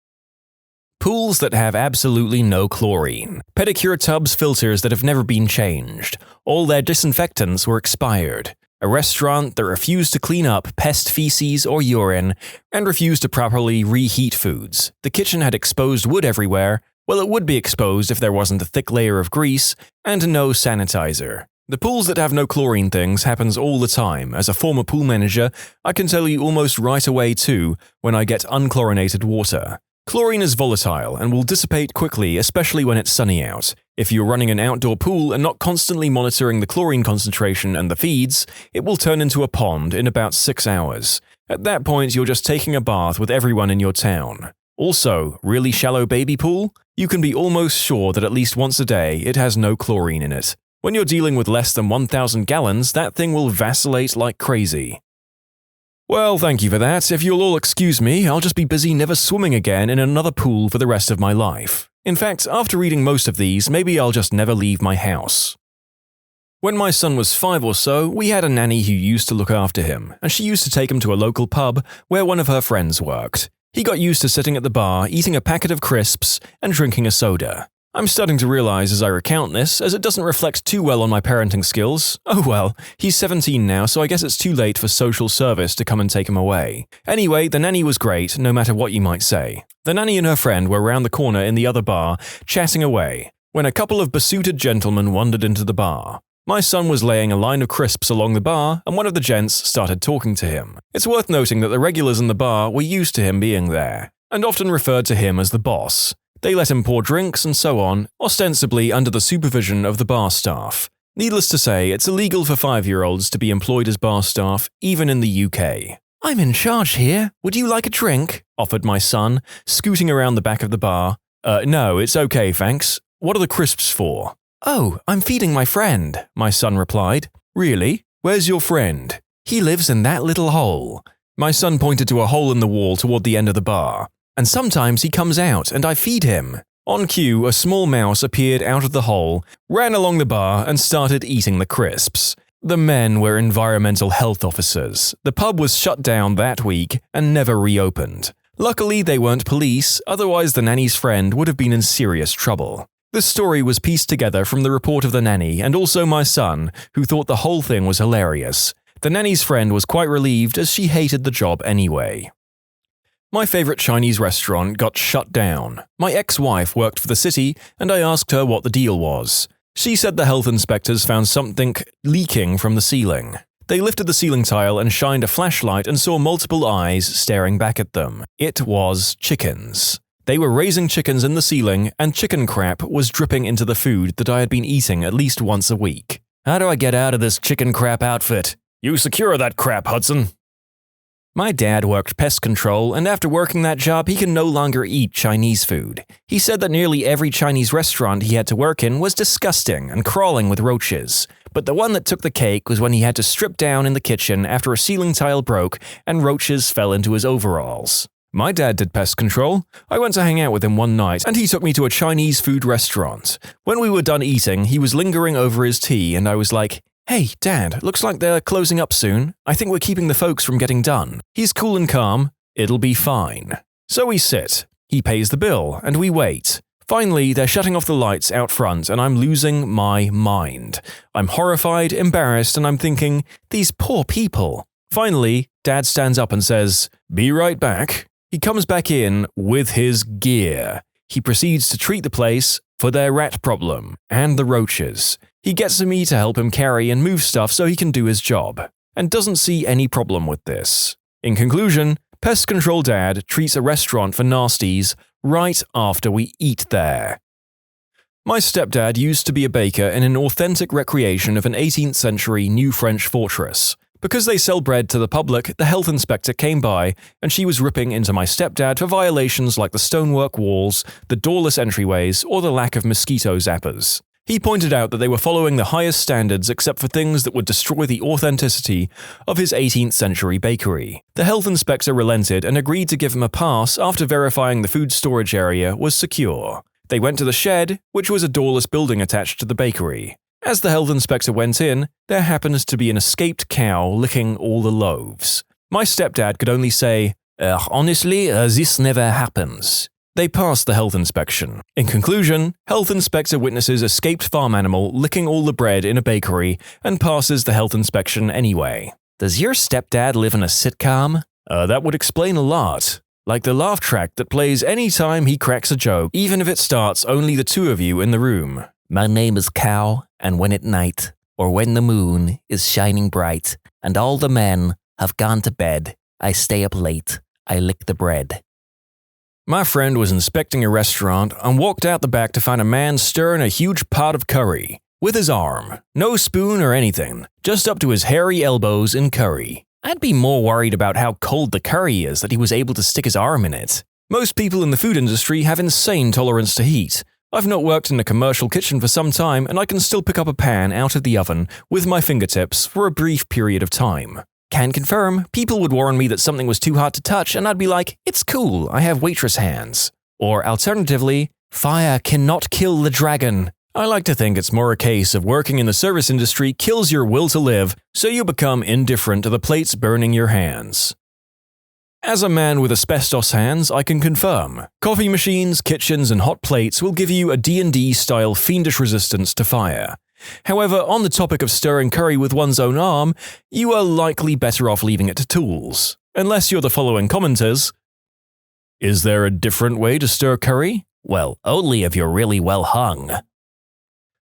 Speaker 1: Pools that have absolutely no chlorine. Pedicure tubs filters that have never been changed. All their disinfectants were expired. A restaurant that refused to clean up pest feces or urine and refused to properly reheat foods. The kitchen had exposed wood everywhere. Well, it would be exposed if there wasn't a thick layer of grease and no sanitizer. The pools that have no chlorine things happens all the time. As a former pool manager, I can tell you almost right away too when I get unchlorinated water. Chlorine is volatile and will dissipate quickly, especially when it's sunny out. If you're running an outdoor pool and not constantly monitoring the chlorine concentration and the feeds, it will turn into a pond in about 6 hours. At that point, you're just taking a bath with everyone in your town. Also, really shallow baby pool? You can be almost sure that at least once a day it has no chlorine in it. When you're dealing with less than 1,000 gallons, that thing will vacillate like crazy. Well, thank you for that. If you'll all excuse me, I'll just be busy never swimming again in another pool for the rest of my life. In fact, after reading most of these, maybe I'll just never leave my house. When my son was 5 or so, we had a nanny who used to look after him, and she used to take him to a local pub where one of her friends worked. He got used to sitting at the bar, eating a packet of crisps, and drinking a soda. I'm starting to realize as I recount this, as it doesn't reflect too well on my parenting skills. Oh well, he's 17 now, so I guess it's too late for social service to come and take him away. Anyway, the nanny was great, no matter what you might say. The nanny and her friend were round the corner in the other bar, chatting away, when a couple of besuited gentlemen wandered into the bar. My son was laying a line of crisps along the bar, and one of the gents started talking to him. It's worth noting that the regulars in the bar were used to him being there, and often referred to him as the boss. They let him pour drinks and so on, ostensibly under the supervision of the bar staff. Needless to say, it's illegal for 5-year-olds to be employed as bar staff, even in the UK. "I'm in charge here. Would you like a drink?" offered my son, scooting around the back of the bar. No, it's okay, thanks. What are the crisps for?" "Oh, I'm feeding my friend," my son replied. "Really? Where's your friend?" "He lives in that little hole." My son pointed to a hole in the wall toward the end of the bar. "And sometimes he comes out and I feed him." On cue, a small mouse appeared out of the hole, ran along the bar, and started eating the crisps. The men were environmental health officers. The pub was shut down that week and never reopened. Luckily, they weren't police, otherwise the nanny's friend would have been in serious trouble. This story was pieced together from the report of the nanny and also my son, who thought the whole thing was hilarious. The nanny's friend was quite relieved as she hated the job anyway. My favorite Chinese restaurant got shut down. My ex-wife worked for the city, and I asked her what the deal was. She said the health inspectors found something leaking from the ceiling. They lifted the ceiling tile and shined a flashlight and saw multiple eyes staring back at them. It was chickens. They were raising chickens in the ceiling, and chicken crap was dripping into the food that I had been eating at least once a week. "How do I get out of this chicken crap outfit?" "You secure that crap, Hudson." My dad worked pest control, and after working that job, he can no longer eat Chinese food. He said that nearly every Chinese restaurant he had to work in was disgusting and crawling with roaches. But the one that took the cake was when he had to strip down in the kitchen after a ceiling tile broke and roaches fell into his overalls. My dad did pest control. I went to hang out with him one night, and he took me to a Chinese food restaurant. When we were done eating, he was lingering over his tea, and I was like, "Hey, Dad, looks like they're closing up soon. I think we're keeping the folks from getting done." He's cool and calm. "It'll be fine." So we sit. He pays the bill, and we wait. Finally, they're shutting off the lights out front, and I'm losing my mind. I'm horrified, embarrassed, and I'm thinking, these poor people. Finally, Dad stands up and says, "Be right back." He comes back in with his gear. He proceeds to treat the place for their rat problem and the roaches. He gets me to help him carry and move stuff so he can do his job, and doesn't see any problem with this. In conclusion, Pest Control Dad treats a restaurant for nasties right after we eat there. My stepdad used to be a baker in an authentic recreation of an 18th century New French fortress. Because they sell bread to the public, the health inspector came by, and she was ripping into my stepdad for violations like the stonework walls, the doorless entryways, or the lack of mosquito zappers. He pointed out that they were following the highest standards except for things that would destroy the authenticity of his 18th century bakery. The health inspector relented and agreed to give him a pass after verifying the food storage area was secure. They went to the shed, which was a doorless building attached to the bakery. As the health inspector went in, there happened to be an escaped cow licking all the loaves. My stepdad could only say, honestly, this never happens." They passed the health inspection. In conclusion, health inspector witnesses escaped farm animal licking all the bread in a bakery and passes the health inspection anyway. Does your stepdad live in a sitcom? That would explain a lot. Like the laugh track that plays any time he cracks a joke, even if it starts only the two of you in the room. "My name is Cow, and when at night, or when the moon is shining bright, and all the men have gone to bed, I stay up late, I lick the bread." My friend was inspecting a restaurant and walked out the back to find a man stirring a huge pot of curry. With his arm. No spoon or anything. Just up to his hairy elbows in curry. I'd be more worried about how cold the curry is that he was able to stick his arm in it. Most people in the food industry have insane tolerance to heat. I've not worked in a commercial kitchen for some time, and I can still pick up a pan out of the oven with my fingertips for a brief period of time. Can confirm, people would warn me that something was too hot to touch, and I'd be like, "It's cool, I have waitress hands." Or alternatively, "Fire cannot kill the dragon. I like to think it's more a case of working in the service industry kills your will to live, so you become indifferent to the plates burning your hands. As a man with asbestos hands, I can confirm, coffee machines, kitchens, and hot plates will give you a D&D-style fiendish resistance to fire. However, on the topic of stirring curry with one's own arm, you are likely better off leaving it to tools, unless you're the following commenters. Is there a different way to stir curry? Well, only if you're really well hung.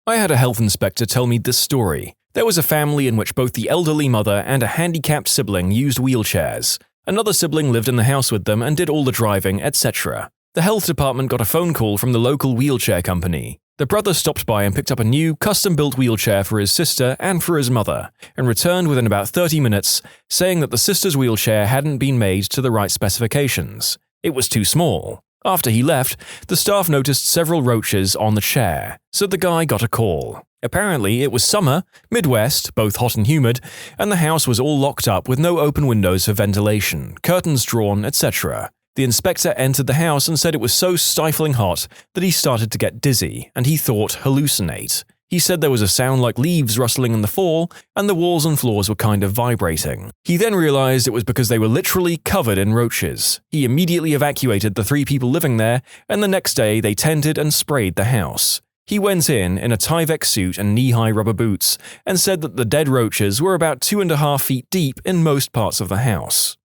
Speaker 1: I had a health inspector tell me this story. There was a family in which both the elderly mother and a handicapped sibling used wheelchairs. Another sibling lived in the house with them and did all the driving, etc. The health department got a phone call from the local wheelchair company. The brother stopped by and picked up a new, custom-built wheelchair for his sister and for his mother, and returned within about 30 minutes, saying that the sister's wheelchair hadn't been made to the right specifications. It was too small. After he left, the staff noticed several roaches on the chair, so the guy got a call. Apparently, it was summer, Midwest, both hot and humid, and the house was all locked up with no open windows for ventilation, curtains drawn, etc. The inspector entered the house and said it was so stifling hot that he started to get dizzy, and he thought hallucinate. He said there was a sound like leaves rustling in the fall, and the walls and floors were kind of vibrating. He then realized it was because they were literally covered in roaches. He immediately evacuated the 3 people living there, and the next day they tented and sprayed the house. He went in a Tyvek suit and knee-high rubber boots, and said that the dead roaches were about 2.5 feet deep in most parts of the house.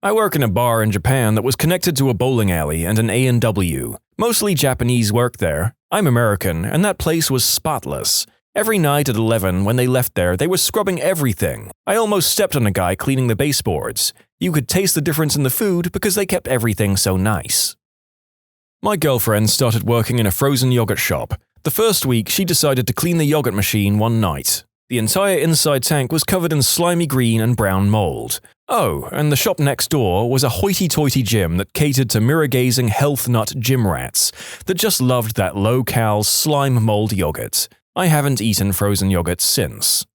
Speaker 1: I work in a bar in Japan that was connected to a bowling alley and an A&W. Mostly Japanese work there. I'm American, and that place was spotless. Every night at 11 when they left there, they were scrubbing everything. I almost stepped on a guy cleaning the baseboards. You could taste the difference in the food because they kept everything so nice. My girlfriend started working in a frozen yogurt shop. The first week, she decided to clean the yogurt machine one night. The entire inside tank was covered in slimy green and brown mold. Oh, and the shop next door was a hoity-toity gym that catered to mirror-gazing health nut gym rats that just loved that low-cal slime mold yogurt. I haven't eaten frozen yogurt since.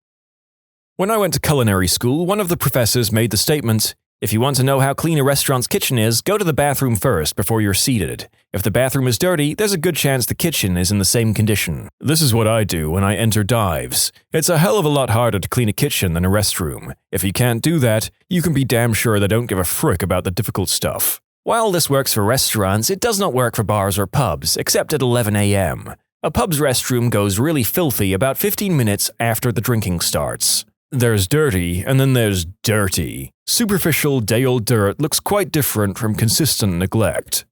Speaker 1: When I went to culinary school, one of the professors made the statement, "If you want to know how clean a restaurant's kitchen is, go to the bathroom first before you're seated. If the bathroom is dirty, there's a good chance the kitchen is in the same condition." This is what I do when I enter dives. It's a hell of a lot harder to clean a kitchen than a restroom. If you can't do that, you can be damn sure they don't give a frick about the difficult stuff. While this works for restaurants, it does not work for bars or pubs, except at 11 a.m. A pub's restroom goes really filthy about 15 minutes after the drinking starts. There's dirty, and then there's dirty. Superficial, day-old dirt looks quite different from consistent neglect.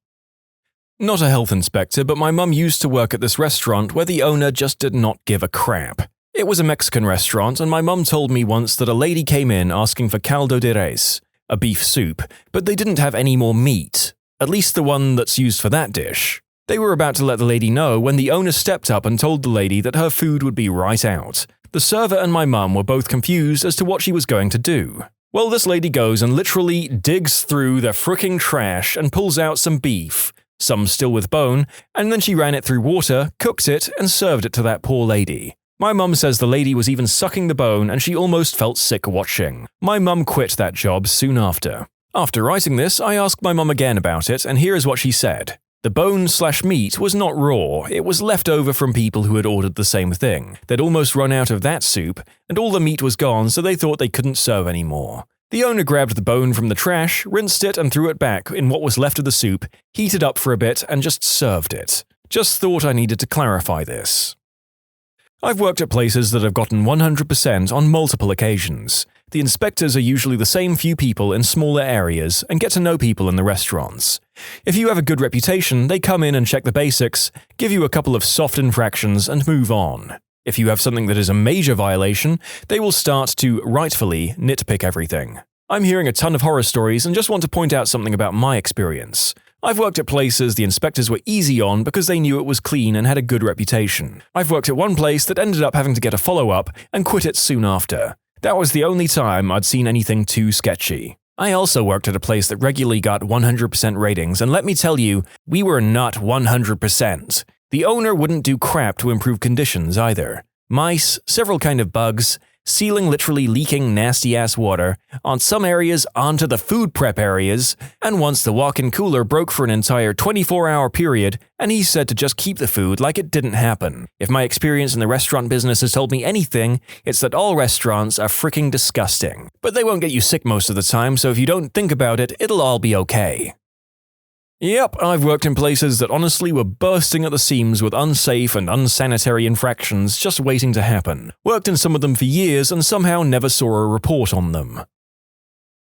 Speaker 1: Not a health inspector, but my mum used to work at this restaurant where the owner just did not give a crap. It was a Mexican restaurant, and my mum told me once that a lady came in asking for caldo de res, a beef soup, but they didn't have any more meat, at least the one that's used for that dish. They were about to let the lady know when the owner stepped up and told the lady that her food would be right out. The server and my mum were both confused as to what she was going to do. Well, this lady goes and literally digs through the fricking trash and pulls out some beef, some still with bone, and then she ran it through water, cooked it, and served it to that poor lady. My mum says the lady was even sucking the bone and she almost felt sick watching. My mum quit that job soon after. After writing this, I asked my mum again about it, and here is what she said. The bone/meat was not raw, it was left over from people who had ordered the same thing. They'd almost run out of that soup, and all the meat was gone, so they thought they couldn't serve anymore. The owner grabbed the bone from the trash, rinsed it and threw it back in what was left of the soup, heated up for a bit and just served it. Just thought I needed to clarify this. I've worked at places that have gotten 100% on multiple occasions. The inspectors are usually the same few people in smaller areas and get to know people in the restaurants. If you have a good reputation, they come in and check the basics, give you a couple of soft infractions and move on. If you have something that is a major violation, they will start to, rightfully, nitpick everything. I'm hearing a ton of horror stories and just want to point out something about my experience. I've worked at places the inspectors were easy on because they knew it was clean and had a good reputation. I've worked at one place that ended up having to get a follow-up and quit it soon after. That was the only time I'd seen anything too sketchy. I also worked at a place that regularly got 100% ratings, and let me tell you, we were not 100%. The owner wouldn't do crap to improve conditions either. Mice, several kind of bugs,
Speaker 2: ceiling literally leaking nasty-ass water, on some areas onto the food prep areas, and once the walk-in cooler broke for an entire 24-hour period, and he said to just keep the food like it didn't happen. If my experience in the restaurant business has told me anything, it's that all restaurants are freaking disgusting. But they won't get you sick most of the time, so if you don't think about it, it'll all be okay. Yep, I've worked in places that honestly were bursting at the seams with unsafe and unsanitary infractions just waiting to happen. Worked in some of them for years and somehow never saw a report on them.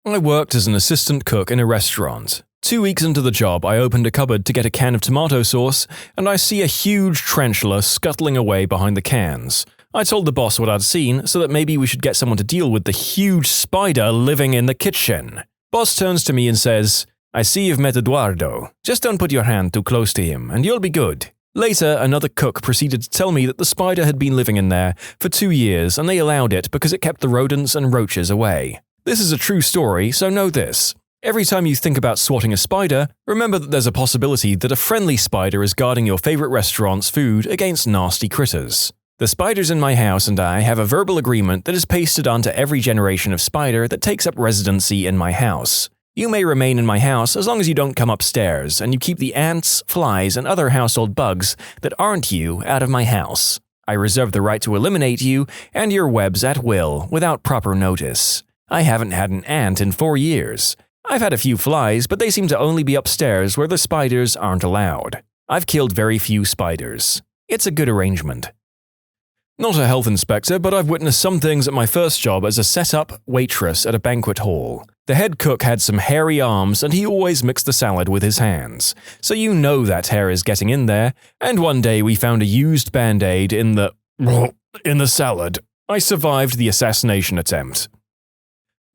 Speaker 2: I worked as an assistant cook in a restaurant. 2 weeks into the job, I opened a cupboard to get a can of tomato sauce, and I see a huge tarantula scuttling away behind the cans. I told the boss what I'd seen, so that maybe we should get someone to deal with the huge spider living in the kitchen. Boss turns to me and says, "I see you've met Eduardo. Just don't put your hand too close to him, and you'll be good." Later, another cook proceeded to tell me that the spider had been living in there for 2 years, and they allowed it because it kept the rodents and roaches away. This is a true story, so know this. Every time you think about swatting a spider, remember that there's a possibility that a friendly spider is guarding your favorite restaurant's food against nasty critters. The spiders in my house and I have a verbal agreement that is pasted onto every generation of spider that takes up residency in my house. You may remain in my house as long as you don't come upstairs and you keep the ants, flies, and other household bugs that aren't you out of my house. I reserve the right to eliminate you and your webs at will without proper notice. I haven't had an ant in 4 years. I've had a few flies, but they seem to only be upstairs where the spiders aren't allowed. I've killed very few spiders. It's a good arrangement. Not a health inspector, but I've witnessed some things at my first job as a set-up waitress at a banquet hall. The head cook had some hairy arms and he always mixed the salad with his hands. So you know that hair is getting in there, and one day we found a used Band-Aid in the salad. I survived the assassination attempt.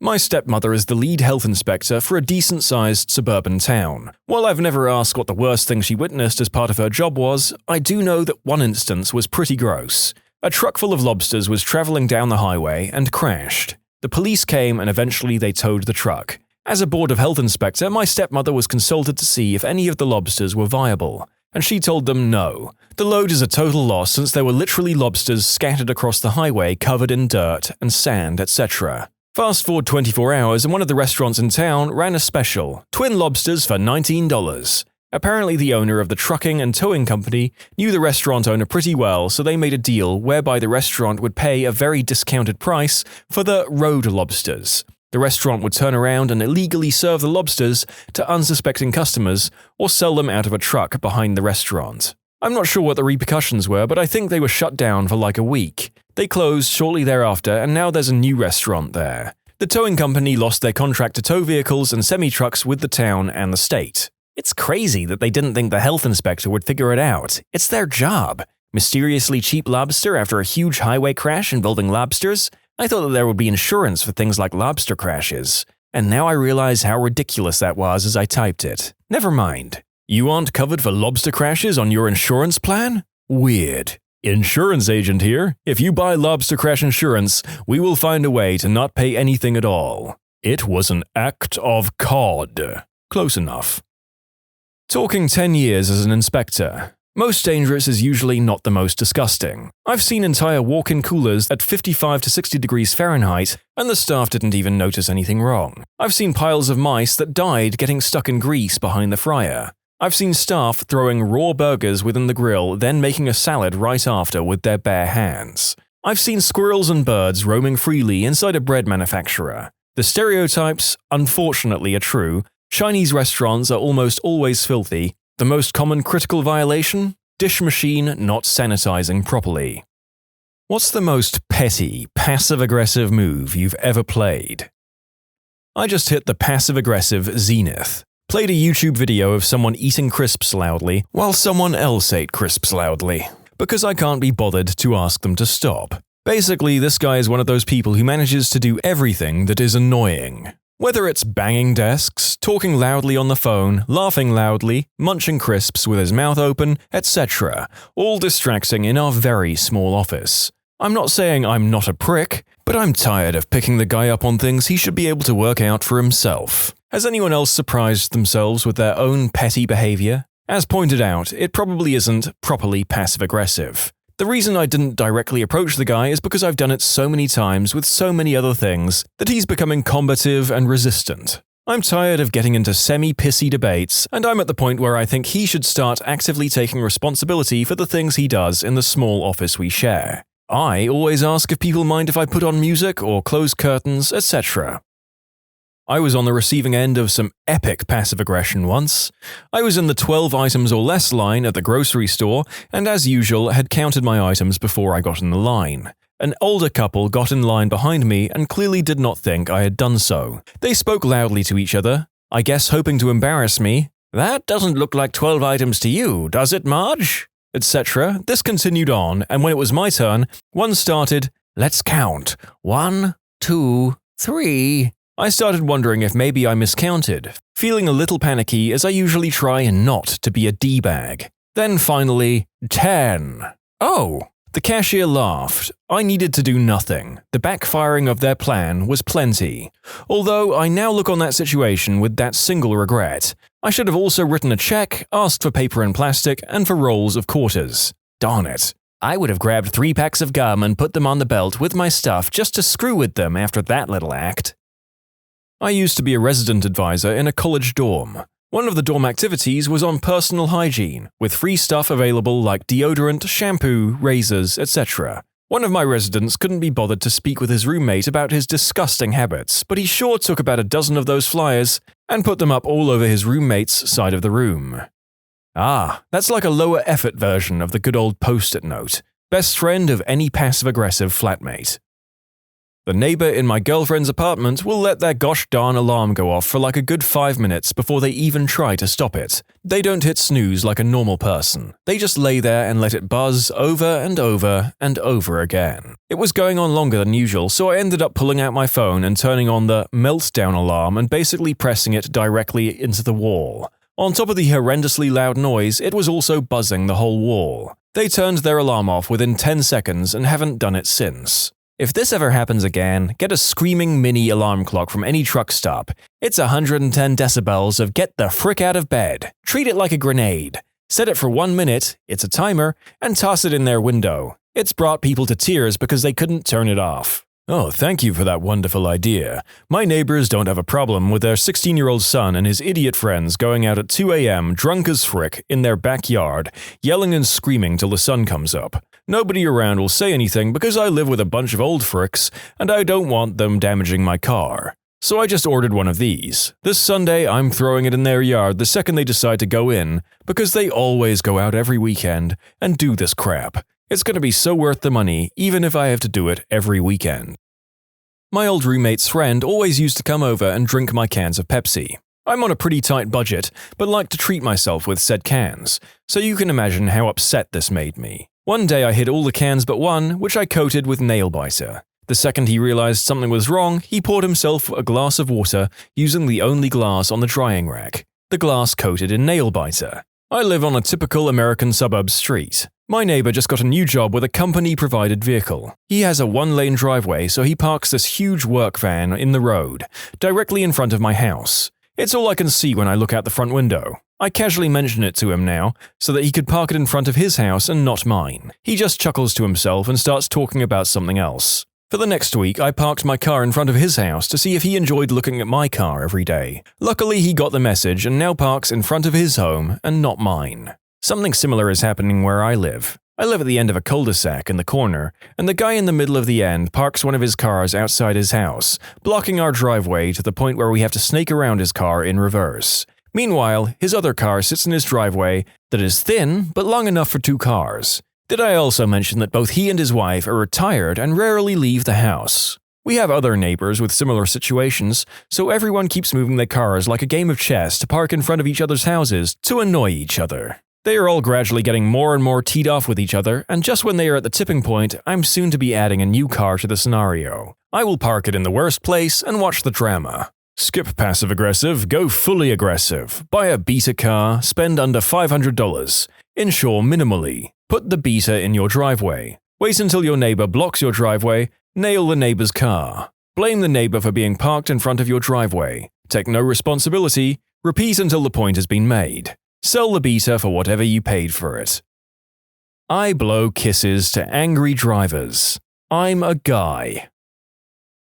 Speaker 2: My stepmother is the lead health inspector for a decent-sized suburban town. While I've never asked what the worst thing she witnessed as part of her job was, I do know that one instance was pretty gross. A truck full of lobsters was traveling down the highway and crashed. The police came and eventually they towed the truck. As a Board of Health inspector, my stepmother was consulted to see if any of the lobsters were viable, and she told them no. The load is a total loss since there were literally lobsters scattered across the highway covered in dirt and sand, etc. Fast forward 24 hours and one of the restaurants in town ran a special, twin lobsters for $19. Apparently the owner of the trucking and towing company knew the restaurant owner pretty well, so they made a deal whereby the restaurant would pay a very discounted price for the road lobsters. The restaurant would turn around and illegally serve the lobsters to unsuspecting customers or sell them out of a truck behind the restaurant. I'm not sure what the repercussions were, but I think they were shut down for like a week. They closed shortly thereafter, and now there's a new restaurant there. The towing company lost their contract to tow vehicles and semi-trucks with the town and the state. It's crazy that they didn't think the health inspector would figure it out. It's their job. Mysteriously cheap lobster after a huge highway crash involving lobsters? I thought that there would be insurance for things like lobster crashes. And now I realize how ridiculous that was as I typed it. Never mind. You aren't covered for lobster crashes on your insurance plan? Weird. Insurance agent here. If you buy lobster crash insurance, we will find a way to not pay anything at all. It was an act of cod. Close enough. Talking 10 years as an inspector. Most dangerous is usually not the most disgusting. I've seen entire walk-in coolers at 55 to 60 degrees Fahrenheit, and the staff didn't even notice anything wrong. I've seen piles of mice that died getting stuck in grease behind the fryer. I've seen staff throwing raw burgers within the grill, then making a salad right after with their bare hands. I've seen squirrels and birds roaming freely inside a bread manufacturer. The stereotypes, unfortunately, are true. Chinese restaurants are almost always filthy. The most common critical violation? Dish machine not sanitizing properly. What's the most petty, passive-aggressive move you've ever played? I just hit the passive-aggressive zenith. Played a YouTube video of someone eating crisps loudly while someone else ate crisps loudly, because I can't be bothered to ask them to stop. Basically, this guy is one of those people who manages to do everything that is annoying. Whether it's banging desks, talking loudly on the phone, laughing loudly, munching crisps with his mouth open, etc., all distracting in our very small office. I'm not saying I'm not a prick, but I'm tired of picking the guy up on things he should be able to work out for himself. Has anyone else surprised themselves with their own petty behavior? As pointed out, it probably isn't properly passive-aggressive.
Speaker 1: The reason I didn't directly approach the guy is because I've done it so many times with so many other things that he's becoming combative and resistant. I'm tired of getting into semi-pissy debates, and I'm at the point where I think he should start actively taking responsibility for the things he does in the small office we share. I always ask if people mind if I put on music or close curtains, etc. I was on the receiving end of some epic passive aggression once. I was in the 12 items or less line at the grocery store, and as usual had counted my items before I got in the line. An older couple got in line behind me and clearly did not think I had done so. They spoke loudly to each other, I guess hoping to embarrass me. "That doesn't look like 12 items to you, does it, Marge?" etc. This continued on, and when it was my turn, one started, "Let's count. 1, 2, 3. I started wondering if maybe I miscounted, feeling a little panicky as I usually try not to be a D-bag. Then finally, 10. Oh! The cashier laughed. I needed to do nothing. The backfiring of their plan was plenty. Although I now look on that situation with that single regret. I should have also written a check, asked for paper and plastic, and for rolls of quarters. Darn it. I would have grabbed 3 packs of gum and put them on the belt with my stuff just to screw with them after that little act. I used to be a resident advisor in a college dorm. One of the dorm activities was on personal hygiene, with free stuff available like deodorant, shampoo, razors, etc. One of my residents couldn't be bothered to speak with his roommate about his disgusting habits, but he sure took about a dozen of those flyers and put them up all over his roommate's side of the room. Ah, that's like a lower effort version of the good old post-it note. Best friend of any passive-aggressive flatmate. The neighbor in my girlfriend's apartment will let their gosh darn alarm go off for like a good 5 minutes before they even try to stop it. They don't hit snooze like a normal person. They just lay there and let it buzz over and over and over again. It was going on longer than usual, so I ended up pulling out my phone and turning on the meltdown alarm and basically pressing it directly into the wall. On top of the horrendously loud noise, it was also buzzing the whole wall. They turned their alarm off within 10 seconds and haven't done it since. If this ever happens again, get a screaming mini alarm clock from any truck stop. It's 110 decibels of get the frick out of bed. Treat it like a grenade. Set it for 1 minute, it's a timer, and toss it in their window. It's brought people to tears because they couldn't turn it off. Oh, thank you for that wonderful idea. My neighbors don't have a problem with their 16-year-old son and his idiot friends going out at 2 a.m. drunk as frick in their backyard, yelling and screaming till the sun comes up. Nobody around will say anything because I live with a bunch of old fricks and I don't want them damaging my car. So I just ordered one of these. This Sunday I'm throwing it in their yard the second they decide to go in, because they always go out every weekend and do this crap. It's going to be so worth the money, even if I have to do it every weekend. My old roommate's friend always used to come over and drink my cans of Pepsi. I'm on a pretty tight budget, but like to treat myself with said cans, so you can imagine how upset this made me. One day I hid all the cans but one, which I coated with nail biter. The second he realized something was wrong, he poured himself a glass of water using the only glass on the drying rack. The glass coated in nail biter. I live on a typical American suburb street. My neighbor just got a new job with a company-provided vehicle. He has a 1-lane driveway, so he parks this huge work van in the road, directly in front of my house. It's all I can see when I look out the front window. I casually mention it to him now, so that he could park it in front of his house and not mine. He just chuckles to himself and starts talking about something else. For the next week, I parked my car in front of his house to see if he enjoyed looking at my car every day. Luckily, he got the message and now parks in front of his home and not mine. Something similar is happening where I live. I live at the end of a cul-de-sac in the corner, and the guy in the middle of the end parks one of his cars outside his house, blocking our driveway to the point where we have to snake around his car in reverse. Meanwhile, his other car sits in his driveway that is thin but long enough for 2 cars. Did I also mention that both he and his wife are retired and rarely leave the house? We have other neighbors with similar situations, so everyone keeps moving their cars like a game of chess to park in front of each other's houses to annoy each other. They are all gradually getting more and more teed off with each other, and just when they are at the tipping point, I'm soon to be adding a new car to the scenario. I will park it in the worst place and watch the drama. Skip passive-aggressive, go fully aggressive. Buy a beta car, spend under $500. Insure minimally. Put the beta in your driveway. Wait until your neighbor blocks your driveway. Nail the neighbor's car. Blame the neighbor for being parked in front of your driveway. Take no responsibility. Repeat until the point has been made. Sell the beta for whatever you paid for it. I blow kisses to angry drivers. I'm a guy.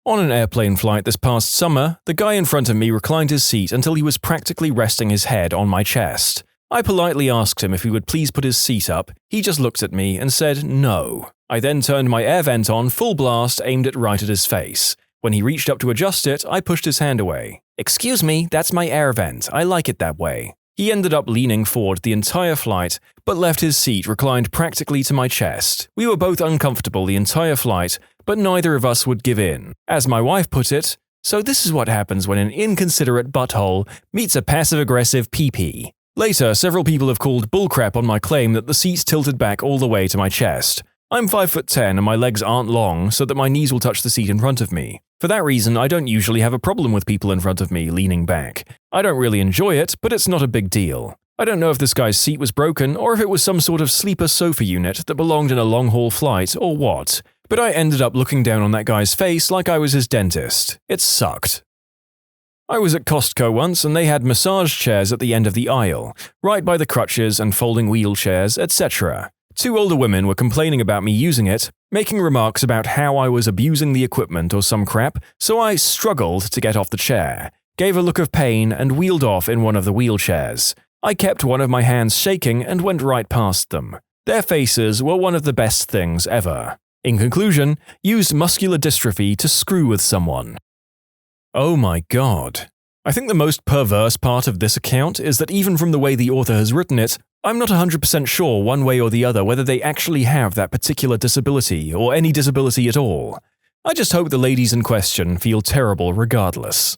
Speaker 1: On an airplane flight this past summer, the guy in front of me reclined his seat until he was practically resting his head on my chest. I politely asked him if he would please put his seat up. He just looked at me and said no. I then turned my air vent on full blast, aimed it right at his face. When he reached up to adjust it, I pushed his hand away. "Excuse me, that's my air vent. I like it that way." He ended up leaning forward the entire flight, but left his seat reclined practically to my chest. We were both uncomfortable the entire flight, but neither of us would give in. As my wife put it, "So this is what happens when an inconsiderate butthole meets a passive-aggressive pee-pee." Later, several people have called bullcrap on my claim that the seat tilted back all the way to my chest. I'm 5'10" and my legs aren't long so that my knees will touch the seat in front of me. For that reason, I don't usually have a problem with people in front of me leaning back. I don't really enjoy it, but it's not a big deal. I don't know if this guy's seat was broken or if it was some sort of sleeper sofa unit that belonged in a long-haul flight or what, but I ended up looking down on that guy's face like I was his dentist. It sucked. I was at Costco once and they had massage chairs at the end of the aisle, right by the crutches and folding wheelchairs, etc. Two older women were complaining about me using it, making remarks about how I was abusing the equipment or some crap, so I struggled to get off the chair, gave a look of pain, and wheeled off in one of the wheelchairs. I kept one of my hands shaking and went right past them. Their faces were one of the best things ever. In conclusion, used muscular dystrophy to screw with someone. Oh my god. I think the most perverse part of this account is that even from the way the author has written it, I'm not 100% sure one way or the other whether they actually have that particular disability or any disability at all. I just hope the ladies in question feel terrible regardless.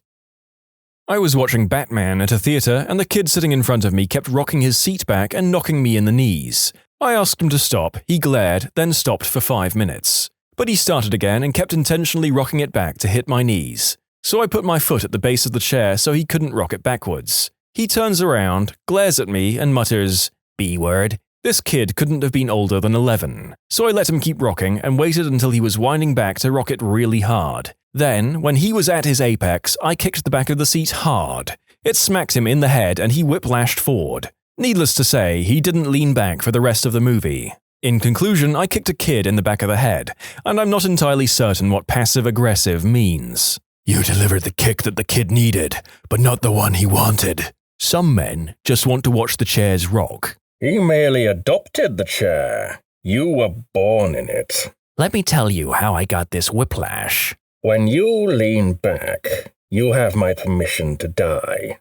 Speaker 1: I was watching Batman at a theater and the kid sitting in front of me kept rocking his seat back and knocking me in the knees. I asked him to stop, he glared, then stopped for 5 minutes. But he started again and kept intentionally rocking it back to hit my knees. So I put my foot at the base of the chair so he couldn't rock it backwards. He turns around, glares at me, and mutters, "B-word." This kid couldn't have been older than 11, so I let him keep rocking and waited until he was winding back to rock it really hard. Then, when he was at his apex, I kicked the back of the seat hard. It smacked him in the head and he whiplashed forward. Needless to say, he didn't lean back for the rest of the movie. In conclusion, I kicked a kid in the back of the head, and I'm not entirely certain what passive-aggressive means. You delivered the kick that the kid needed, but not the one he wanted. Some men just want to watch the chairs rock.
Speaker 3: He merely adopted the chair. You were born in it.
Speaker 2: Let me tell you how I got this whiplash.
Speaker 3: When you lean back, you have my permission to die.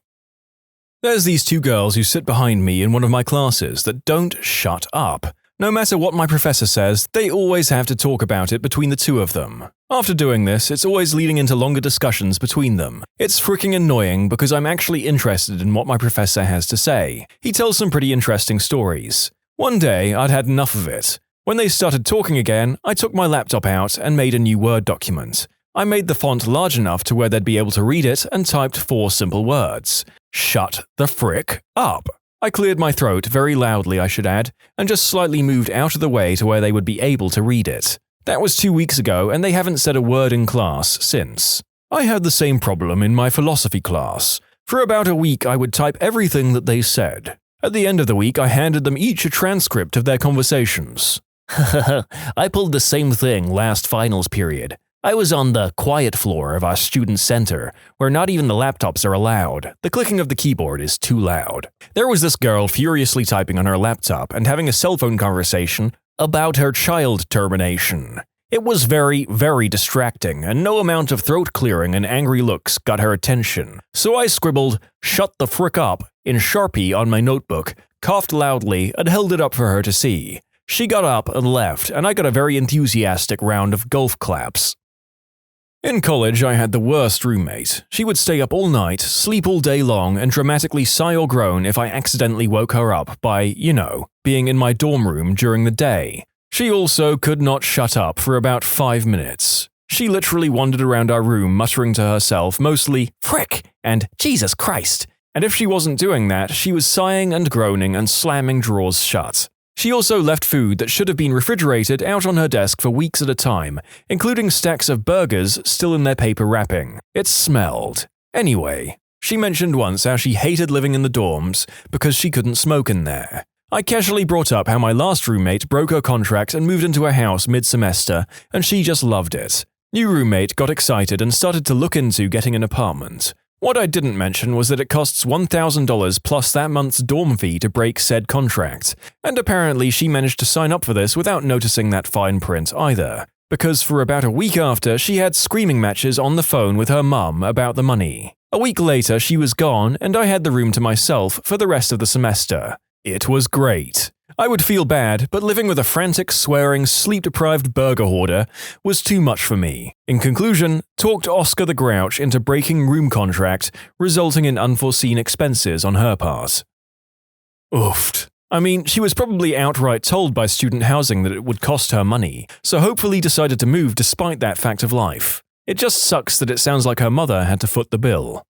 Speaker 1: There's these two girls who sit behind me in one of my classes that don't shut up. No matter what my professor says, they always have to talk about it between the two of them. After doing this, it's always leading into longer discussions between them. It's freaking annoying because I'm actually interested in what my professor has to say. He tells some pretty interesting stories. One day, I'd had enough of it. When they started talking again, I took my laptop out and made a new Word document. I made the font large enough to where they'd be able to read it and typed 4 simple words. Shut the frick up. I cleared my throat very loudly, I should add, and just slightly moved out of the way to where they would be able to read it. That was 2 weeks ago, and they haven't said a word in class since. I had the same problem in my philosophy class. For about a week, I would type everything that they said. At the end of the week, I handed them each a transcript of their conversations.
Speaker 2: I pulled the same thing last finals period. I was on the quiet floor of our student center, where not even the laptops are allowed. The clicking of the keyboard is too loud. There was this girl furiously typing on her laptop and having a cell phone conversation about her child termination. It was very, very distracting, and no amount of throat clearing and angry looks got her attention. So I scribbled, "Shut the frick up," in Sharpie on my notebook, coughed loudly, and held it up for her to see. She got up and left, and I got a very enthusiastic round of golf claps. In college, I had the worst roommate. She would stay up all night, sleep all day long, and dramatically sigh or groan if I accidentally woke her up by, being in my dorm room during the day. She also could not shut up for about 5 minutes. She literally wandered around our room muttering to herself mostly, "Frick!" and "Jesus Christ!" And if she wasn't doing that, she was sighing and groaning and slamming drawers shut. She also left food that should have been refrigerated out on her desk for weeks at a time, including stacks of burgers still in their paper wrapping. It smelled. Anyway, she mentioned once how she hated living in the dorms because she couldn't smoke in there.
Speaker 1: I casually brought up how my last roommate broke her contract and moved into a house mid-semester, and she just loved it. New roommate got excited and started to look into getting an apartment. What I didn't mention was that it costs $1,000 plus that month's dorm fee to break said contract, and apparently she managed to sign up for this without noticing that fine print either, because for about a week after she had screaming matches on the phone with her mum about the money. A week later she was gone and I had the room to myself for the rest of the semester. It was great. I would feel bad, but living with a frantic, swearing, sleep-deprived burger hoarder was too much for me. In conclusion, talked Oscar the Grouch into breaking room contract, resulting in unforeseen expenses on her part. Oofed. I mean, she was probably outright told by student housing that it would cost her money, so hopefully decided to move despite that fact of life. It just sucks that it sounds like her mother had to foot the bill.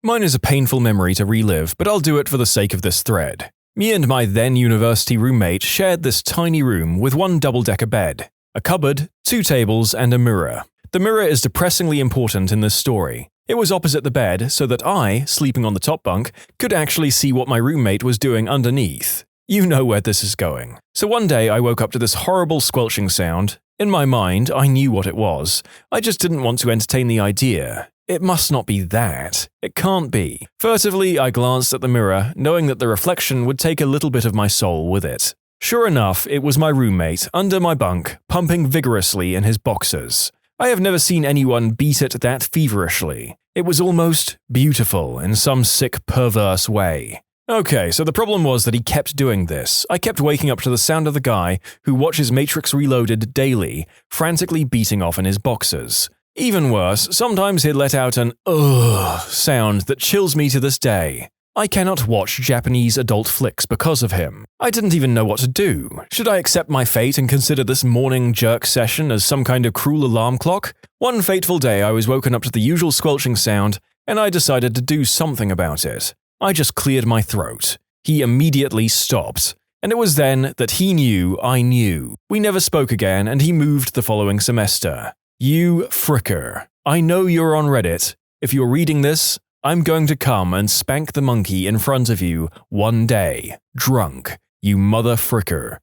Speaker 1: Mine is a painful memory to relive, but I'll do it for the sake of this thread. Me and my then-university roommate shared this tiny room with one double-decker bed, a cupboard, 2 tables, and a mirror. The mirror is depressingly important in this story. It was opposite the bed so that I, sleeping on the top bunk, could actually see what my roommate was doing underneath. You know where this is going. So one day I woke up to this horrible squelching sound. In my mind, I knew what it was. I just didn't want to entertain the idea. It must not be that. It can't be. Furtively, I glanced at the mirror, knowing that the reflection would take a little bit of my soul with it. Sure enough, it was my roommate, under my bunk, pumping vigorously in his boxers. I have never seen anyone beat it that feverishly. It was almost beautiful in some sick, perverse way. Okay, so the problem was that he kept doing this. I kept waking up to the sound of the guy who watches Matrix Reloaded daily, frantically beating off in his boxers. Even worse, sometimes he'd let out an ugh sound that chills me to this day. I cannot watch Japanese adult flicks because of him. I didn't even know what to do. Should I accept my fate and consider this morning jerk session as some kind of cruel alarm clock? One fateful day I was woken up to the usual squelching sound, and I decided to do something about it. I just cleared my throat. He immediately stopped. And it was then that he knew I knew. We never spoke again, and he moved the following semester. You fricker. I know you're on Reddit. If you're reading this, I'm going to come and spank the monkey in front of you one day. Drunk. You mother fricker.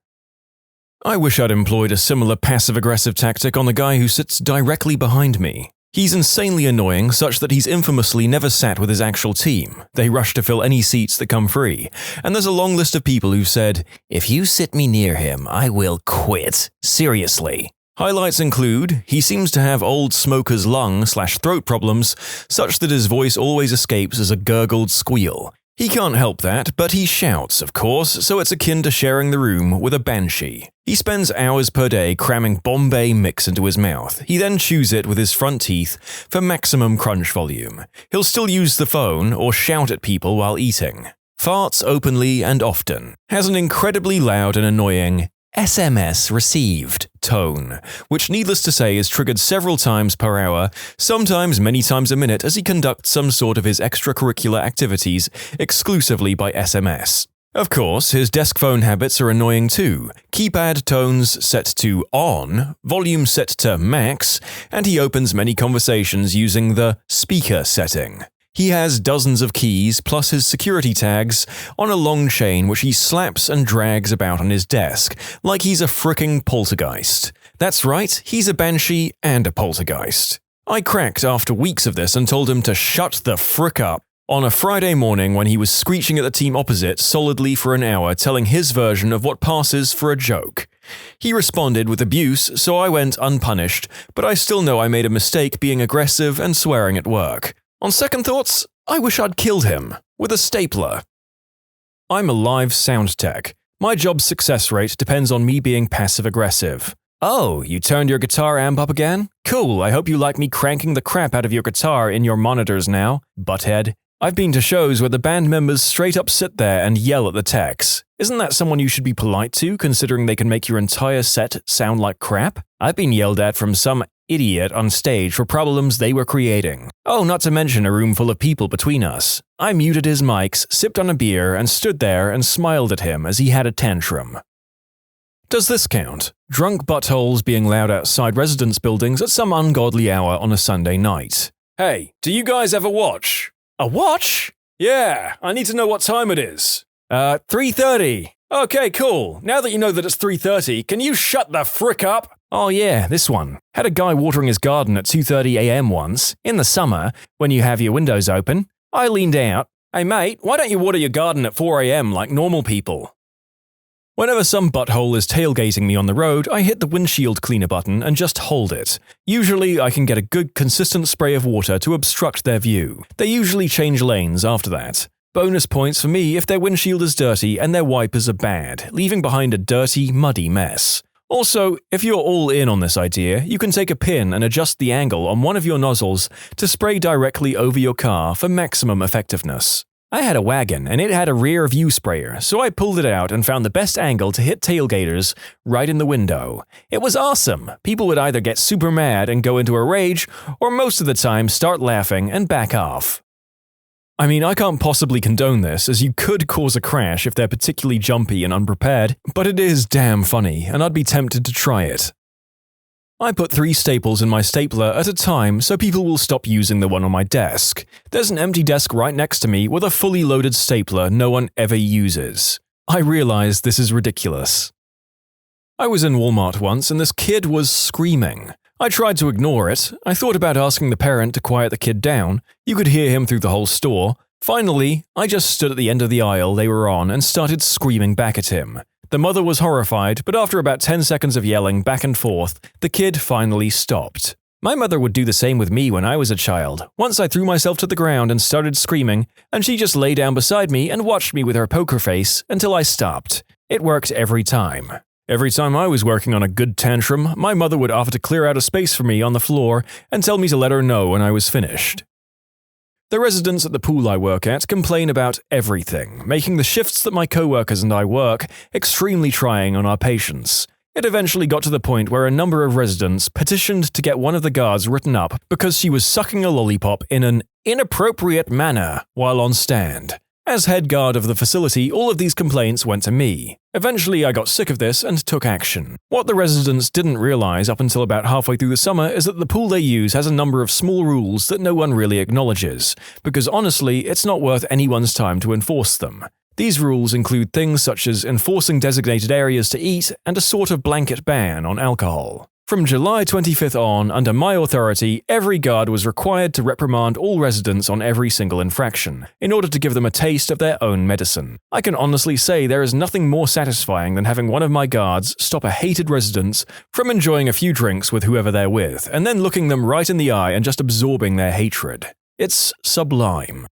Speaker 1: I wish I'd employed a similar passive-aggressive tactic on the guy who sits directly behind me. He's insanely annoying, such that he's infamously never sat with his actual team. They rush to fill any seats that come free. And there's a long list of people who've said, "If you sit me near him, I will quit. Seriously." Highlights include, he seems to have old smoker's lung/throat problems, such that his voice always escapes as a gurgled squeal. He can't help that, but he shouts, of course, so it's akin to sharing the room with a banshee. He spends hours per day cramming Bombay mix into his mouth. He then chews it with his front teeth for maximum crunch volume. He'll still use the phone or shout at people while eating. Farts openly and often. Has an incredibly loud and annoying SMS received tone, which needless to say is triggered several times per hour, sometimes many times a minute as he conducts some sort of his extracurricular activities exclusively by SMS. Of course, his desk phone habits are annoying too. Keypad tones set to on, volume set to max, and he opens many conversations using the speaker setting. He has dozens of keys plus his security tags on a long chain which he slaps and drags about on his desk, like he's a fricking poltergeist. That's right, he's a banshee and a poltergeist. I cracked after weeks of this and told him to shut the frick up. On a Friday morning when he was screeching at the team opposite solidly for an hour telling his version of what passes for a joke. He responded with abuse, so I went unpunished, but I still know I made a mistake being aggressive and swearing at work. On second thoughts, I wish I'd killed him with a stapler. I'm a live sound tech. My job's success rate depends on me being passive-aggressive. Oh, you turned your guitar amp up again? Cool, I hope you like me cranking the crap out of your guitar in your monitors now, butthead. I've been to shows where the band members straight up sit there and yell at the techs. Isn't that someone you should be polite to, considering they can make your entire set sound like crap? I've been yelled at from some idiot on stage for problems they were creating. Oh, not to mention a room full of people between us. I muted his mics, sipped on a beer, and stood there and smiled at him as he had a tantrum. Does this count? Drunk buttholes being loud outside residence buildings at some ungodly hour on a Sunday night. Hey, do you guys ever watch? A watch? Yeah, I need to know what time it is. 3:30. Okay, cool. Now that you know that it's 3:30, can you shut the frick up?
Speaker 2: Oh yeah, this one. Had a guy watering his garden at 2:30 a.m. once, in the summer, when you have your windows open. I leaned out.
Speaker 1: Hey mate, why don't you water your garden at 4 a.m. like normal people? Whenever some butthole is tailgating me on the road, I hit the windshield cleaner button and just hold it. Usually, I can get a good consistent spray of water to obstruct their view. They usually change lanes after that. Bonus points for me if their windshield is dirty and their wipers are bad, leaving behind a dirty, muddy mess. Also, if you're all in on this idea, you can take a pin and adjust the angle on one of your nozzles to spray directly over your car for maximum effectiveness. I had a wagon and it had a rear view sprayer, so I pulled it out and found the best angle to hit tailgaters right in the window. It was awesome. People would either get super mad and go into a rage, or most of the time start laughing and back off. I mean, I can't possibly condone this, as you could cause a crash if they're particularly jumpy and unprepared, but it is damn funny, and I'd be tempted to try it. I put 3 staples in my stapler at a time so people will stop using the one on my desk. There's an empty desk right next to me with a fully loaded stapler no one ever uses. I realize this is ridiculous. I was in Walmart once and this kid was screaming. I tried to ignore it. I thought about asking the parent to quiet the kid down. You could hear him through the whole store. Finally, I just stood at the end of the aisle they were on and started screaming back at him. The mother was horrified, but after about 10 seconds of yelling back and forth, the kid finally stopped. My mother would do the same with me when I was a child. Once I threw myself to the ground and started screaming, and she just lay down beside me and watched me with her poker face until I stopped. It worked every time. Every time I was working on a good tantrum, my mother would offer to clear out a space for me on the floor and tell me to let her know when I was finished. The residents at the pool I work at complain about everything, making the shifts that my co-workers and I work extremely trying on our patients. It eventually got to the point where a number of residents petitioned to get one of the guards written up because she was sucking a lollipop in an inappropriate manner while on stand. As head guard of the facility, all of these complaints went to me. Eventually, I got sick of this and took action. What the residents didn't realize up until about halfway through the summer is that the pool they use has a number of small rules that no one really acknowledges, because honestly, it's not worth anyone's time to enforce them. These rules include things such as enforcing designated areas to eat and a sort of blanket ban on alcohol. From July 25th on, under my authority, every guard was required to reprimand all residents on every single infraction, in order to give them a taste of their own medicine. I can honestly say there is nothing more satisfying than having one of my guards stop a hated resident from enjoying a few drinks with whoever they're with, and then looking them right in the eye and just absorbing their hatred. It's sublime.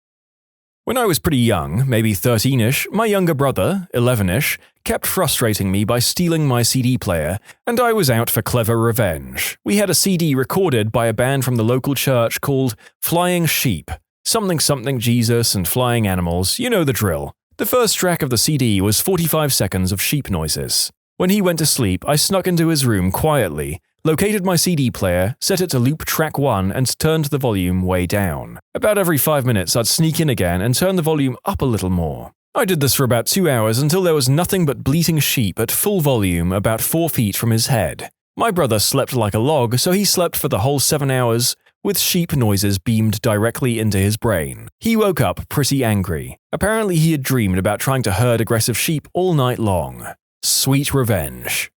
Speaker 1: When I was pretty young, maybe 13-ish, my younger brother, 11-ish, kept frustrating me by stealing my CD player, and I was out for clever revenge. We had a CD recorded by a band from the local church called Flying Sheep. Something something Jesus and flying animals, you know the drill. The first track of the CD was 45 seconds of sheep noises. When he went to sleep, I snuck into his room quietly, located my CD player, set it to loop track 1 and turned the volume way down. About every 5 minutes I'd sneak in again and turn the volume up a little more. I did this for about 2 hours until there was nothing but bleating sheep at full volume about 4 feet from his head. My brother slept like a log, so he slept for the whole 7 hours, with sheep noises beamed directly into his brain. He woke up pretty angry. Apparently he had dreamed about trying to herd aggressive sheep all night long. Sweet revenge.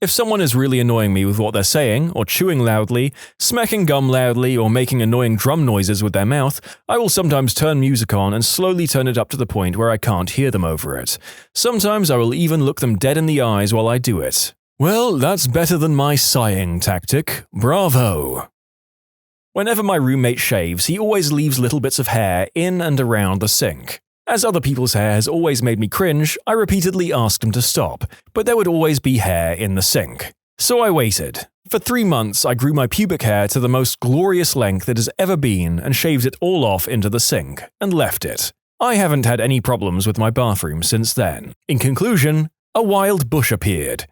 Speaker 1: If someone is really annoying me with what they're saying, or chewing loudly, smacking gum loudly, or making annoying drum noises with their mouth, I will sometimes turn music on and slowly turn it up to the point where I can't hear them over it. Sometimes I will even look them dead in the eyes while I do it. Well, that's better than my sighing tactic. Bravo! Whenever my roommate shaves, he always leaves little bits of hair in and around the sink. As other people's hair has always made me cringe, I repeatedly asked him to stop, but there would always be hair in the sink. So I waited. For 3 months, I grew my pubic hair to the most glorious length it has ever been and shaved it all off into the sink, and left it. I haven't had any problems with my bathroom since then. In conclusion, a wild bush appeared.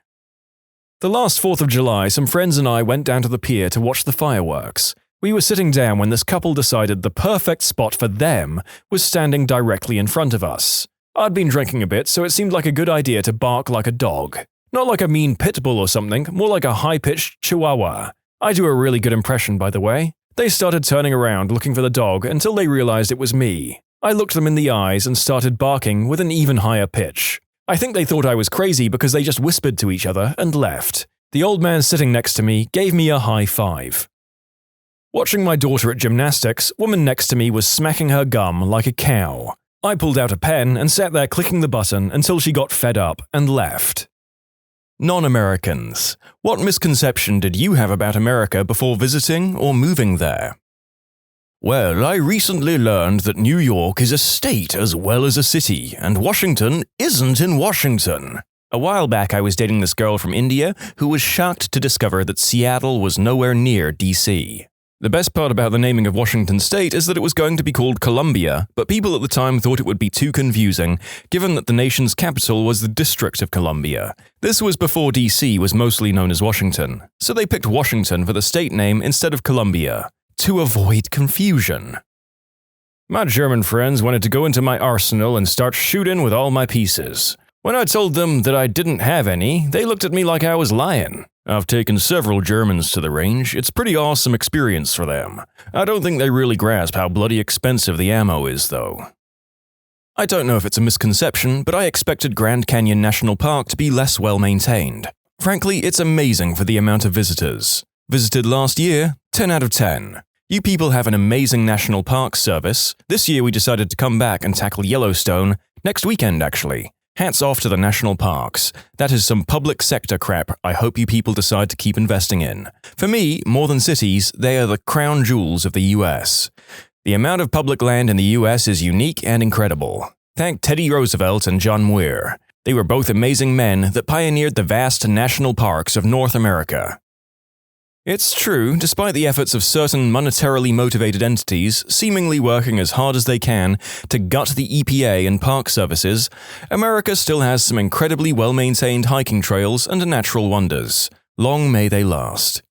Speaker 1: The last 4th of July, some friends and I went down to the pier to watch the fireworks. We were sitting down when this couple decided the perfect spot for them was standing directly in front of us. I'd been drinking a bit, so it seemed like a good idea to bark like a dog. Not like a mean pit bull or something, more like a high-pitched chihuahua. I do a really good impression, by the way. They started turning around looking for the dog until they realized it was me. I looked them in the eyes and started barking with an even higher pitch. I think they thought I was crazy because they just whispered to each other and left. The old man sitting next to me gave me a high five. Watching my daughter at gymnastics, woman next to me was smacking her gum like a cow. I pulled out a pen and sat there clicking the button until she got fed up and left. Non-Americans. What misconception did you have about America before visiting or moving there? Well, I recently learned that New York is a state as well as a city, and Washington isn't in Washington. A while back, I was dating this girl from India who was shocked to discover that Seattle was nowhere near DC. The best part about the naming of Washington State is that it was going to be called Columbia, but people at the time thought it would be too confusing, given that the nation's capital was the District of Columbia. This was before DC was mostly known as Washington, so they picked Washington for the state name instead of Columbia, to avoid confusion. My German friends wanted to go into my arsenal and start shooting with all my pieces. When I told them that I didn't have any, they looked at me like I was lying. I've taken several Germans to the range. It's a pretty awesome experience for them. I don't think they really grasp how bloody expensive the ammo is, though. I don't know if it's a misconception, but I expected Grand Canyon National Park to be less well-maintained. Frankly, it's amazing for the amount of visitors. Visited last year, 10 out of 10. You people have an amazing national park service. This year we decided to come back and tackle Yellowstone, next weekend actually. Hats off to the national parks. That is some public sector crap I hope you people decide to keep investing in. For me, more than cities, they are the crown jewels of the US. The amount of public land in the US is unique and incredible. Thank Teddy Roosevelt and John Muir. They were both amazing men that pioneered the vast national parks of North America. It's true, despite the efforts of certain monetarily motivated entities seemingly working as hard as they can to gut the EPA and park services, America still has some incredibly well-maintained hiking trails and natural wonders. Long may they last.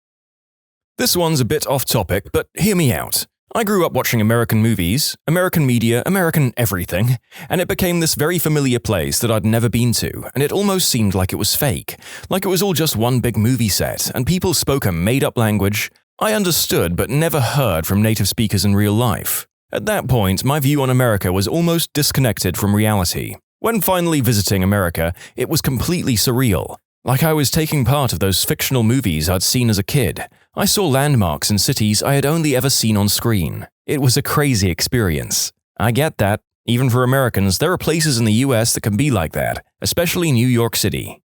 Speaker 1: This one's a bit off-topic, but hear me out. I grew up watching American movies, American media, American everything, and it became this very familiar place that I'd never been to, and it almost seemed like it was fake, like it was all just one big movie set, and people spoke a made-up language I understood but never heard from native speakers in real life. At that point, my view on America was almost disconnected from reality. When finally visiting America, it was completely surreal. Like I was taking part of those fictional movies I'd seen as a kid. I saw landmarks in cities I had only ever seen on screen. It was a crazy experience. I get that. Even for Americans, there are places in the US that can be like that, especially New York City.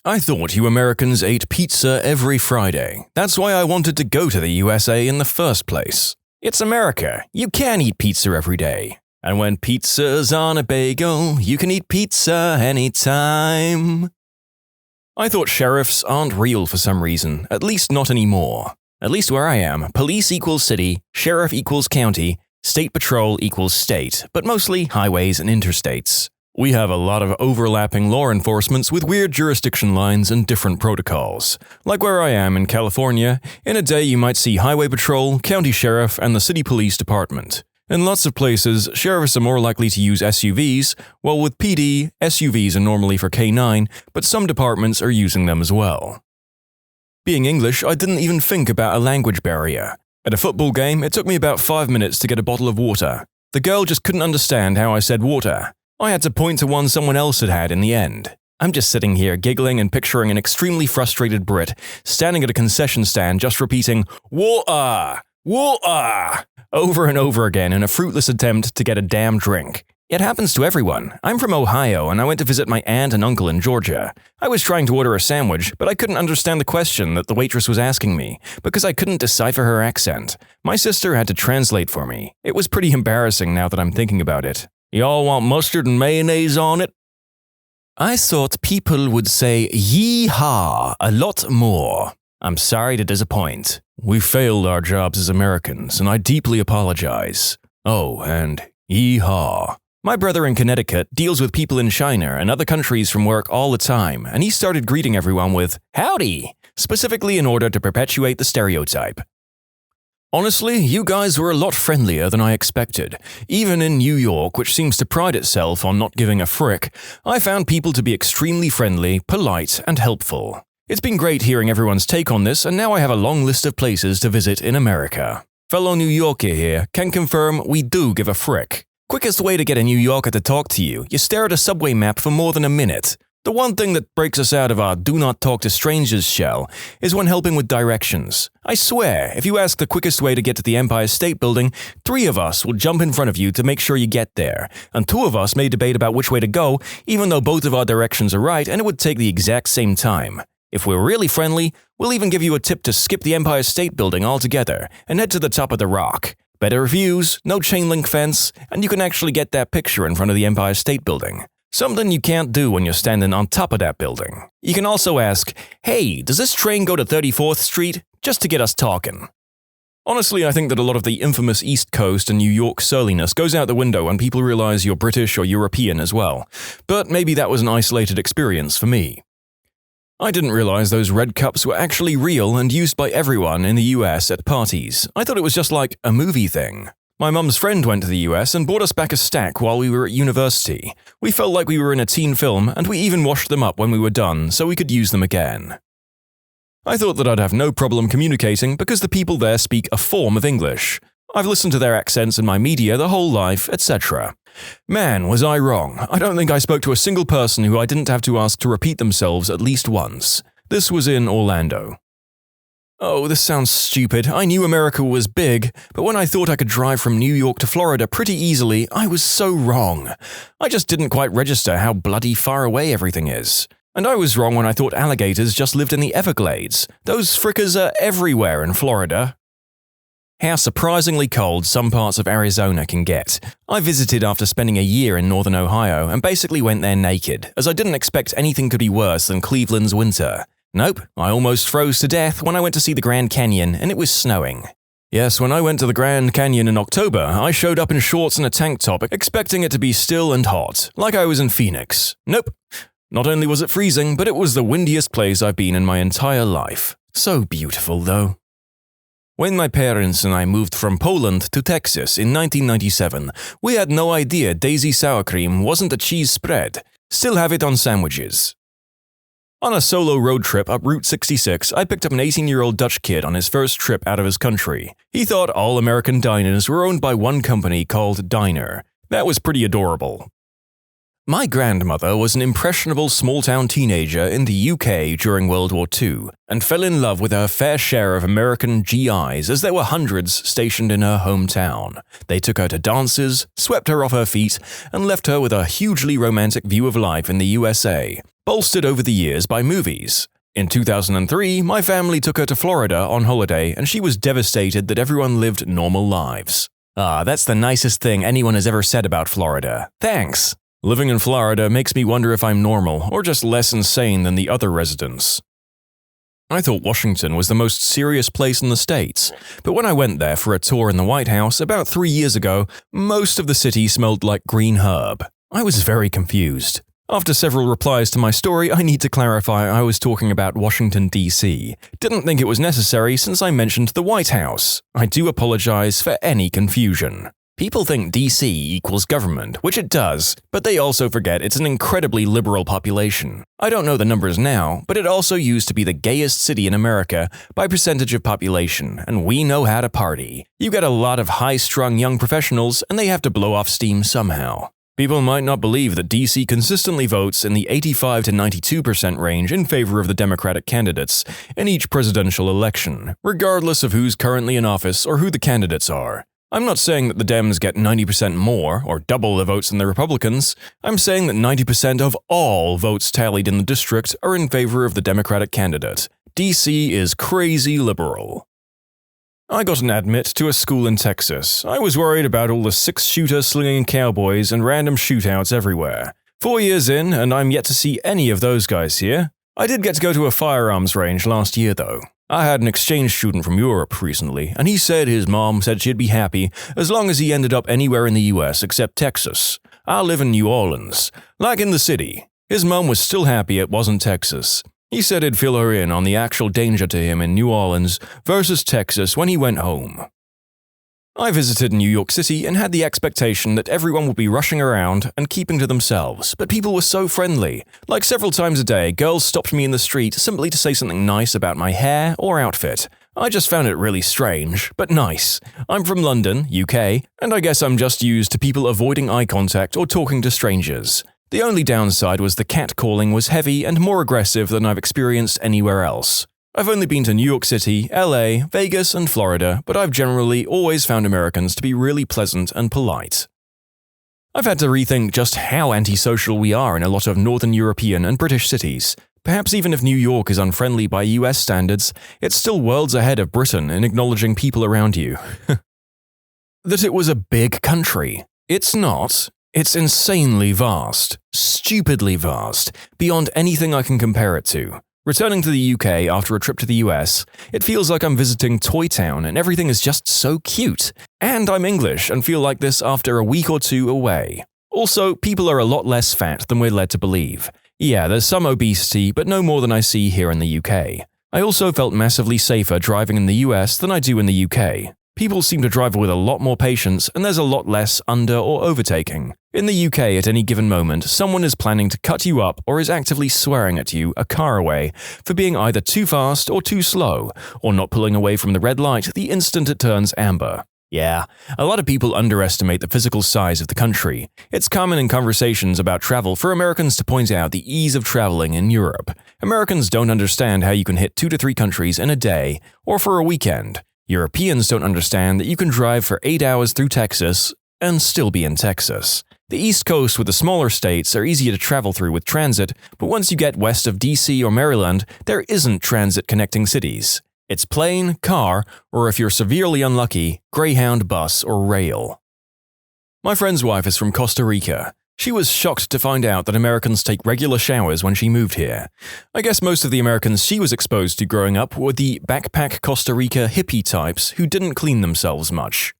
Speaker 1: I thought you Americans ate pizza every Friday. That's why I wanted to go to the USA in the first place. It's America. You can eat pizza every day. And when pizza's on a bagel, you can eat pizza anytime. I thought sheriffs aren't real for some reason, at least not anymore. At least where I am, police equals city, sheriff equals county, state patrol equals state, but mostly highways and interstates. We have a lot of overlapping law enforcements with weird jurisdiction lines and different protocols. Like where I am in California, in a day you might see highway patrol, county sheriff, and the city police department. In lots of places, sheriffs are more likely to use SUVs, while with PD, SUVs are normally for K9, but some departments are using them as well. Being English, I didn't even think about a language barrier. At a football game, it took me about 5 minutes to get a bottle of water. The girl just couldn't understand how I said water. I had to point to one someone else had had in the end. I'm just sitting here giggling and picturing an extremely frustrated Brit standing at a concession stand just repeating, "Water! Water!" over and over again in a fruitless attempt to get a damn drink. It happens to everyone. I'm from Ohio and I went to visit my aunt and uncle in Georgia. I was trying to order a sandwich, but I couldn't understand the question that the waitress was asking me because I couldn't decipher her accent. My sister had to translate for me. It was pretty embarrassing now that I'm thinking about it. Y'all want mustard and mayonnaise on it? I thought people would say yee-haw a lot more. I'm sorry to disappoint. We failed our jobs as Americans, and I deeply apologize. Oh, and yee-haw. My brother in Connecticut deals with people in China and other countries from work all the time, and he started greeting everyone with howdy, specifically in order to perpetuate the stereotype. Honestly, you guys were a lot friendlier than I expected. Even in New York, which seems to pride itself on not giving a frick, I found people to be extremely friendly, polite, and helpful. It's been great hearing everyone's take on this, and now I have a long list of places to visit in America. Fellow New Yorker here can confirm we do give a frick.
Speaker 2: Quickest way to get a New Yorker to talk to you, you stare at a subway map for more than a minute. The one thing that breaks us out of our do not talk to strangers shell is when helping with directions. I swear, if you ask the quickest way to get to the Empire State Building, 3 of us will jump in front of you to make sure you get there, and 2 of us may debate about which way to go, even though both of our directions are right and it would take the exact same time. If we're really friendly, we'll even give you a tip to skip the Empire State Building altogether and head to the top of the rock. Better views, no chain link fence, and you can actually get that picture in front of the Empire State Building. Something you can't do when you're standing on top of that building. You can also ask, hey, does this train go to 34th Street? Just to get us talking. Honestly, I think that a lot of the infamous East Coast and New York surliness goes out the window when people realize you're British or European as well. But maybe that was an isolated experience for me. I didn't realize those red cups were actually real and used by everyone in the US at parties. I thought it was just like a movie thing. My mum's friend went to the US and brought us back a stack while we were at university. We felt like we were in a teen film, and we even washed them up when we were done so we could use them again. I thought that I'd have no problem communicating because the people there speak a form of English. I've listened to their accents in my media the whole life, etc. Man, was I wrong. I don't think I spoke to a single person who I didn't have to ask to repeat themselves at least once. This was in Orlando. Oh, this sounds stupid. I knew America was big, but when I thought I could drive from New York to Florida pretty easily, I was so wrong. I just didn't quite register how bloody far away everything is. And I was wrong when I thought alligators just lived in the Everglades. Those frickers are everywhere in Florida. How surprisingly cold some parts of Arizona can get. I visited after spending a year in northern Ohio and basically went there naked, as I didn't expect anything could be worse than Cleveland's winter. Nope, I almost froze to death when I went to see the Grand Canyon and it was snowing. Yes, when I went to the Grand Canyon in October, I showed up in shorts and a tank top expecting it to be still and hot, like I was in Phoenix. Nope. Not only was it freezing, but it was the windiest place I've been in my entire life. So beautiful, though. When my parents and I moved from Poland to Texas in 1997, we had no idea Daisy sour cream wasn't a cheese spread. Still have it on sandwiches. On a solo road trip up Route 66, I picked up an 18-year-old Dutch kid on his first trip out of his country. He thought all American diners were owned by one company called Diner. That was pretty adorable. My grandmother was an impressionable small-town teenager in the UK during World War II and fell in love with her fair share of American GIs as there were hundreds stationed in her hometown. They took her to dances, swept her off her feet, and left her with a hugely romantic view of life in the USA, bolstered over the years by movies. In 2003, my family took her to Florida on holiday and she was devastated that everyone lived normal lives. Ah, that's the nicest thing anyone has ever said about Florida. Thanks. Living in Florida makes me wonder if I'm normal or just less insane than the other residents. I thought Washington was the most serious place in the States, but when I went there for a tour in the White House about 3 years ago, most of the city smelled like green herb. I was very confused. After several replies to my story, I need to clarify I was talking about Washington, D.C. Didn't think it was necessary since I mentioned the White House. I do apologize for any confusion. People think DC equals government, which it does, but they also forget it's an incredibly liberal population. I don't know the numbers now, but it also used to be the gayest city in America by percentage of population, and we know how to party. You get a lot of high-strung young professionals, and they have to blow off steam somehow. People might not believe that DC consistently votes in the 85 to 92% range in favor of the Democratic candidates in each presidential election, regardless of who's currently in office or who the candidates are. I'm not saying that the Dems get 90% more or double the votes than the Republicans. I'm saying that 90% of all votes tallied in the district are in favor of the Democratic candidate. DC is crazy liberal. I got an admit to a school in Texas. I was worried about all the six-shooter slinging cowboys and random shootouts everywhere. 4 years in, and I'm yet to see any of those guys here. I did get to go to a firearms range last year, though. I had an exchange student from Europe recently, and he said his mom said she'd be happy as long as he ended up anywhere in the US except Texas. I live in New Orleans, like in the city. His mom was still happy it wasn't Texas. He said he'd fill her in on the actual danger to him in New Orleans versus Texas when he went home. I visited New York City and had the expectation that everyone would be rushing around and keeping to themselves, but people were so friendly. Like several times a day, girls stopped me in the street simply to say something nice about my hair or outfit.
Speaker 1: I just found it really strange, but nice. I'm from London, UK, and I guess I'm just used to people avoiding eye contact or talking to strangers. The only downside was the catcalling was heavy and more aggressive than I've experienced anywhere else. I've only been to New York City, LA, Vegas, and Florida, but I've generally always found Americans to be really pleasant and polite. I've had to rethink just how antisocial we are in a lot of Northern European and British cities. Perhaps even if New York is unfriendly by US standards, it's still worlds ahead of Britain in acknowledging people around you. That it was a big country. It's not. It's insanely vast. Stupidly vast. Beyond anything I can compare it to. Returning to the UK after a trip to the US, it feels like I'm visiting Toy Town and everything is just so cute. And I'm English and feel like this after a week or two away. Also, people are a lot less fat than we're led to believe. Yeah, there's some obesity, but no more than I see here in the UK. I also felt massively safer driving in the US than I do in the UK. People seem to drive with a lot more patience and there's a lot less under or overtaking. In the UK, at any given moment, someone is planning to cut you up or is actively swearing at you a car away for being either too fast or too slow, or not pulling away from the red light the instant it turns amber. Yeah, a lot of people underestimate the physical size of the country. It's common in conversations about travel for Americans to point out the ease of traveling in Europe. Americans don't understand how you can hit 2 to 3 countries in a day or for a weekend. Europeans don't understand that you can drive for 8 hours through Texas and still be in Texas. The East Coast with the smaller states are easier to travel through with transit, but once you get west of DC or Maryland, there isn't transit connecting cities. It's plane, car, or if you're severely unlucky, Greyhound bus or rail. My friend's wife is from Costa Rica. She was shocked to find out that Americans take regular showers when she moved here. I guess most of the Americans she was exposed to growing up were the backpack Costa Rica hippie types who didn't clean themselves much.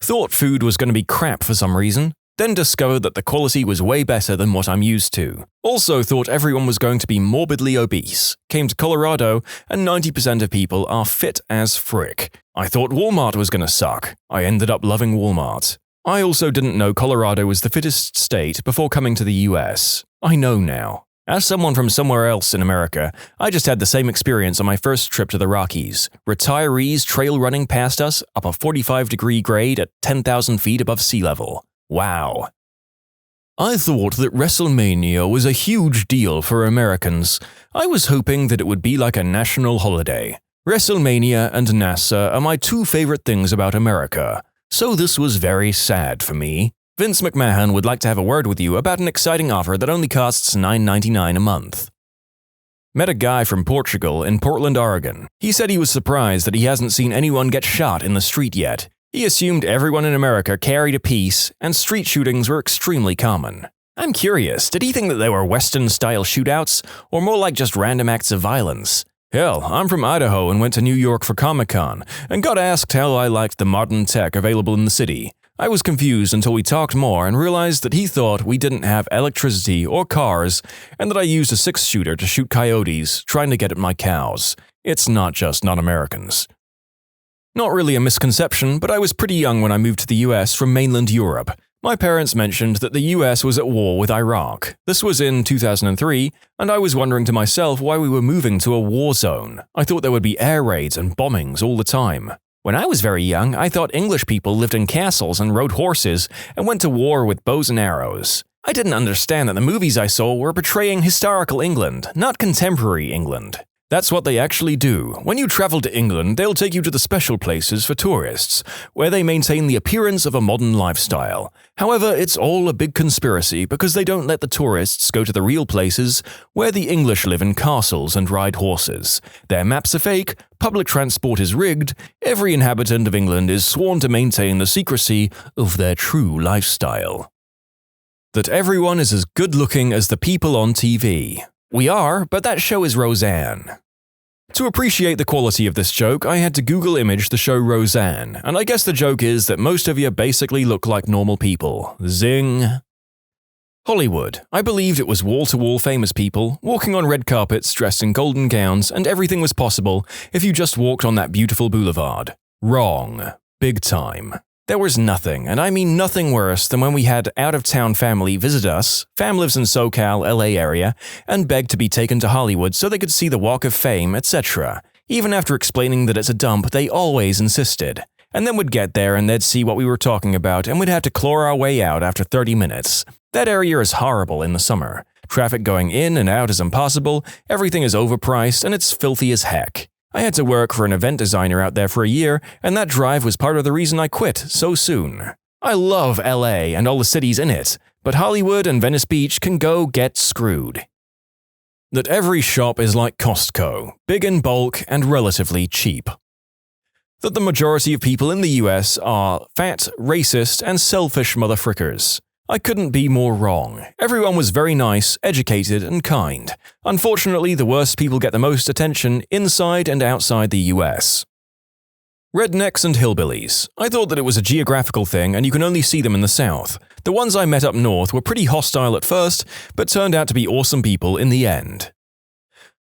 Speaker 1: Thought food was going to be crap for some reason. Then discovered that the quality was way better than what I'm used to. Also thought everyone was going to be morbidly obese. Came to Colorado, and 90% of people are fit as frick. I thought Walmart was going to suck. I ended up loving Walmart. I also didn't know Colorado was the fittest state before coming to the US. I know now. As someone from somewhere else in America, I just had the same experience on my first trip to the Rockies. Retirees trail running past us up a 45-degree grade at 10,000 feet above sea level. Wow. I thought that WrestleMania was a huge deal for Americans. I was hoping that it would be like a national holiday. WrestleMania and NASA are my 2 favorite things about America. So this was very sad for me. Vince McMahon would like to have a word with you about an exciting offer that only costs $9.99 a month. Met a guy from Portugal in Portland, Oregon. He said he was surprised that he hasn't seen anyone get shot in the street yet. He assumed everyone in America carried a piece, and street shootings were extremely common. I'm curious, did he think that they were Western-style shootouts, or more like just random acts of violence? Hell, I'm from Idaho and went to New York for Comic-Con, and got asked how I liked the modern tech available in the city. I was confused until we talked more and realized that he thought we didn't have electricity or cars, and that I used a 6-shooter to shoot coyotes, trying to get at my cows. It's not just non-Americans. Not really a misconception, but I was pretty young when I moved to the US from mainland Europe. My parents mentioned that the US was at war with Iraq. This was in 2003, and I was wondering to myself why we were moving to a war zone. I thought there would be air raids and bombings all the time. When I was very young, I thought English people lived in castles and rode horses and went to war with bows and arrows. I didn't understand that the movies I saw were portraying historical England, not contemporary England. That's what they actually do. When you travel to England, they'll take you to the special places for tourists, where they maintain the appearance of a modern lifestyle. However, it's all a big conspiracy because they don't let the tourists go to the real places where the English live in castles and ride horses. Their maps are fake, public transport is rigged, every inhabitant of England is sworn to maintain the secrecy of their true lifestyle. That everyone is as good-looking as the people on TV. We are, but that show is Roseanne. To appreciate the quality of this joke, I had to Google image the show Roseanne, and I guess the joke is that most of you basically look like normal people. Zing. Hollywood. I believed it was wall-to-wall famous people, walking on red carpets dressed in golden gowns, and everything was possible if you just walked on that beautiful boulevard. Wrong. Big time. There was nothing, and I mean nothing worse than when we had out-of-town family visit us, fam lives in SoCal, LA area, and begged to be taken to Hollywood so they could see the Walk of Fame, etc.
Speaker 2: Even after explaining that it's a dump, they always insisted. And then we'd get there and they'd see what we were talking about and we'd have to claw our way out after 30 minutes. That area is horrible in the summer. Traffic going in and out is impossible, everything is overpriced, and it's filthy as heck. I had to work for an event designer out there for a year, and that drive was part of the reason I quit so soon. I love LA and all the cities in it, but Hollywood and Venice Beach can go get screwed. That every shop is like Costco, big in bulk and relatively cheap. That the majority of people in the US are fat, racist, and selfish motherfrickers. I couldn't be more wrong. Everyone was very nice, educated, and kind. Unfortunately, the worst people get the most attention inside and outside the US. Rednecks and hillbillies. I thought that it was a geographical thing and you can only see them in the South. The ones I met up north were pretty hostile at first, but turned out to be awesome people in the end.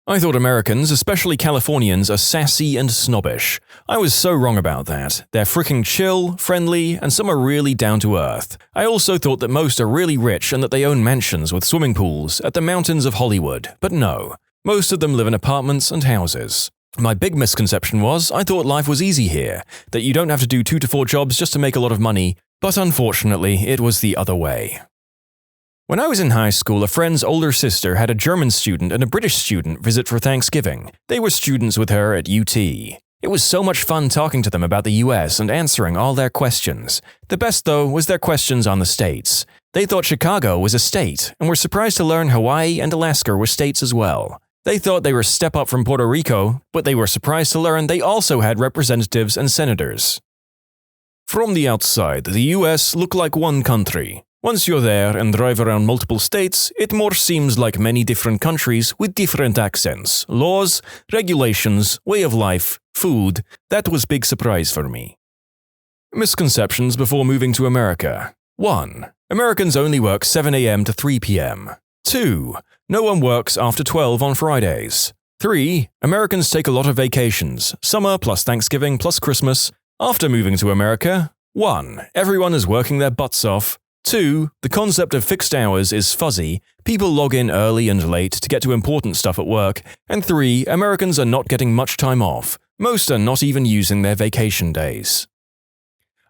Speaker 2: I thought Americans, especially Californians, are sassy and snobbish. I was so wrong about that. They're freaking chill, friendly, and some are really down to earth. I also thought that most are really rich and that they own mansions with swimming pools at the mountains of Hollywood, but no. Most of them live in apartments and houses. My big misconception was I thought life was easy here, that you don't have to do 2 to 4 jobs just to make a lot of money, but unfortunately it was the other way. When I was in high school, a friend's older sister had a German student and a British student visit for Thanksgiving. They were students with her at UT. It was so much fun talking to them about the US and answering all their questions. The best, though, was their questions on the states. They thought Chicago was a state and were surprised to learn Hawaii and Alaska were states as well. They thought they were a step up from Puerto Rico, but they were surprised to learn they also had representatives and senators. From the outside, the US looked like one country. Once you're there and drive around multiple states, it more seems like many different countries with different accents, laws, regulations, way of life, food. That was a big surprise for me. Misconceptions before moving to America. 1. Americans only work 7 a.m. to 3 p.m. 2. No one works after 12 on Fridays. 3. Americans take a lot of vacations, summer plus Thanksgiving plus Christmas. After moving to America, 1. Everyone is working their butts off. 2. The concept of fixed hours is fuzzy, people log in early and late to get to important stuff at work, and 3. Americans are not getting much time off, most are not even using their vacation days.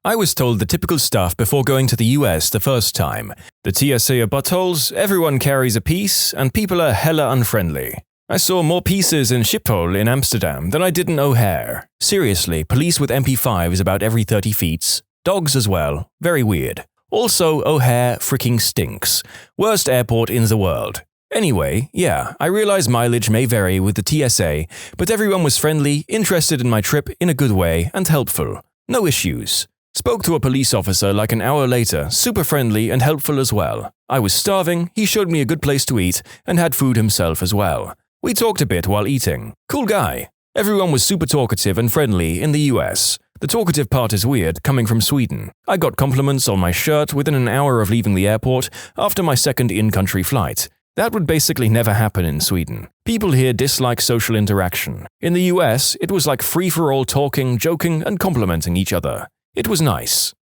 Speaker 2: I was told the typical stuff before going to the US the first time. The TSA are buttholes, everyone carries a piece, and people are hella unfriendly. I saw more pieces in Schiphol in Amsterdam than I did in O'Hare. Seriously, police with MP5s about every 30 feet. Dogs as well. Very weird. Also, O'Hare freaking stinks. Worst airport in the world. Anyway, yeah, I realize mileage may vary with the TSA, but everyone was friendly, interested in my trip in a good way, and helpful. No issues. Spoke to a police officer like an hour later, super friendly and helpful as well. I was starving, he showed me a good place to eat, and had food himself as well. We talked a bit while eating. Cool guy. Everyone was super talkative and friendly in the US. The talkative part is weird, coming from Sweden. I got compliments on my shirt within an hour of leaving the airport after my second in-country flight. That would basically never happen in Sweden. People here dislike social interaction. In the US, it was like free-for-all talking, joking, and complimenting each other. It was nice.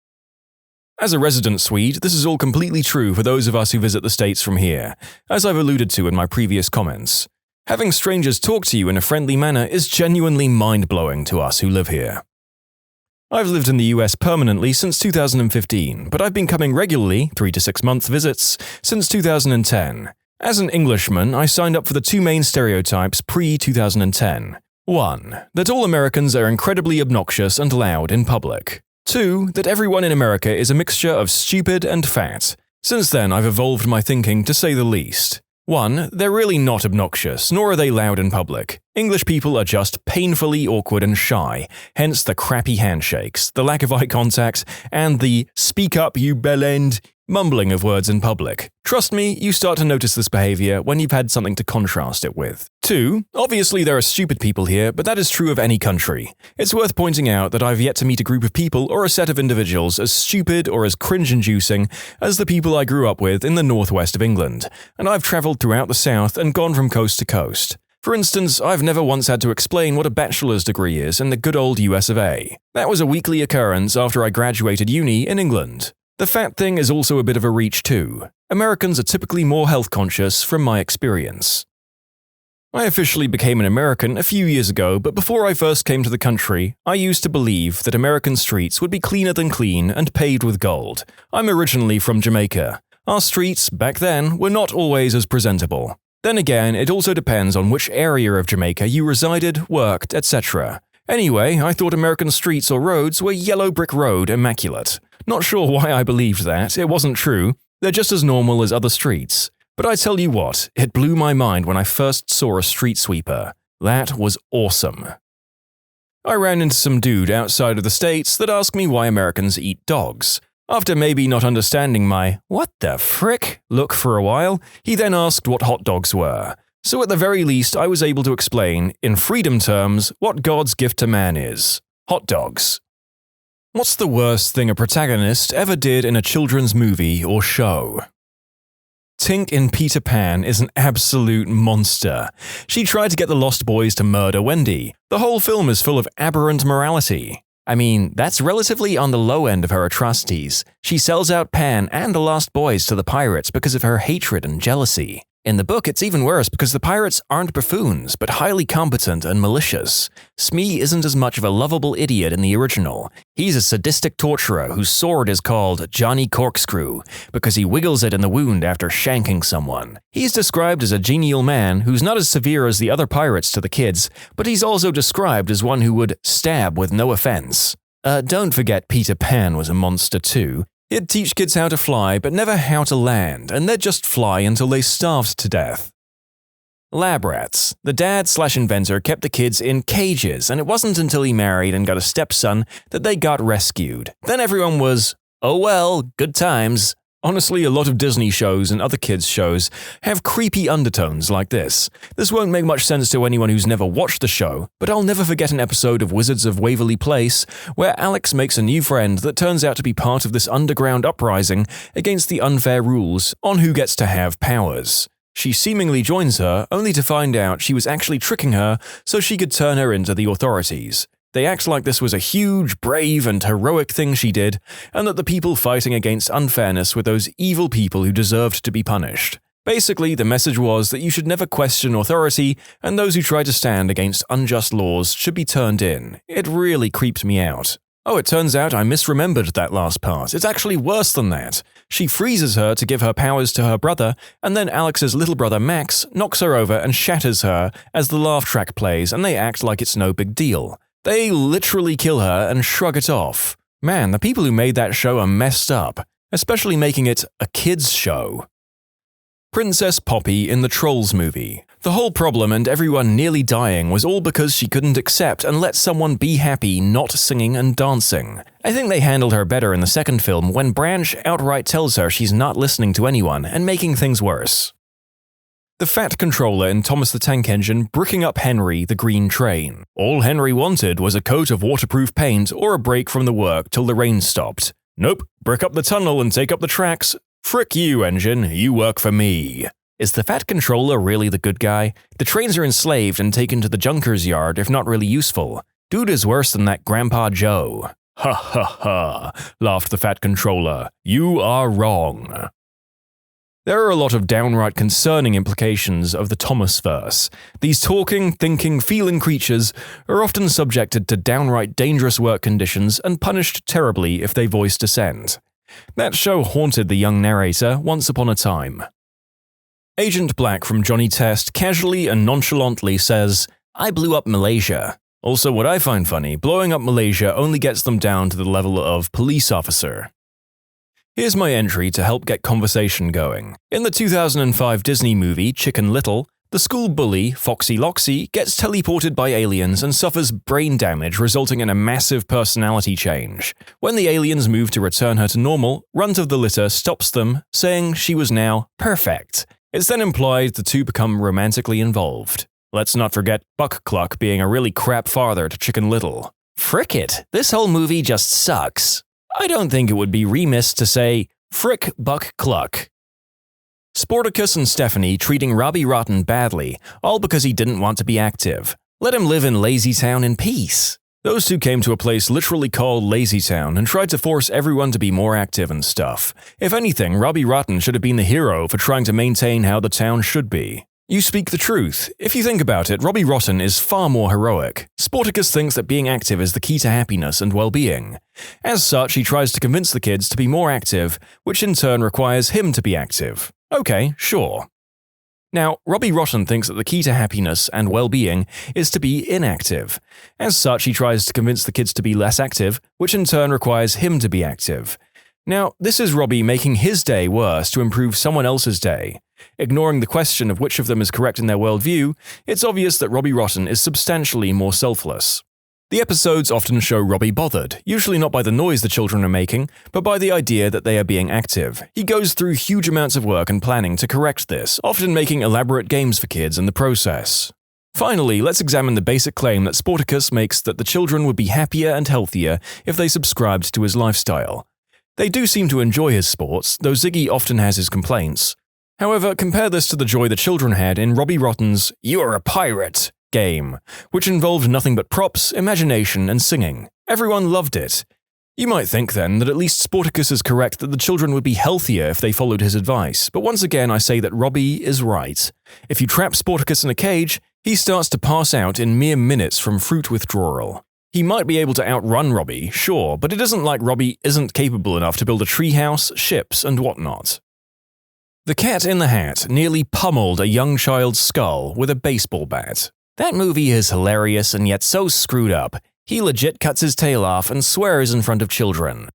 Speaker 2: As a resident Swede, this is all completely true for those of us who visit the States from here, as I've alluded to in my previous comments. Having strangers talk to you in a friendly manner is genuinely mind-blowing to us who live here. I've lived in the US permanently since 2015, but I've been coming regularly, 3 to 6 month visits, since 2010. As an Englishman, I signed up for the 2 main stereotypes pre-2010. 1. That all Americans are incredibly obnoxious and loud in public. 2. That everyone in America is a mixture of stupid and fat. Since then, I've evolved my thinking to say the least. 1. They're really not obnoxious, nor are they loud in public. English people are just painfully awkward and shy, hence the crappy handshakes, the lack of eye contact, and the "speak up, you bellend" mumbling of words in public. Trust me, you start to notice this behavior when you've had something to contrast it with. 2. Obviously there are stupid people here, but that is true of any country. It's worth pointing out that I've yet to meet a group of people or a set of individuals as stupid or as cringe-inducing as the people I grew up with in the northwest of England, and I've travelled throughout the south and gone from coast to coast. For instance, I've never once had to explain what a bachelor's degree is in the good old US of A. That was a weekly occurrence after I graduated uni in England. The fat thing is also a bit of a reach too. Americans are typically more health conscious from my experience.
Speaker 1: I officially became an American a few years ago, but before I first came to the country, I used to believe that American streets would be cleaner than clean and paved with gold. I'm originally from Jamaica. Our streets, back then, were not always as presentable. Then again, it also depends on which area of Jamaica you resided, worked, etc. Anyway, I thought American streets or roads were yellow brick road immaculate. Not sure why I believed that, it wasn't true. They're just as normal as other streets. But I tell you what, it blew my mind when I first saw a street sweeper. That was awesome. I ran into some dude outside of the States that asked me why Americans eat dogs. After maybe not understanding my "what the frick" look for a while, he then asked what hot dogs were. So at the very least, I was able to explain, in freedom terms, what God's gift to man is. Hot dogs. What's the worst thing a protagonist ever did in a children's movie or show? Tink in Peter Pan is an absolute monster. She tried to get the Lost Boys to murder Wendy. The whole film is full of aberrant morality. I mean, that's relatively on the low end of her atrocities. She sells out Pan and the Lost Boys to the pirates because of her hatred and jealousy. In the book, it's even worse because the pirates aren't buffoons, but highly competent and malicious. Smee isn't as much of a lovable idiot in the original. He's a sadistic torturer whose sword is called Johnny Corkscrew, because he wiggles it in the wound after shanking someone. He's described as a genial man who's not as severe as the other pirates to the kids, but he's also described as one who would stab with no offense. Don't forget Peter Pan was a monster too. He'd teach kids how to fly, but never how to land, and they'd just fly until they starved to death. Lab rats. The dad/inventor kept the kids in cages, and it wasn't until he married and got a stepson that they got rescued. Then everyone was, oh well, good times. Honestly, a lot of Disney shows and other kids' shows have creepy undertones like this. This won't make much sense to anyone who's never watched the show, but I'll never forget an episode of Wizards of Waverly Place where Alex makes a new friend that turns out to be part of this underground uprising against the unfair rules on who gets to have powers. She seemingly joins her, only to find out she was actually tricking her so she could turn her into the authorities. They act like this was a huge, brave, and heroic thing she did, and that the people fighting against unfairness were those evil people who deserved to be punished. Basically, the message was that you should never question authority, and those who try to stand against unjust laws should be turned in. It really creeped me out. Oh, it turns out I misremembered that last part. It's actually worse than that. She freezes her to give her powers to her brother, and then Alex's little brother Max knocks her over and shatters her as the laugh track plays, and they act like it's no big deal. They literally kill her and shrug it off. Man, the people who made that show are messed up, especially making it a kids' show. Princess Poppy in the Trolls movie. The whole problem and everyone nearly dying was all because she couldn't accept and let someone be happy not singing and dancing. I think they handled her better in the second film when Branch outright tells her she's not listening to anyone and making things worse. The Fat Controller in Thomas the Tank Engine bricking up Henry the Green Train. All Henry wanted was a coat of waterproof paint or a break from the work till the rain stopped. Nope, brick up the tunnel and take up the tracks. Frick you, engine, you work for me. Is the Fat Controller really the good guy? The trains are enslaved and taken to the junker's yard if not really useful. Dude is worse than that Grandpa Joe. Ha ha ha, laughed the Fat Controller. You are wrong. There are a lot of downright concerning implications of the Thomas verse. These talking, thinking, feeling creatures are often subjected to downright dangerous work conditions and punished terribly if they voice dissent. That show haunted the young narrator once upon a time. Agent Black from Johnny Test casually and nonchalantly says, "I blew up Malaysia." Also, what I find funny, blowing up Malaysia only gets them down to the level of police officer. Here's my entry to help get conversation going. In the 2005 Disney movie Chicken Little, the school bully, Foxy Loxy, gets teleported by aliens and suffers brain damage resulting in a massive personality change. When the aliens move to return her to normal, Runt of the Litter stops them, saying she was now perfect. It's then implied the two become romantically involved. Let's not forget Buck Cluck being a really crap father to Chicken Little. Frick it, this whole movie just sucks. I don't think it would be remiss to say, frick Buck Cluck. Sportacus and Stephanie treating Robbie Rotten badly, all because he didn't want to be active. Let him live in Lazy Town in peace. Those two came to a place literally called Lazy Town and tried to force everyone to be more active and stuff. If anything, Robbie Rotten should have been the hero for trying to maintain how the town should be. You speak the truth. If you think about it, Robbie Rotten is far more heroic. Sportacus thinks that being active is the key to happiness and well-being. As such, he tries to convince the kids to be more active, which in turn requires him to be active. Okay, sure. Now, Robbie Rotten thinks that the key to happiness and well-being is to be inactive. As such, he tries to convince the kids to be less active, which in turn requires him to be active. Now, this is Robbie making his day worse to improve someone else's day. Ignoring the question of which of them is correct in their worldview, it's obvious that Robbie Rotten is substantially more selfless. The episodes often show Robbie bothered, usually not by the noise the children are making, but by the idea that they are being active. He goes through huge amounts of work and planning to correct this, often making elaborate games for kids in the process. Finally, let's examine the basic claim that Sportacus makes that the children would be happier and healthier if they subscribed to his lifestyle. They do seem to enjoy his sports, though Ziggy often has his complaints. However, compare this to the joy the children had in Robbie Rotten's "You're a Pirate" game, which involved nothing but props, imagination, and singing. Everyone loved it. You might think then that at least Sportacus is correct that the children would be healthier if they followed his advice, but once again I say that Robbie is right. If you trap Sportacus in a cage, he starts to pass out in mere minutes from fruit withdrawal. He might be able to outrun Robbie, sure, but it isn't like Robbie isn't capable enough to build a treehouse, ships, and whatnot. The Cat in the Hat nearly pummeled a young child's skull with a baseball bat. That movie is hilarious and yet so screwed up. He legit cuts his tail off and swears in front of children.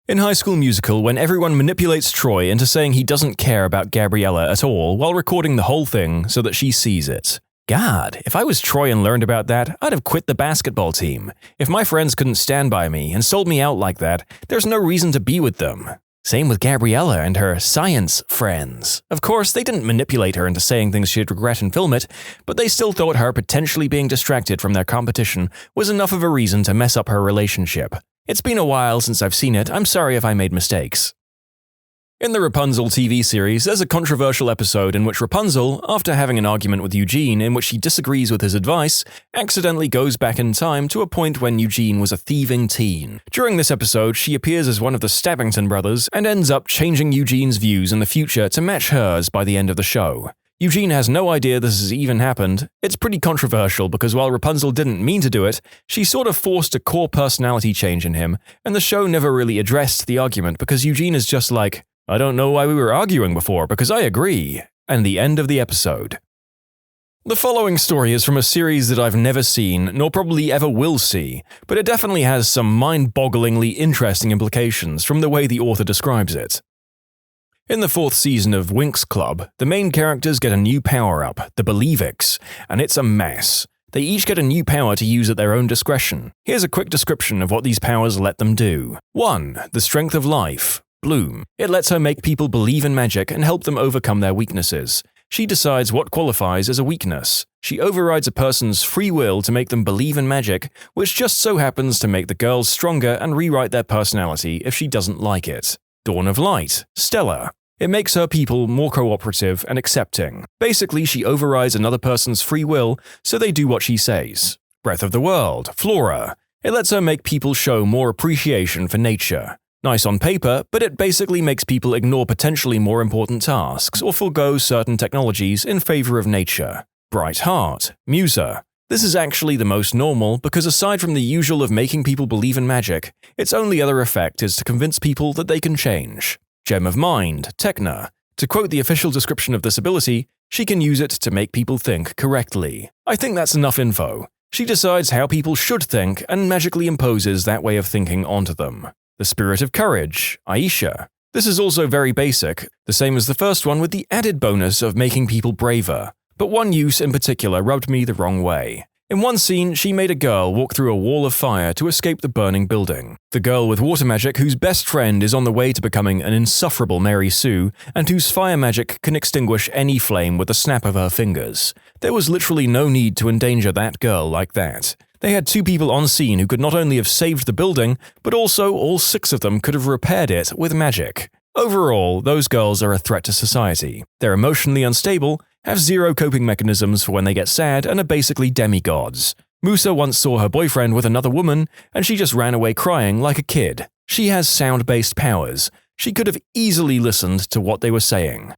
Speaker 1: In High School Musical, when everyone manipulates Troy into saying he doesn't care about Gabriella at all while recording the whole thing so that she sees it. God, if I was Troy and learned about that, I'd have quit the basketball team. If my friends couldn't stand by me and sold me out like that, there's no reason to be with them. Same with Gabriella and her science friends. Of course, they didn't manipulate her into saying things she'd regret and film it, but they still thought her potentially being distracted from their competition was enough of a reason to mess up her relationship. It's been a while since I've seen it, I'm sorry if I made mistakes. In the Rapunzel TV series, there's a controversial episode in which Rapunzel, after having an argument with Eugene in which she disagrees with his advice, accidentally goes back in time to a point when Eugene was a thieving teen. During this episode, she appears as one of the Stabbington brothers and ends up changing Eugene's views in the future to match hers by the end of the show. Eugene has no idea this has even happened. It's pretty controversial because while Rapunzel didn't mean to do it, she sort of forced a core personality change in him, and the show never really addressed the argument because Eugene is just like, I don't know why we were arguing before, because I agree. And the end of the episode. The following story is from a series that I've never seen, nor probably ever will see, but it definitely has some mind-bogglingly interesting implications from the way the author describes it. In the 4th season of Winx Club, the main characters get a new power-up, the Believix, and it's a mess. They each get a new power to use at their own discretion. Here's a quick description of what these powers let them do. 1. The Strength of Life. Bloom. It lets her make people believe in magic and help them overcome their weaknesses. She decides what qualifies as a weakness. She overrides a person's free will to make them believe in magic, which just so happens to make the girls stronger and rewrite their personality if she doesn't like it. Dawn of Light. Stella. It makes her people more cooperative and accepting. Basically, she overrides another person's free will, so they do what she says. Breath of the World. Flora. It lets her make people show more appreciation for nature. Nice on paper, but it basically makes people ignore potentially more important tasks or forego certain technologies in favor of nature. Bright Heart. Musa. This is actually the most normal because aside from the usual of making people believe in magic, its only other effect is to convince people that they can change. Gem of Mind. Techna. To quote the official description of this ability, she can use it to make people think correctly. I think that's enough info. She decides how people should think and magically imposes that way of thinking onto them. The Spirit of Courage, Aisha. This is also very basic, the same as the first one with the added bonus of making people braver, but one use in particular rubbed me the wrong way. In one scene, she made a girl walk through a wall of fire to escape the burning building. The girl with water magic whose best friend is on the way to becoming an insufferable Mary Sue, and whose fire magic can extinguish any flame with a snap of her fingers. There was literally no need to endanger that girl like that. They had 2 people on scene who could not only have saved the building, but also all 6 of them could have repaired it with magic. Overall, those girls are a threat to society. They're emotionally unstable, have 0 coping mechanisms for when they get sad, and are basically demigods. Musa once saw her boyfriend with another woman, and she just ran away crying like a kid. She has sound-based powers. She could have easily listened to what they were saying.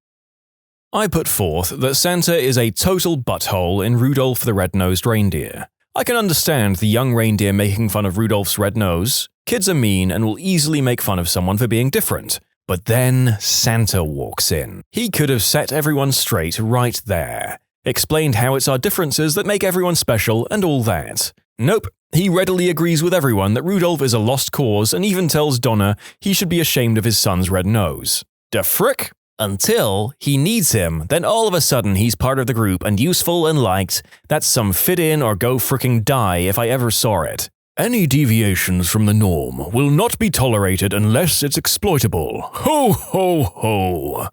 Speaker 1: I put forth that Santa is a total butthole in Rudolph the Red-Nosed Reindeer. I can understand the young reindeer making fun of Rudolph's red nose. Kids are mean and will easily make fun of someone for being different. But then Santa walks in. He could have set everyone straight right there. Explained how it's our differences that make everyone special and all that. Nope, he readily agrees with everyone that Rudolph is a lost cause and even tells Donna he should be ashamed of his son's red nose. Da frick? Until he needs him, then all of a sudden he's part of the group and useful and liked. That's some fit in or go fricking die if I ever saw it. Any deviations from the norm will not be tolerated unless it's exploitable. Ho ho ho!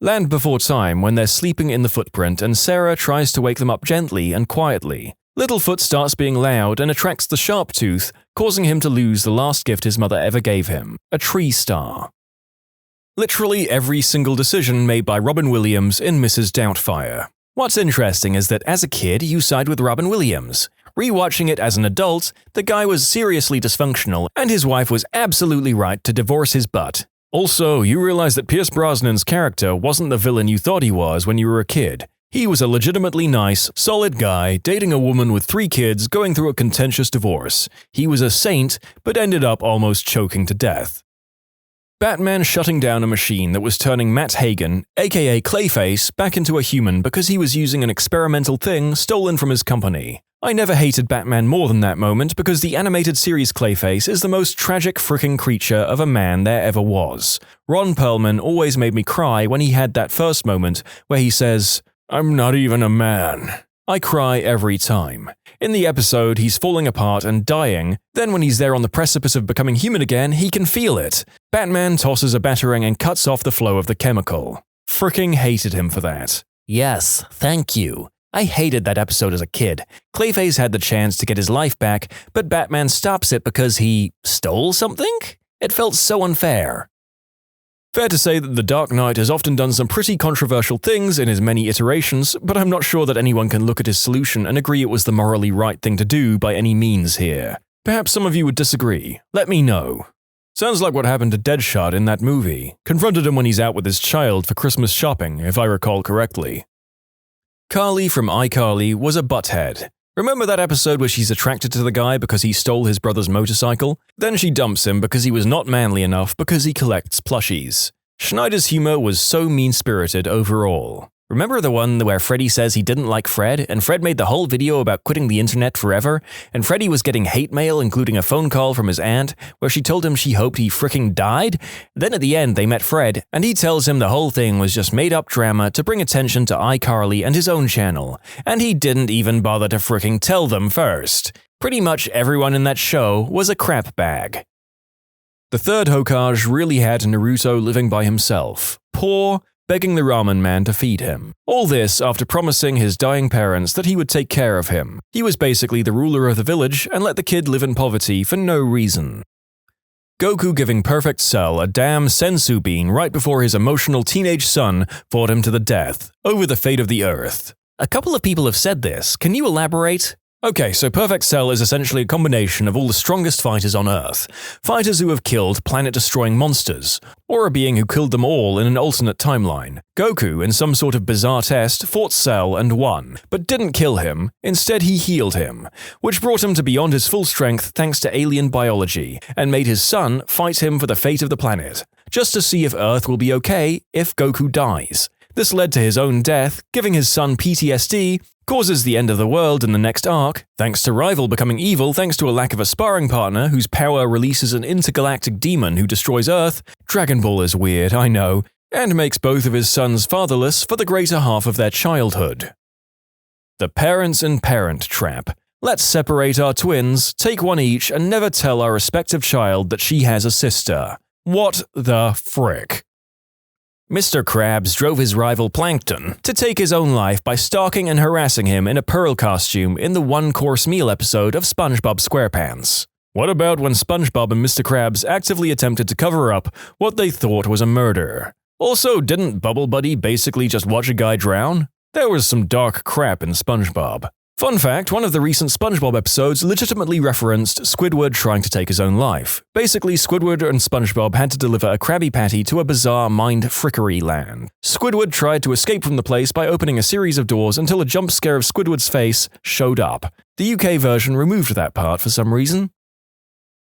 Speaker 1: Land Before Time when they're sleeping in the footprint and Sarah tries to wake them up gently and quietly. Littlefoot starts being loud and attracts the sharp tooth, causing him to lose the last gift his mother ever gave him, a tree star. Literally every single decision made by Robin Williams in Mrs. Doubtfire. What's interesting is that as a kid, you side with Robin Williams. Rewatching it as an adult, the guy was seriously dysfunctional and his wife was absolutely right to divorce his butt. Also, you realize that Pierce Brosnan's character wasn't the villain you thought he was when you were a kid. He was a legitimately nice, solid guy dating a woman with 3 kids going through a contentious divorce. He was a saint, but ended up almost choking to death. Batman shutting down a machine that was turning Matt Hagen, aka Clayface, back into a human because he was using an experimental thing stolen from his company. I never hated Batman more than that moment because the animated series Clayface is the most tragic fricking creature of a man there ever was. Ron Perlman always made me cry when he had that first moment where he says, "I'm not even a man." I cry every time. In the episode, he's falling apart and dying, then when he's there on the precipice of becoming human again, he can feel it. Batman tosses a batarang and cuts off the flow of the chemical. Fricking hated him for that. Yes, thank you. I hated that episode as a kid. Clayface had the chance to get his life back, but Batman stops it because he stole something? It felt so unfair. Fair to say that The Dark Knight has often done some pretty controversial things in his many iterations, but I'm not sure that anyone can look at his solution and agree it was the morally right thing to do by any means here. Perhaps some of you would disagree. Let me know. Sounds like what happened to Deadshot in that movie. Confronted him when he's out with his child for Christmas shopping, if I recall correctly. Carly from iCarly was a butthead. Remember that episode where she's attracted to the guy because he stole his brother's motorcycle? Then she dumps him because he was not manly enough because he collects plushies. Schneider's humor was so mean-spirited overall. Remember the one where Freddy says he didn't like Fred, and Fred made the whole video about quitting the internet forever, and Freddy was getting hate mail including a phone call from his aunt where she told him she hoped he fricking died? Then at the end they met Fred, and he tells him the whole thing was just made-up drama to bring attention to iCarly and his own channel, and he didn't even bother to fricking tell them first. Pretty much everyone in that show was a crap bag. The third Hokage really had Naruto living by himself. Poor, begging the ramen man to feed him. All this after promising his dying parents that he would take care of him. He was basically the ruler of the village and let the kid live in poverty for no reason. Goku giving Perfect Cell a damn sensu bean right before his emotional teenage son fought him to the death, over the fate of the Earth. A couple of people have said this, can you elaborate? Okay, so Perfect Cell is essentially a combination of all the strongest fighters on Earth. Fighters who have killed planet-destroying monsters, or a being who killed them all in an alternate timeline. Goku, in some sort of bizarre test, fought Cell and won, but didn't kill him, instead he healed him, which brought him to beyond his full strength thanks to alien biology, and made his son fight him for the fate of the planet, just to see if Earth will be okay if Goku dies. This led to his own death, giving his son PTSD, causes the end of the world in the next arc, thanks to Rival becoming evil thanks to a lack of a sparring partner whose power releases an intergalactic demon who destroys Earth. Dragon Ball is weird, I know, and makes both of his sons fatherless for the greater half of their childhood. The parents and parent trap. Let's separate our twins, take one each, and never tell our respective child that she has a sister. What the frick? Mr. Krabs drove his rival Plankton to take his own life by stalking and harassing him in a Pearl costume in the one-course meal episode of SpongeBob SquarePants. What about when SpongeBob and Mr. Krabs actively attempted to cover up what they thought was a murder? Also, didn't Bubble Buddy basically just watch a guy drown? There was some dark crap in SpongeBob. Fun fact, one of the recent SpongeBob episodes legitimately referenced Squidward trying to take his own life. Basically, Squidward and SpongeBob had to deliver a Krabby Patty to a bizarre mind-frickery land. Squidward tried to escape from the place by opening a series of doors until a jump scare of Squidward's face showed up. The UK version removed that part for some reason.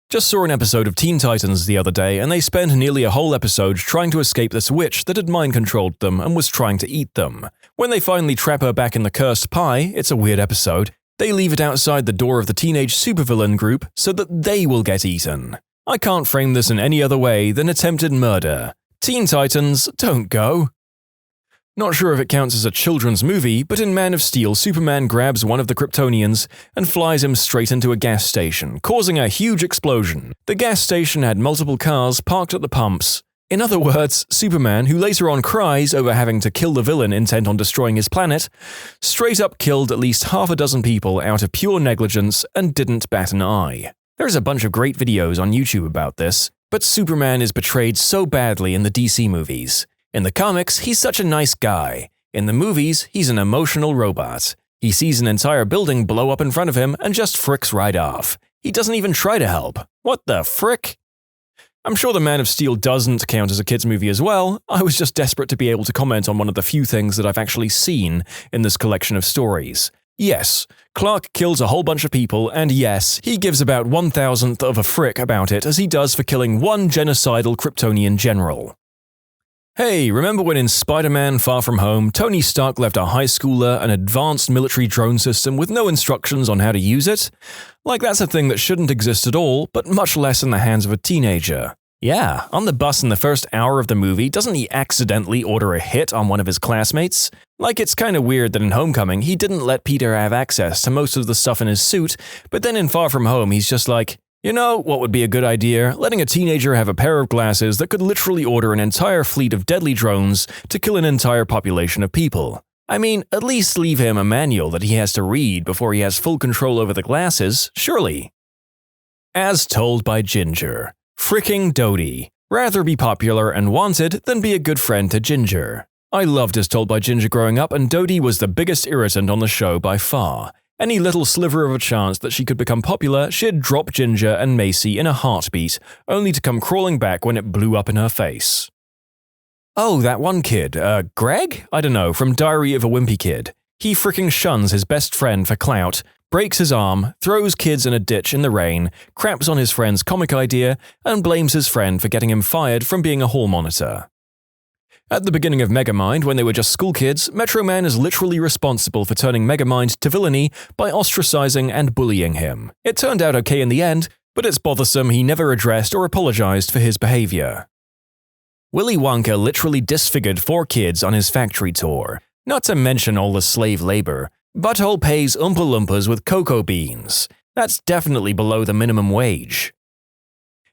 Speaker 1: Just saw an episode of Teen Titans the other day, and they spent nearly a whole episode trying to escape this witch that had mind-controlled them and was trying to eat them. When they finally trap her back in the cursed pie, it's a weird episode, they leave it outside the door of the teenage supervillain group so that they will get eaten. I can't frame this in any other way than attempted murder. Teen Titans, don't go. Not sure if it counts as a children's movie, but in Man of Steel, Superman grabs one of the Kryptonians and flies him straight into a gas station, causing a huge explosion. The gas station had multiple cars parked at the pumps. In other words, Superman, who later on cries over having to kill the villain intent on destroying his planet, straight up killed at least half a dozen people out of pure negligence and didn't bat an eye. There's a bunch of great videos on YouTube about this, but Superman is portrayed so badly in the DC movies. In the comics, he's such a nice guy. In the movies, he's an emotional robot. He sees an entire building blow up in front of him and just fricks right off. He doesn't even try to help. What the frick? I'm sure the Man of Steel doesn't count as a kids movie as well. I was just desperate to be able to comment on one of the few things that I've actually seen in this collection of stories. Yes, Clark kills a whole bunch of people, and yes, he gives about 1,000th of a frick about it as he does for killing one genocidal Kryptonian general. Hey, remember when in Spider-Man Far From Home, Tony Stark left a high schooler an advanced military drone system with no instructions on how to use it? Like that's a thing that shouldn't exist at all, but much less in the hands of a teenager. Yeah, on the bus in the first hour of the movie, doesn't he accidentally order a hit on one of his classmates? Like it's kinda weird that in Homecoming he didn't let Peter have access to most of the stuff in his suit, but then in Far From Home he's just like, you know what would be a good idea? Letting a teenager have a pair of glasses that could literally order an entire fleet of deadly drones to kill an entire population of people. I mean, at least leave him a manual that he has to read before he has full control over the glasses, surely. As told by Ginger. Fricking Dodie. Rather be popular and wanted than be a good friend to Ginger. I loved As Told by Ginger growing up, and Dodie was the biggest irritant on the show by far. Any little sliver of a chance that she could become popular, she'd drop Ginger and Macy in a heartbeat, only to come crawling back when it blew up in her face. Oh, that one kid, Greg? I don't know, from Diary of a Wimpy Kid. He fricking shuns his best friend for clout, breaks his arm, throws kids in a ditch in the rain, craps on his friend's comic idea, and blames his friend for getting him fired from being a hall monitor. At the beginning of Megamind, when they were just school kids, Metro Man is literally responsible for turning Megamind to villainy by ostracizing and bullying him. It turned out okay in the end, but it's bothersome he never addressed or apologized for his behavior. Willy Wonka literally disfigured 4 kids on his factory tour. Not to mention all the slave labor. Butthole pays Oompa Loompas with cocoa beans. That's definitely below the minimum wage.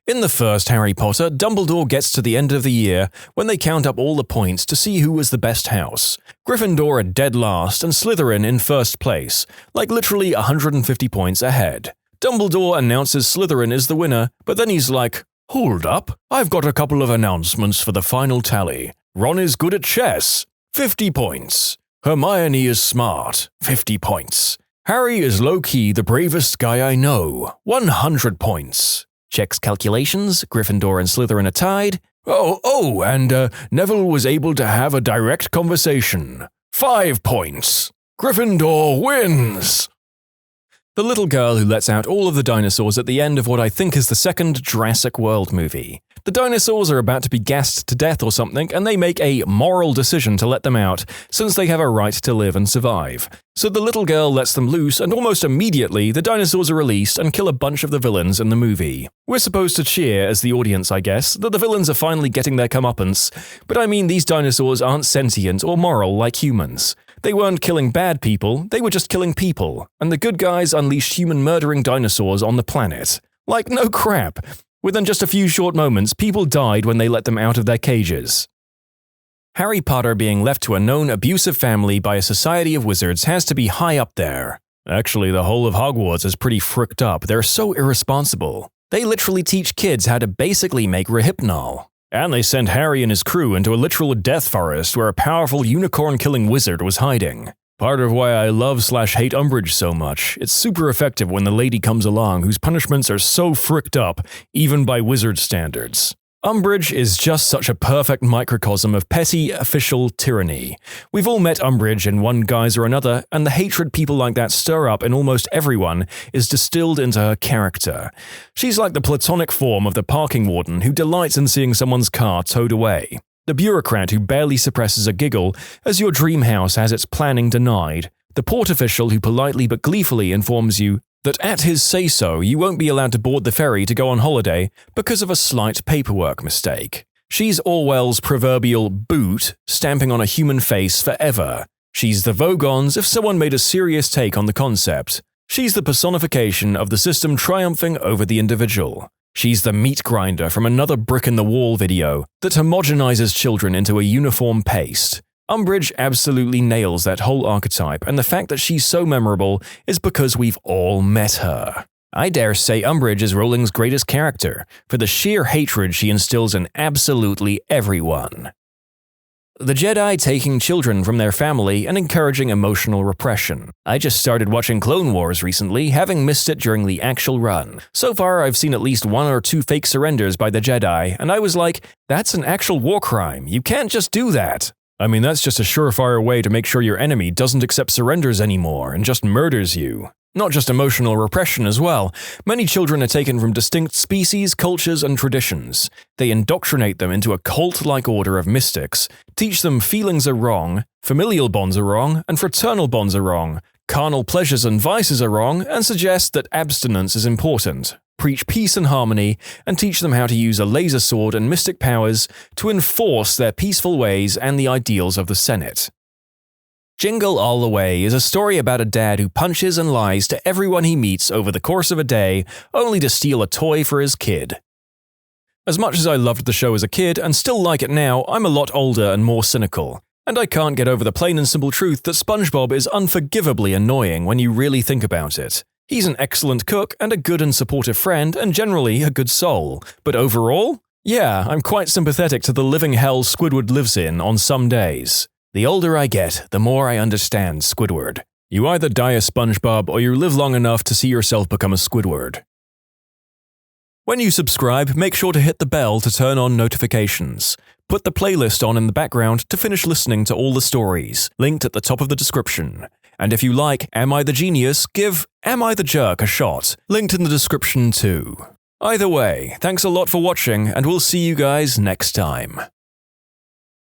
Speaker 1: In the first Harry Potter, Dumbledore gets to the end of the year when they count up all the points to see who was the best house. Gryffindor are dead last and Slytherin in first place, like literally 150 points ahead. Dumbledore announces Slytherin is the winner, but then he's like, "Hold up, I've got a couple of announcements for the final tally. Ron is good at chess, 50 points. Hermione is smart, 50 points. Harry is low-key the bravest guy I know, 100 points. Checks calculations, Gryffindor and Slytherin are tied. And Neville was able to have a direct conversation. 5 points. Gryffindor wins! The little girl who lets out all of the dinosaurs at the end of what I think is the second Jurassic World movie. The dinosaurs are about to be gassed to death or something, and they make a moral decision to let them out, since they have a right to live and survive. So the little girl lets them loose, and almost immediately, the dinosaurs are released and kill a bunch of the villains in the movie. We're supposed to cheer, as the audience I guess, that the villains are finally getting their comeuppance, but I mean these dinosaurs aren't sentient or moral like humans. They weren't killing bad people, they were just killing people, and the good guys unleashed human-murdering dinosaurs on the planet. Like, no crap. Within just a few short moments, people died when they let them out of their cages. Harry Potter being left to a known abusive family by a society of wizards has to be high up there. Actually, the whole of Hogwarts is pretty fricked up. They're so irresponsible. They literally teach kids how to basically make Rohypnol. And they sent Harry and his crew into a literal death forest where a powerful unicorn-killing wizard was hiding. Part of why I love/hate Umbridge so much. It's super effective when the lady comes along whose punishments are so fricked up, even by wizard standards. Umbridge is just such a perfect microcosm of petty official tyranny. We've all met Umbridge in one guise or another, and the hatred people like that stir up in almost everyone is distilled into her character. She's like the platonic form of the parking warden who delights in seeing someone's car towed away. The bureaucrat who barely suppresses a giggle as your dream house has its planning denied. The port official who politely but gleefully informs you that at his say-so you won't be allowed to board the ferry to go on holiday because of a slight paperwork mistake. She's Orwell's proverbial boot stamping on a human face forever. She's the Vogons if someone made a serious take on the concept. She's the personification of the system triumphing over the individual. She's the meat grinder from another brick-in-the-wall video that homogenizes children into a uniform paste. Umbridge absolutely nails that whole archetype, and the fact that she's so memorable is because we've all met her. I dare say Umbridge is Rowling's greatest character, for the sheer hatred she instills in absolutely everyone. The Jedi taking children from their family and encouraging emotional repression. I just started watching Clone Wars recently, having missed it during the actual run. So far, I've seen at least 1 or 2 fake surrenders by the Jedi, and I was like, that's an actual war crime. You can't just do that. I mean, that's just a surefire way to make sure your enemy doesn't accept surrenders anymore and just murders you. Not just emotional repression as well. Many children are taken from distinct species, cultures, and traditions. They indoctrinate them into a cult-like order of mystics, teach them feelings are wrong, familial bonds are wrong, and fraternal bonds are wrong, carnal pleasures and vices are wrong, and suggest that abstinence is important. Preach peace and harmony, and teach them how to use a laser sword and mystic powers to enforce their peaceful ways and the ideals of the Senate. Jingle All the Way is a story about a dad who punches and lies to everyone he meets over the course of a day, only to steal a toy for his kid. As much as I loved the show as a kid and still like it now, I'm a lot older and more cynical. And I can't get over the plain and simple truth that SpongeBob is unforgivably annoying when you really think about it. He's an excellent cook and a good and supportive friend and generally a good soul. But overall? Yeah, I'm quite sympathetic to the living hell Squidward lives in on some days. The older I get, the more I understand Squidward. You either die a SpongeBob or you live long enough to see yourself become a Squidward. When you subscribe, make sure to hit the bell to turn on notifications. Put the playlist on in the background to finish listening to all the stories, linked at the top of the description. And if you like Am I the Genius, give Am I the Jerk a shot, linked in the description too. Either way, thanks a lot for watching, and we'll see you guys next time.